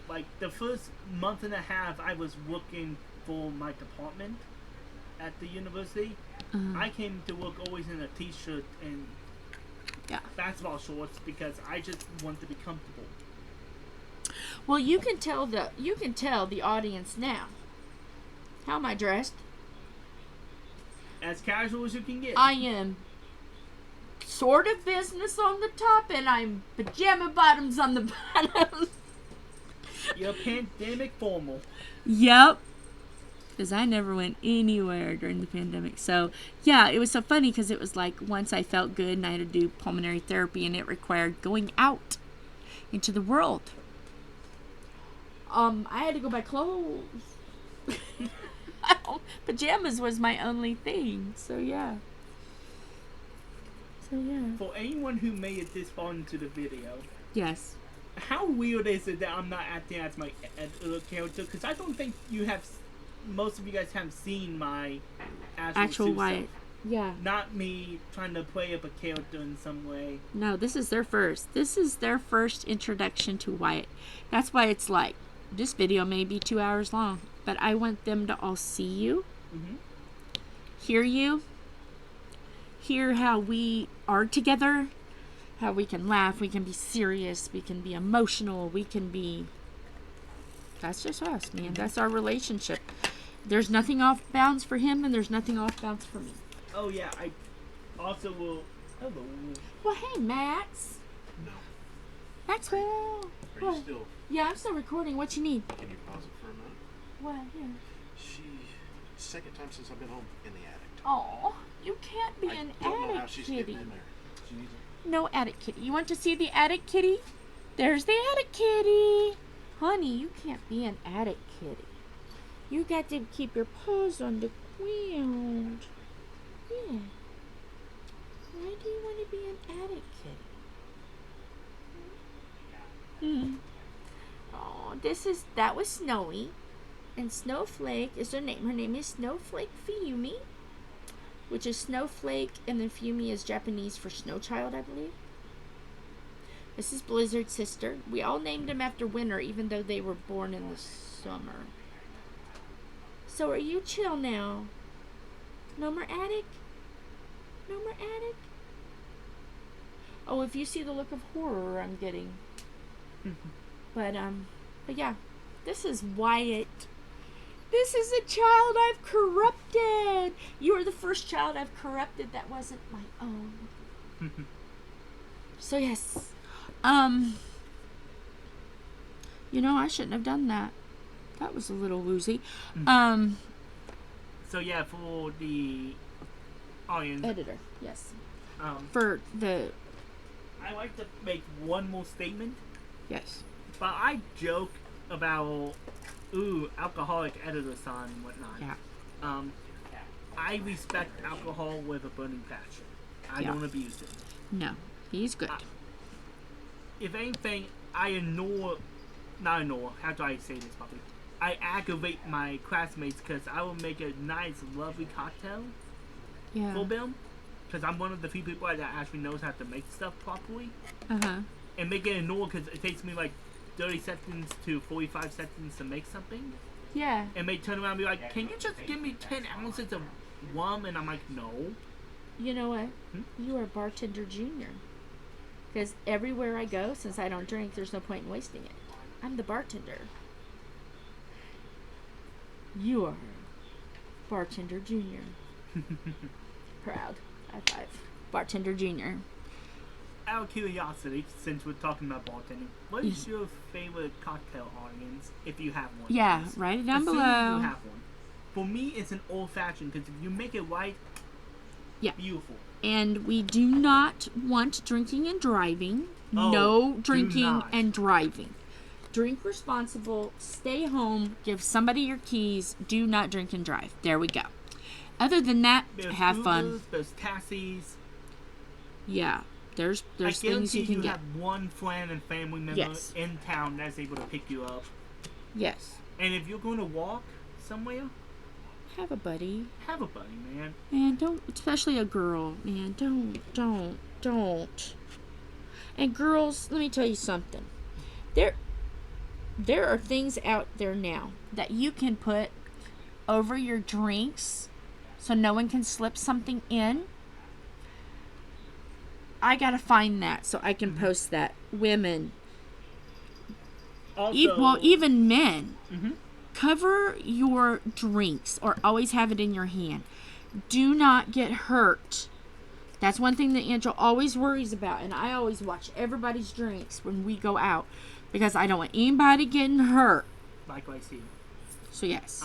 Like, the first month and a half I was working for my department at the university, I came to work always in a t-shirt and basketball shorts because I just want to be comfortable. Well, you can tell the audience now. How am I dressed? As casual as you can get. I am sort of business on the top, and I'm pajama bottoms on the bottom. You're pandemic formal. Yep. Because I never went anywhere during the pandemic. So, yeah, it was so funny because it was like once I felt good and I had to do pulmonary therapy and it required going out into the world. I had to go buy clothes. Pajamas was my only thing. So, yeah. For anyone who made it this far into the video. Yes. How weird is it that I'm not acting as my character? Because I don't think most of you guys haven't seen my actual Wyatt. Yeah. Not me trying to play up a character in some way. No, this is their first. This is their first introduction to Wyatt. That's why it's like, this video may be 2 hours long, but I want them to all see you, hear you, hear how we are together, how we can laugh, we can be serious, we can be emotional, we can be... That's just us, man. That's our relationship. There's nothing off bounds for him, and there's nothing off bounds for me. Oh, yeah, I also will... Hello. Well, hey, Max. No. Maxwell. Are you still? Yeah, I'm still recording. What you need? Can you pause it for a minute? What? Yeah. Second time since I've been home in the attic. Oh, you can't be an I don't know how attic she's kitty. getting in there. She needs it. No attic kitty. You want to see the attic kitty? There's the attic kitty. Honey, you can't be an attic kitty. You got to keep your paws on the ground. Yeah. Why do you want to be an attic kitty? Oh, that was Snowy. And Snowflake is her name. Her name is Snowflake Fiumi, which is Snowflake, and then Fiumi is Japanese for snow child, I believe. This is Blizzard's sister. We all named them after winter, even though they were born in the summer. So are you chill now? No more attic? No more attic? Oh, if you see the look of horror I'm getting. But yeah. This is Wyatt. This is a child I've corrupted. You are the first child I've corrupted that wasn't my own. So yes. You know, I shouldn't have done that. That was a little woozy. So yeah, for the audience. Editor, yes. For the... I like to make one more statement. Yes. But I joke about, alcoholic editor son and whatnot. Yeah. I respect alcohol with a burning passion. I don't abuse it. No, he's good. If anything, how do I say this properly? I aggravate my classmates because I will make a nice, lovely cocktail for them. Because I'm one of the few people that actually knows how to make stuff properly. And make it annoying because it takes me like 30 seconds to 45 seconds to make something. Yeah. And they turn around and be like, can you just give me 10 ounces of rum? And I'm like, no. You know what? You are bartender junior. Because everywhere I go, since I don't drink, there's no point in wasting it. I'm the bartender. You are bartender junior. Proud. High five. Bartender junior. Out of curiosity, since we're talking about bartending, what is your favorite cocktail, audience, if you have one? Yeah, write it down below. You have one. For me, it's an old-fashioned, because if you make it right, beautiful. And we do not want drinking and driving. No drinking and driving. Drink responsible, stay home, give somebody your keys, do not drink and drive. There we go. Other than that, have Ubers, fun. There's taxis. Yeah. There's things you can get. Have one friend and family member in town that's able to pick you up. Yes. And if you're going to walk somewhere, have a buddy. Have a buddy, man. Man, don't, especially a girl, man, don't. And girls, let me tell you something. There are things out there now that you can put over your drinks so no one can slip something in. I gotta find that so I can post that. Women. Also, even men. Cover your drinks or always have it in your hand. Do not get hurt. That's one thing that Angel always worries about, and I always watch everybody's drinks when we go out because I don't want anybody getting hurt. Likewise here. So yes.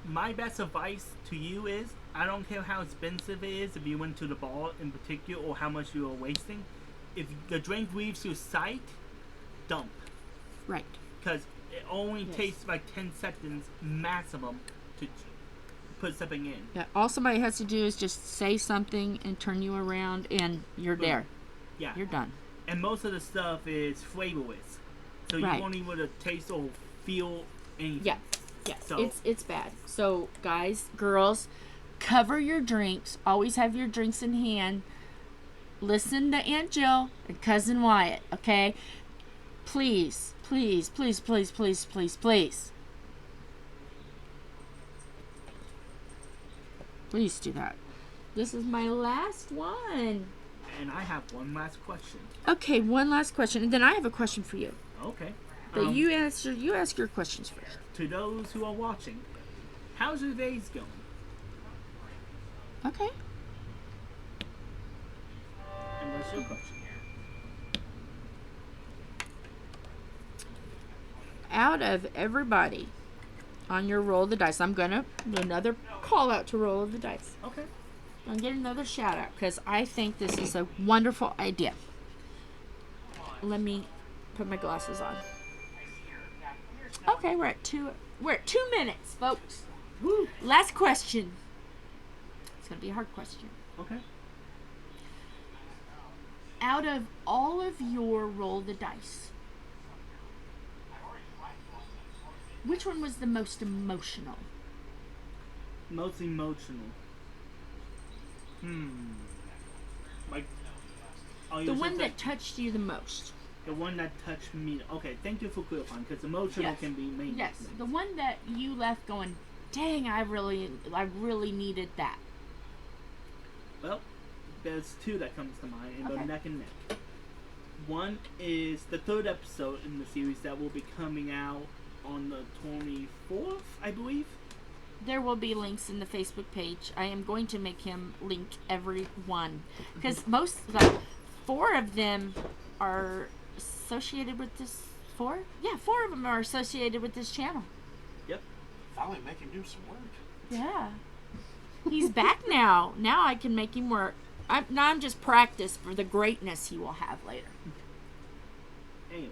My best advice to you is, I don't care how expensive it is if you went to the bar in particular or how much you are wasting. If the drink leaves your sight, dump. Right. Because it only takes like 10 seconds maximum to put something in. Yeah, all somebody has to do is just say something and turn you around and you're there. Yeah. You're done. And most of the stuff is flavorless. So you won't even taste or feel anything. Yeah. Yeah. So, it's bad. So guys, girls, Cover your drinks. Always have your drinks in hand. Listen to Aunt Jill and Cousin Wyatt, okay? Please, please, please, please, please, please, please. Please do that. This is my last one. And I have one last question. Okay, one last question. And then I have a question for you. Okay. But you ask your questions first. To those who are watching, how's your days going? Okay. And what's your question? Out of everybody on your roll of the dice, I'm going to do another call out to roll of the dice. Okay. I'm going to get another shout out because I think this is a wonderful idea. Let me put my glasses on. Okay, we're at 2 minutes, folks. Woo. Last question. It's going to be a hard question. Okay. Out of all of your roll the dice, which one was the most emotional? Most emotional. Like, the one that touched you the most. The one that touched me. Okay, thank you for clarifying, because emotional can be mainly. Yes, the one that you left going, dang, I really needed that. Well, there's two that comes to mind, and they're neck and neck. One is the third episode in the series that will be coming out on the 24th, I believe. There will be links in the Facebook page. I am going to make him link every one. Because like 4 of them are associated with this. 4? Yeah, 4 of them are associated with this channel. Yep. Finally make him do some work. Yeah. He's back now. Now I can make him work. I'm just practice for the greatness he will have later. Anyways,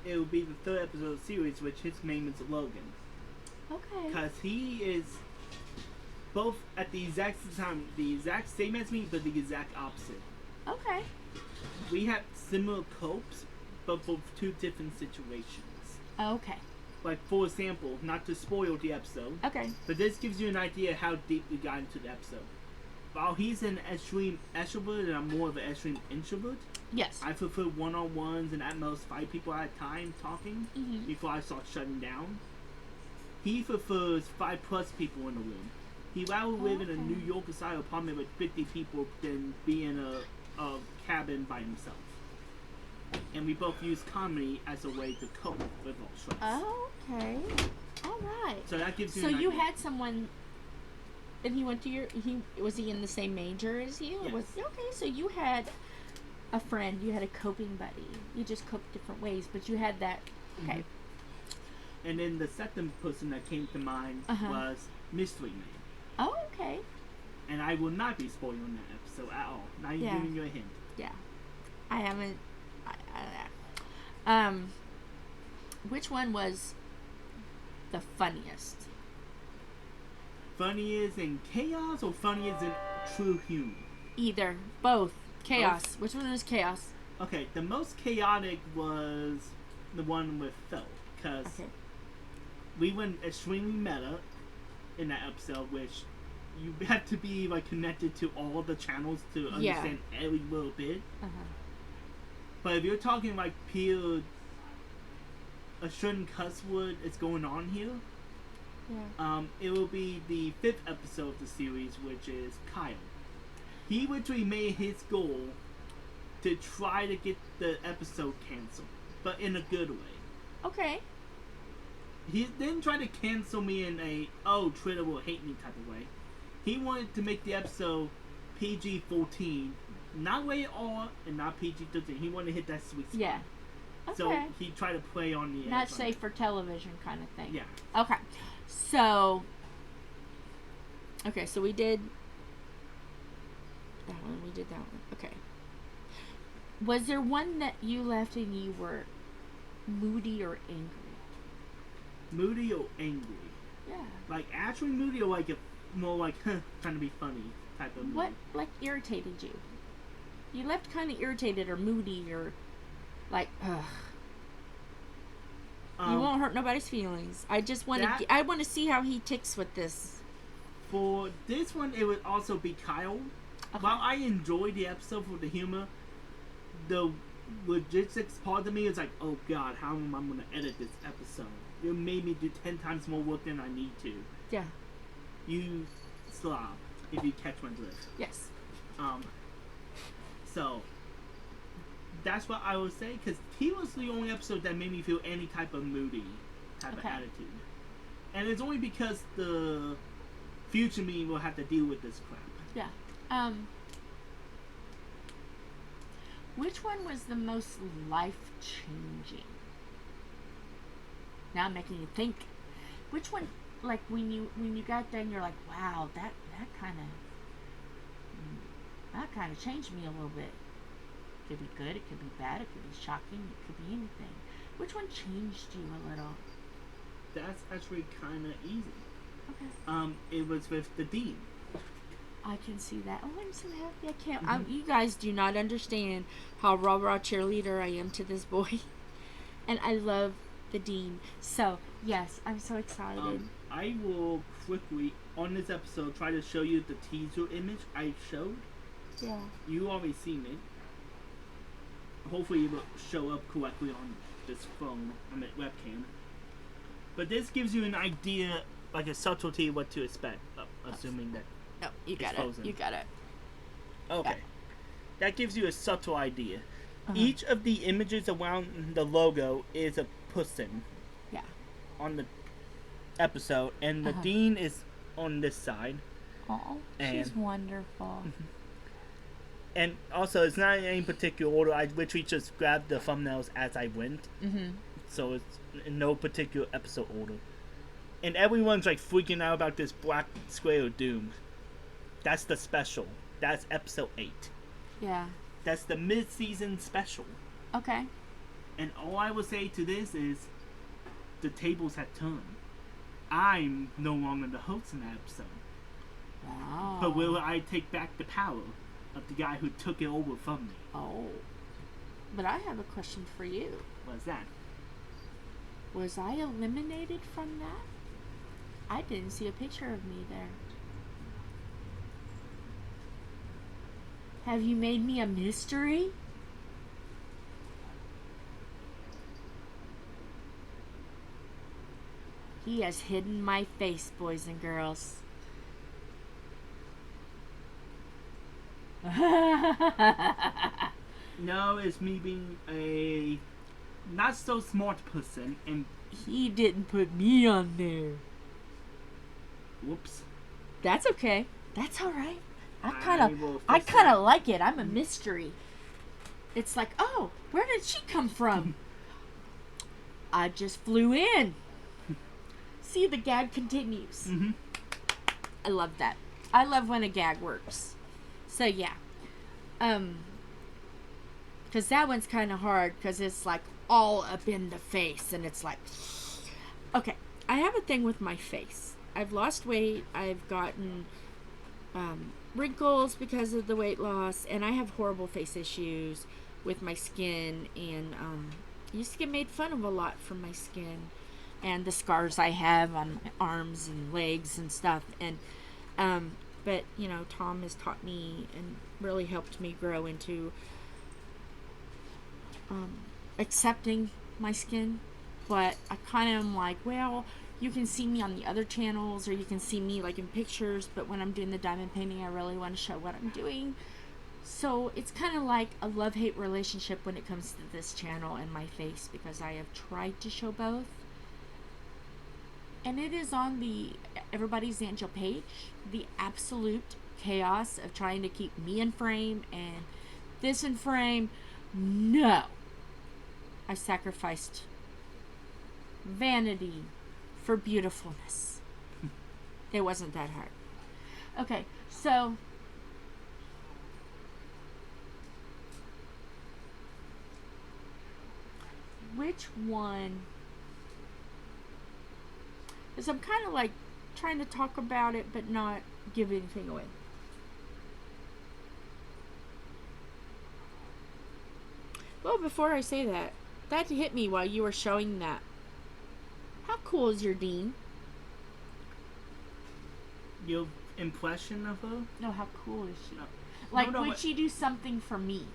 it will be the third episode of the series, which his name is Logan. Okay. Because he is both at the exact time, the exact same as me, but the exact opposite. Okay. We have similar copes, but for 2 different situations. Okay. Like, for example, not to spoil the episode. Okay. But this gives you an idea how deep we got into the episode. While he's an extreme extrovert and I'm more of an extreme introvert. Yes. I prefer one-on-ones and at most 5 people at a time talking before I start shutting down. He prefers 5+ people in the room. He'd rather live in a New York-style apartment with 50 people than be in a cabin by himself. And we both use comedy as a way to cope with all stress. Oh, okay. All right. So that gives you So an you idea. had someone, and he went to was he in the same major as you? Yes. Okay, so you had a friend, you had a coping buddy. You just coped different ways, but you had that. Okay. And then the second person that came to mind was Mystery Man. Oh, okay. And I will not be spoiling that episode at all. Not even giving you a hint. Yeah. I haven't. Which one was the funniest? Funniest in chaos or funniest in true humor? Either. Both. Chaos. Both? Which one was chaos? Okay, the most chaotic was the one with Phil. Because we went extremely meta in that episode, which you have to be like connected to all the channels to understand every little bit. But if you're talking like pure a certain cuss word is going on here, it will be the 5th episode of the series, which is Kyle. He literally made his goal to try to get the episode canceled, but in a good way. Okay. He didn't try to cancel me in a, Twitter will hate me type of way. He wanted to make the episode PG-14, not rated R and not PG-13. He wanted to hit that sweet spot. Yeah. Okay. So he tried to play on the not safe for television kind of thing. Yeah. Okay. So we did that one. We did that one. Okay. Was there one that you left and you were moody or angry? Moody or angry? Yeah. Like actually moody or like more like trying to be funny type of moody? What like irritated you? You left kind of irritated or moody or like ugh. You won't hurt nobody's feelings. I just want to. I want to see how he ticks with this. For this one, it would also be Kyle. Okay. While I enjoyed the episode for the humor, the logistics part of me is like, oh god, how am I going to edit this episode? It made me do 10 times more work than I need to. Yeah. You slob, if you catch my drift. Yes. So, that's what I would say, because he was the only episode that made me feel any type of moody type of attitude. And it's only because the future me will have to deal with this crap. Yeah. Which one was the most life-changing? Now I'm making you think. Which one, like when you got there and you're like, wow, that kind of changed me a little bit. It could be good, it could be bad, it could be shocking, it could be anything. Which one changed you a little? That's actually kind of easy. Okay. It was with the Dean. I can see that. Oh, I'm so happy. I can't. You guys do not understand how raw cheerleader I am to this boy. And I love the Dean. So, yes, I'm so excited. I will quickly, on this episode, try to show you the teaser image I showed. Yeah. You already seen it. Hopefully it will show up correctly on this phone, webcam. But this gives you an idea, like a subtlety of what to expect, assuming that. No, you got frozen. it. You got it. Okay. Yeah. That gives you a subtle idea. Uh-huh. Each of the images around the logo is a person. Yeah. On the episode, and the Dean is on this side. Oh, she's wonderful. And also, it's not in any particular order. I literally just grabbed the thumbnails as I went. Mm-hmm. So it's in no particular episode order. And everyone's like freaking out about this black square of doom. That's the special. That's episode 8. Yeah. That's the mid-season special. Okay. And all I would say to this is, the tables have turned. I'm no longer the host in that episode. Wow. But will I take back the power of the guy who took it over from me? Oh. But I have a question for you. What's that? Was I eliminated from that? I didn't see a picture of me there. Have you made me a mystery? He has hidden my face, boys and girls. No, it's me being a not so smart person, and he didn't put me on there. Whoops. That's okay. That's all right. I kind of like it. I'm a mystery. It's like, oh, where did she come from? I just flew in. See, the gag continues. Mm-hmm. I love that. I love when a gag works. So yeah, because that one's kind of hard because it's like all up in the face, and it's like, okay, I have a thing with my face. I've lost weight. I've gotten wrinkles because of the weight loss, and I have horrible face issues with my skin, and I used to get made fun of a lot for my skin and the scars I have on my arms and legs and stuff, and but you know, Tom has taught me and really helped me grow into accepting my skin. But I kind of am like, well, you can see me on the other channels, or you can see me like in pictures, but when I'm doing the diamond painting, I really want to show what I'm doing. So it's kind of like a love-hate relationship when it comes to this channel and my face, because I have tried to show both. And it is on the Everybody's Angel page, the absolute chaos of trying to keep me in frame and this in frame. No. I sacrificed vanity for beautifulness. It wasn't that hard. Okay, so which one? Because I'm kind of like trying to talk about it but not give anything away. Well, before I say that, that hit me while you were showing that. How cool is your Dean? your impression of her? No, how cool is she? No. Like, would she do something for me?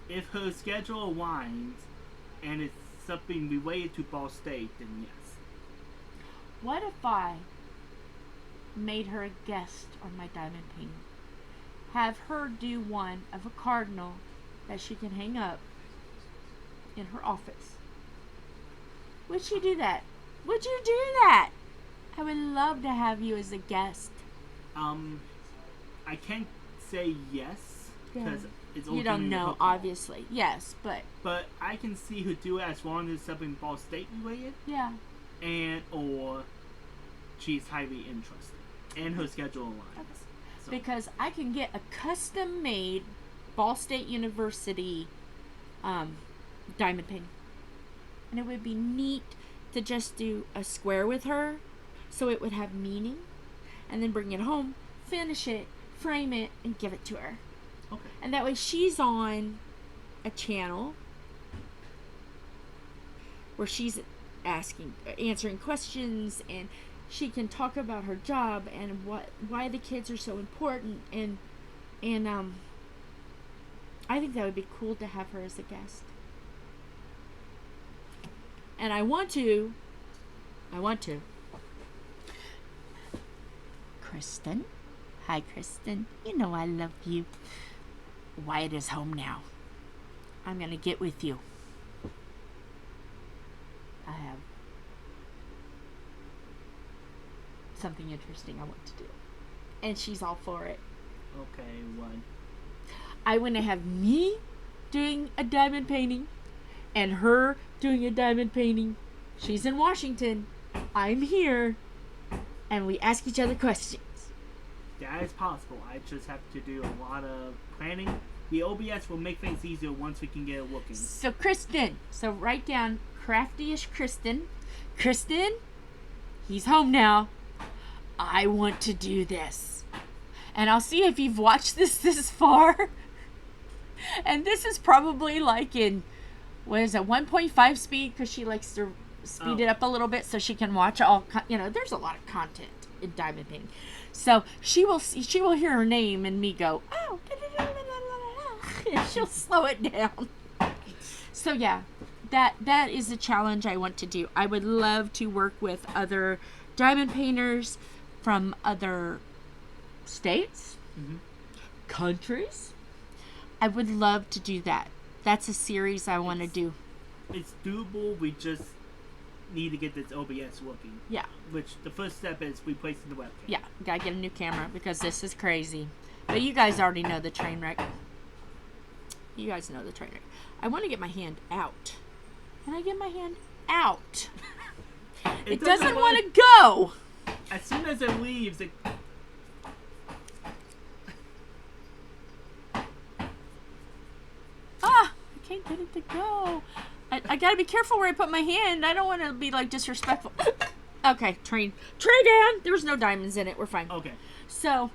If her schedule aligns and it's something related to Ball State, then yes. What if I made her a guest on my diamond painting? Have her do one of a cardinal that she can hang up in her office. Would she do that? Would you do that? I would love to have you as a guest. I can't say yes because it's you don't know, obviously. Yes, but I can see her do it as long as something Ball State related. Yeah. And or she's highly interested, and her schedule aligns. Okay. So. Because I can get a custom-made Ball State University diamond painting, and it would be neat to just do a square with her, so it would have meaning, and then bring it home, finish it, frame it, and give it to her. Okay. And that way she's on a channel where she's answering questions, and she can talk about her job and why the kids are so important, and I think that would be cool to have her as a guest. And I want to. Kristen. Hi, Kristen. You know I love you. Wyatt is home now. I'm going to get with you. I have something interesting I want to do. And she's all for it. Okay, what? I want to have me doing a diamond painting and her doing a diamond painting. She's in Washington. I'm here. And we ask each other questions. That is possible. I just have to do a lot of planning. The OBS will make things easier once we can get it working. So Kristen. So write down crafty ishKristyn. Kristen, he's home now. I want to do this. And I'll see if you've watched this far. And this is probably like in, 1.5 speed, because she likes to speed it up a little bit so she can watch all, there's a lot of content in diamond painting. So she will hear her name and me go, oh, and she'll slow it down. So yeah, that is a challenge I want to do. I would love to work with other diamond painters from other states, countries. I would love to do that. That's a series I want to do. It's doable. We just need to get this OBS working. Yeah. Which the first step is replacing the webcam. Yeah, gotta get a new camera because this is crazy. But you guys already know the train wreck. You guys know the train wreck. I want to get my hand out. Can I get my hand out? It doesn't want to go. As soon as it leaves, it... I can't get it to go. I gotta be careful where I put my hand. I don't want to be like disrespectful. Okay, tray down. There was no diamonds in it. We're fine. Okay. So,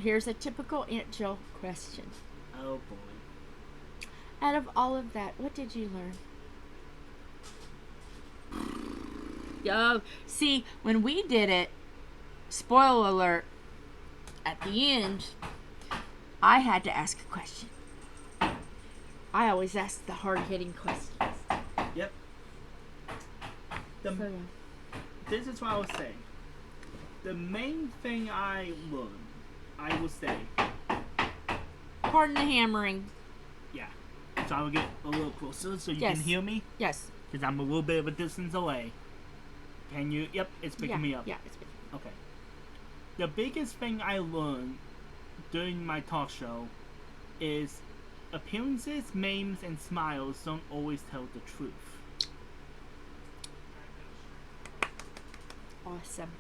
here's a typical Aunt Jill question. Oh boy. Out of all of that, what did you learn? See, when we did it, spoiler alert, at the end, I had to ask a question. I always ask the hard-hitting questions. Yep. This is what I was saying. The main thing I learned, I will say... Pardon the hammering. Yeah. So I will get a little closer so you can hear me. Yes. Because I'm a little bit of a distance away. Can you? Yep, it's picking me up. Yeah, it's picking me up. Okay. The biggest thing I learned during my talk show is appearances, memes, and smiles don't always tell the truth. Awesome.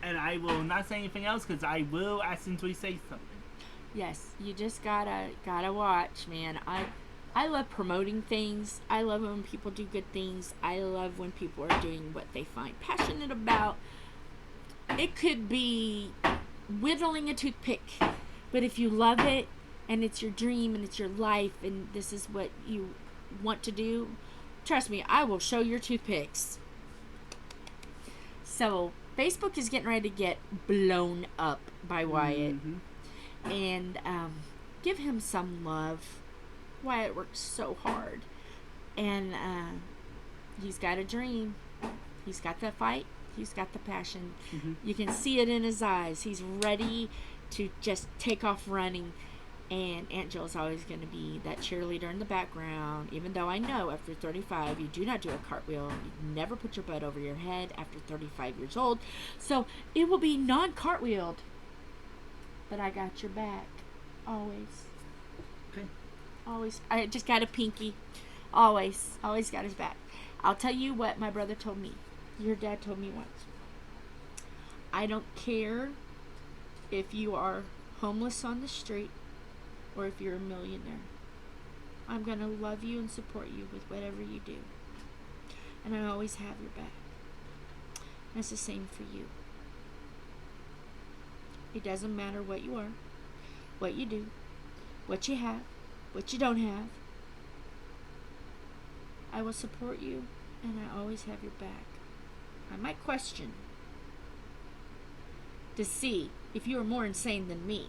And I will not say anything else because I will accidentally say something. Yes, you just gotta watch, man. I love promoting things. I love when people do good things. I love when people are doing what they find passionate about. It could be whittling a toothpick, but if you love it and it's your dream and it's your life and this is what you want to do, trust me, I will show your toothpicks So Facebook is getting ready to get blown up by Wyatt. And give him some love. Wyatt works so hard. And he's got a dream. He's got the fight. He's got the passion. You can see it in his eyes. He's ready to just take off running. And Aunt Jill's always going to be that cheerleader in the background. Even though I know after 35, you do not do a cartwheel. You never put your butt over your head after 35 years old. So it will be non-cartwheeled. But I got your back. Always. Okay. Always. I just got a pinky. Always. Always got his back. I'll tell you what my brother told me. Your dad told me once. I don't care if you are homeless on the street or if you're a millionaire. I'm going to love you and support you with whatever you do. And I always have your back. That's the same for you. It doesn't matter what you are, what you do, what you have, what you don't have. I will support you, and I always have your back. I might question to see if you are more insane than me.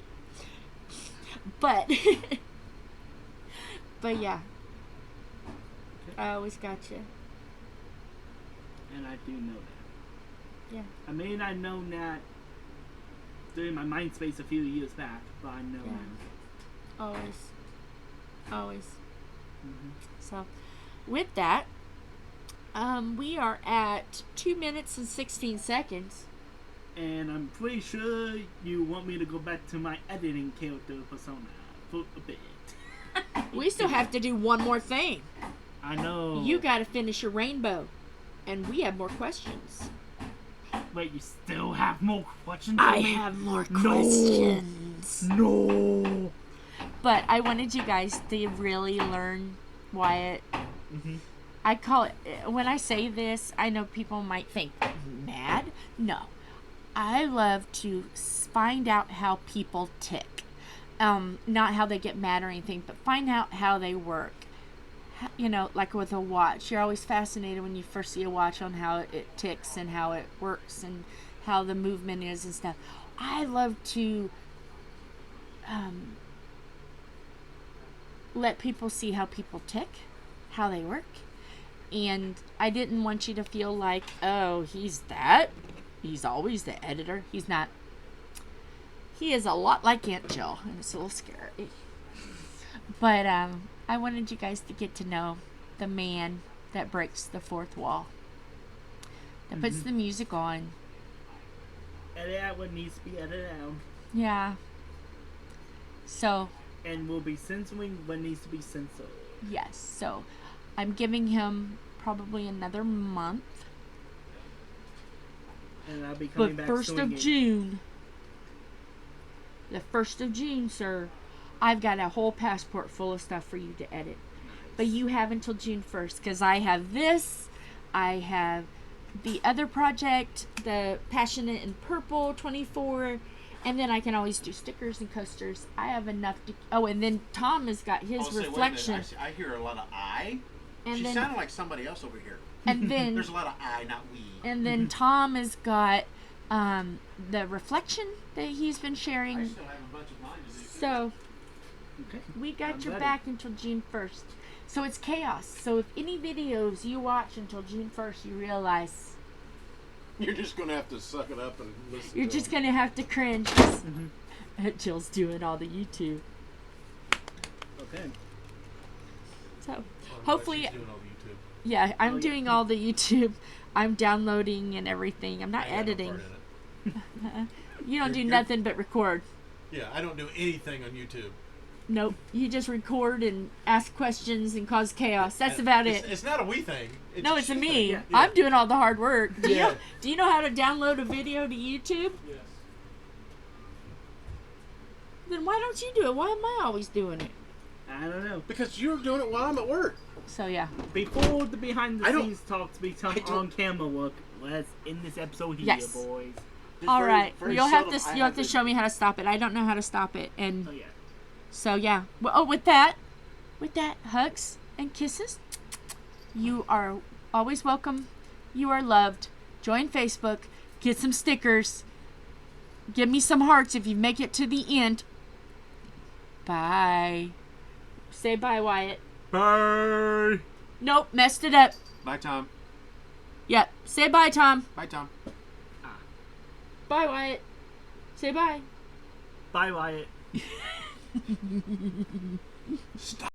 But, yeah, I always got you. And I do know that. Yeah. I may not know that during my mind space a few years back, but I know now. Always. Always. So, with that, we are at 2 minutes and 16 seconds. And I'm pretty sure you want me to go back to my editing character persona for a bit. We still have to do one more thing. I know. You got to finish your rainbow. And we have more questions. Wait, you still have more questions? I have more questions. No. But I wanted you guys to really learn Wyatt. I call it, when I say this, I know people might think mad. No. I love to find out how people tick. Not how they get mad or anything, but find out how they work. You know, like with a watch. You're always fascinated when you first see a watch on how it ticks and how it works and how the movement is and stuff. I love to let people see how people tick, how they work. And I didn't want you to feel like, oh, he's always the editor. He's not. He is a lot like Aunt Jill, and it's a little scary. But I wanted you guys to get to know the man that breaks the fourth wall, that puts the music on. Edit out what needs to be edited out. Yeah. So. And we'll be censoring what needs to be censored. Yes. So, I'm giving him probably another month. And I'll be coming back soon. But 1st of June. The 1st of June, sir. I've got a whole passport full of stuff for you to edit. But you have until June 1st. Because I have this. I have the other project. The Passionate in Purple 24. And then I can always do stickers and coasters. I have enough to... Oh, and then Tom has got his reflection. I hear a lot of I. And she then, sounded like somebody else over here. And then... There's a lot of I, not we. And then Tom has got the reflection that he's been sharing. I still have a bunch of mine to do. So, okay. We got I'm your ready. back until June 1st. So it's chaos. So if any videos you watch until June 1st, you realize... You're just going to have to suck it up and listen You're to just them. going to have to cringe. Jill's doing all the YouTube. Okay. So, hopefully... She's doing all the YouTube. Yeah, I'm doing all the YouTube. I'm downloading and everything. I'm not editing. You don't do nothing but record. Yeah, I don't do anything on YouTube. Nope. You just record and ask questions and cause chaos. That's about it. It's not a we thing. It's a me. Yeah. I'm doing all the hard work. Do Yeah. you know how to download a video to YouTube? Yes. Then why don't you do it? Why am I always doing it? I don't know. Because you're doing it while I'm at work. So yeah. Before the behind the scenes talk to be on camera look, let's end this episode here, Yes. boys. All right. You'll have to to show me how to stop it. I don't know how to stop it. And Oh yeah. so yeah. Well, with that, hugs and kisses. You are always welcome. You are loved. Join Facebook. Get some stickers. Give me some hearts if you make it to the end. Bye. Say bye, Wyatt. Bye. Nope, messed it up. Bye, Tom. Yep. Say bye, Tom. Bye, Tom. Bye, Wyatt. Say bye. Bye, Wyatt. Stop.